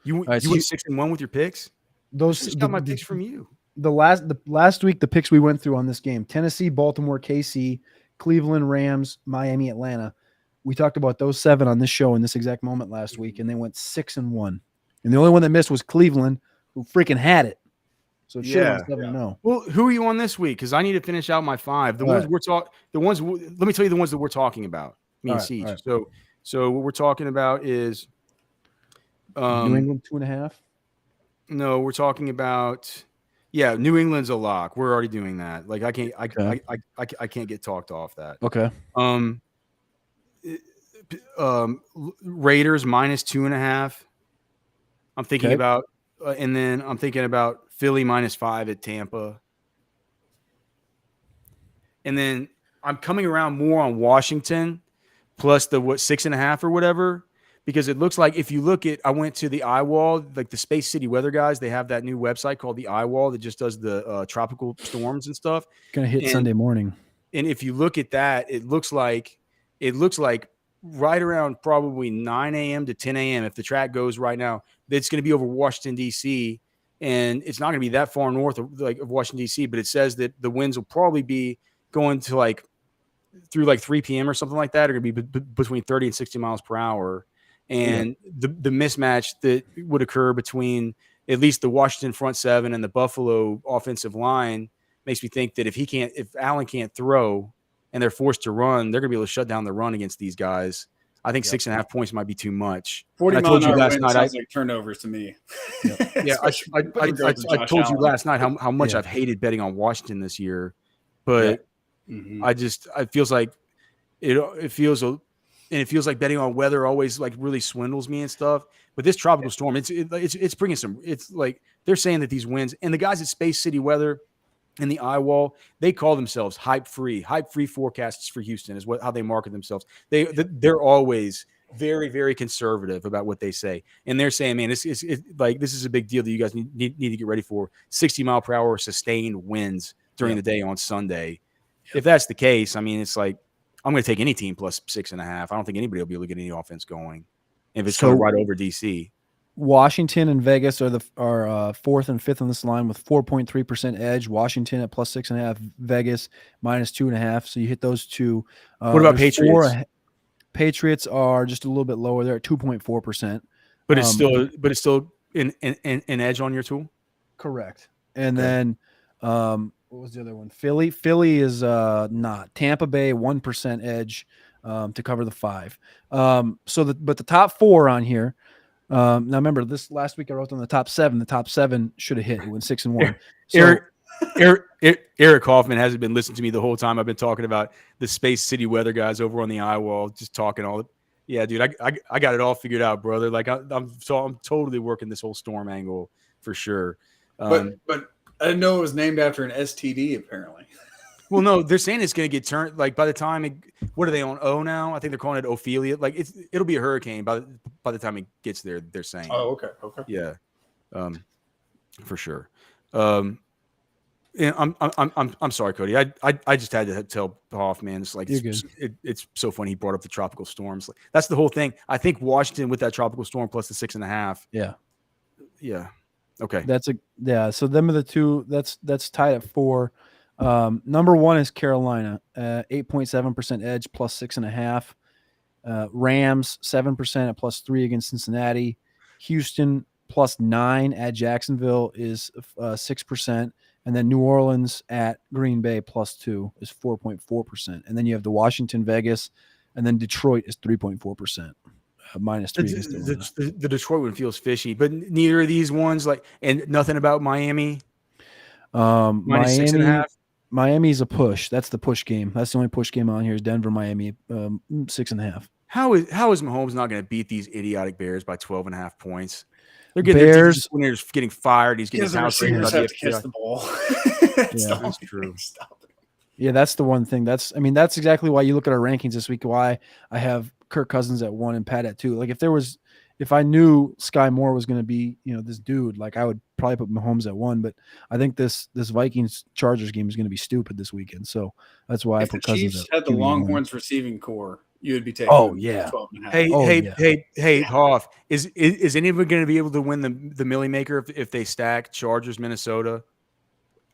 You went 6-1 with your picks. Those got my picks from you. The last week the picks we went through on this game: Tennessee, Baltimore, KC, Cleveland, Rams, Miami, Atlanta. We talked about those 7 on this show in this exact moment last week, and they went 6-1. And the only one that missed was Cleveland, who freaking had it. So it should have been 7-0. Well, who are you on this week? Because I need to finish out my 5. Let me tell you the ones that we're talking about. Me and Siege. Right. So what we're talking about is New England 2.5. No, we're talking about New England's a lock. We're already doing that. Like I can't get talked off that. Okay. Raiders -2.5. I'm thinking about and then I'm thinking about Philly -5 at Tampa. And then I'm coming around more on Washington plus the 6.5 or whatever. Because it looks like if you look at, I went to the iWall, like the Space City Weather guys. They have that new website called the iWall that just does the tropical storms and stuff. Gonna hit Sunday morning. And if you look at that, it looks like right around probably 9 a.m. to 10 a.m. If the track goes right now, it's going to be over Washington D.C. and it's not going to be that far north of Washington D.C. But it says that the winds will probably be going to through 3 p.m. or something like that. Are going to be between 30 and 60 miles per hour. And the mismatch that would occur between at least the Washington front 7 and the Buffalo offensive line makes me think that if Allen can't throw and they're forced to run, they're going to be able to shut down the run against these guys. I think 6.5 points might be too much. 40 mile an hour wind sounds like turnovers to me. I told you last night how much I've hated betting on Washington this year, but it feels like it feels like betting on weather always really swindles me and stuff. But this tropical storm, it's bringing some. It's like they're saying that these winds and the guys at Space City Weather and the iWall, they call themselves hype free forecasts for Houston is how they market themselves. They're always very, very conservative about what they say, and they're saying, man, this is a big deal that you guys need to get ready for 60 mile per hour sustained winds during the day on Sunday. If that's the case, I mean, it's like I'm going to take any team plus 6.5. I don't think anybody will be able to get any offense going if it's coming right over DC. Washington and Vegas are 4th and 5th on this line with 4.3% edge. Washington at plus 6.5, Vegas -2.5. So you hit those two. What about Patriots? Patriots are just a little bit lower. They're at 2.4%. But it's still an edge on your tool. Correct. And then what was the other one? Philly. Philly is not. Tampa Bay 1% edge to cover the 5. But the top 4 on here. Now remember, this last week I wrote on the top 7. The top 7 should have hit. It went 6-1. So, Eric Hoffman hasn't been listening to me the whole time. I've been talking about the Space City Weather guys over on the iWall, just talking all. Yeah, dude, I got it all figured out, brother. Like I'm totally working this whole storm angle for sure. But I didn't know it was named after an STD. Apparently. Well, no, they're saying it's going to get turned. Like by the time, what are they on O now? I think they're calling it Ophelia. Like it'll be a hurricane by the time it gets there. They're saying. Oh, okay. Yeah, for sure. And I'm sorry, Cody. I just had to tell Hoff, man. It's like it's so funny he brought up the tropical storms. Like, that's the whole thing. I think Washington with that tropical storm plus the 6.5. Yeah. Okay. So them are the two. That's tied at 4. Number 1 is Carolina, 8.7% edge plus 6.5. Rams 7% at plus 3 against Cincinnati. Houston plus 9 at Jacksonville is 6%, And then New Orleans at Green Bay +2 is 4.4%. And then you have the Washington, Vegas, and then Detroit is 3.4%. -3 against Atlanta. The Detroit one feels fishy, but neither of these ones and nothing about Miami. -6.5. Miami's a push. That's the push game. That's the only push game on here is Denver, Miami, 6.5. How is Mahomes not going to beat these idiotic Bears by 12.5 points? They're getting Bears. Their getting fired. He's getting Because the receivers have to catch the ball. Yeah, that's true. Yeah, that's the one thing. That's exactly why you look at our rankings this week. Why I have Kirk Cousins at 1 and Pat at 2. Like if I knew Sky Moore was going to be, this dude, like I would probably put Mahomes at 1. But I think this Vikings Chargers game is going to be stupid this weekend. So that's why I put Cousins Chiefs at had the QB1. Longhorns receiving core. You would be taking. Oh yeah. 12.5. Hey, Hoff. Is anyone going to be able to win the Millie Maker if they stack Chargers, Minnesota?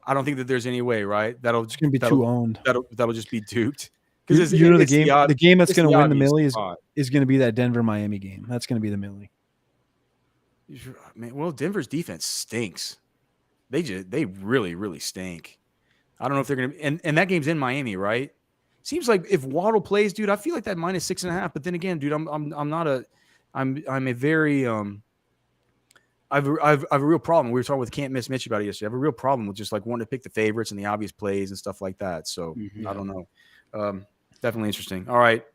I don't think that there's any way, right? It's going to be too owned. That'll just be duked. Because the game that's going to win the Millie is going to be that Denver Miami game. That's going to be the Millie. Man, well, Denver's defense stinks. They really, really stink. I don't know if they're going to, and that game's in Miami, right? Seems like if Waddle plays, dude, I feel like that -6.5. But then again, dude, I'm a very I've a real problem. We were talking with Can't Miss Mitch about it yesterday. I have a real problem with just wanting to pick the favorites and the obvious plays and stuff like that. So I don't know. Definitely interesting. All right.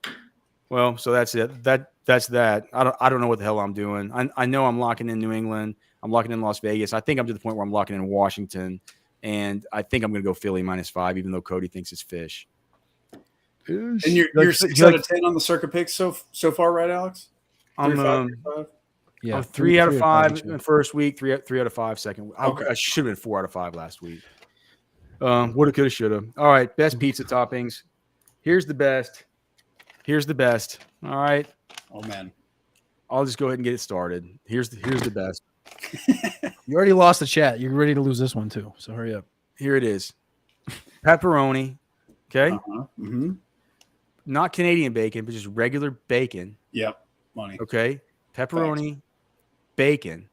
Well, so that's it. That's that. I don't know what the hell I'm doing. I know I'm locking in New England. I'm locking in Las Vegas. I think I'm to the point where I'm locking in Washington, and I think I'm going to go Philly -5, even though Cody thinks it's fish. And you're 6 out of 10 on the circuit picks so far, right, Alex? I'm 3 out of 5 in the first week, 3 out of 5 second. Okay. I should have been 4 out of 5 last week. Woulda, coulda, shoulda. All right, best pizza toppings. Here's the best. All right. Oh man, I'll just go ahead and get it started. Here's the best. You already lost the chat. You're ready to lose this one too. So hurry up. Here it is. Pepperoni. Okay. Mm-hmm. Not Canadian bacon, but just regular bacon. Yep. Money. Okay. Pepperoni, bacon,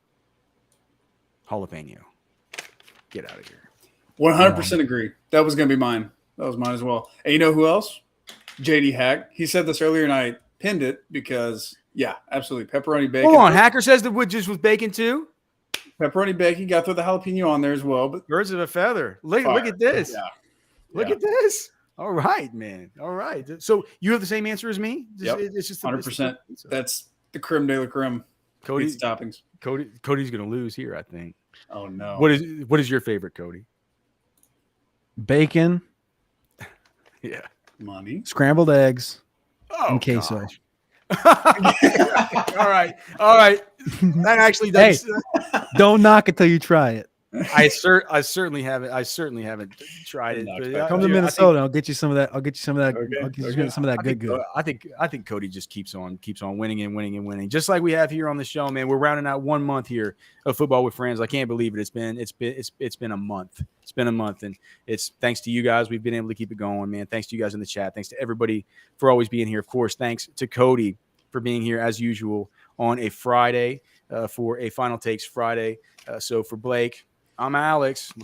jalapeno. Get out of here. 100% agree. That was going to be mine. That was mine as well. And you know who else? JD Hack. He said this earlier, and I pinned it because, yeah, absolutely. Pepperoni, bacon. Hold on. Hacker says the wood just was bacon too? Pepperoni, bacon. Got to throw the jalapeno on there as well. But birds of a feather. Look at this. Yeah. Look at this. All right, man. All right. So you have the same answer as me? Yep. It's just 100%. That's the creme de la creme. Cody's toppings. Cody's going to lose here, I think. Oh, no. What is your favorite, Cody? Bacon. Yeah. Money. Scrambled eggs. Oh, and queso. All right. That actually does. Hey, don't knock it till you try it. I certainly haven't tried it. Come to Minnesota. I'll get you some of that. I'll get you some of that. Okay, I'll get you some of that good. I think Cody just keeps on winning and winning and winning, just like we have here on the show, man. We're rounding out 1 month here of Football with Friends. I can't believe it. It's been a month. It's been a month, and it's thanks to you guys. We've been able to keep it going, man. Thanks to you guys in the chat. Thanks to everybody for always being here. Of course, thanks to Cody for being here as usual on a Friday for a Final Takes Friday. So for Blake, I'm Alex. We'll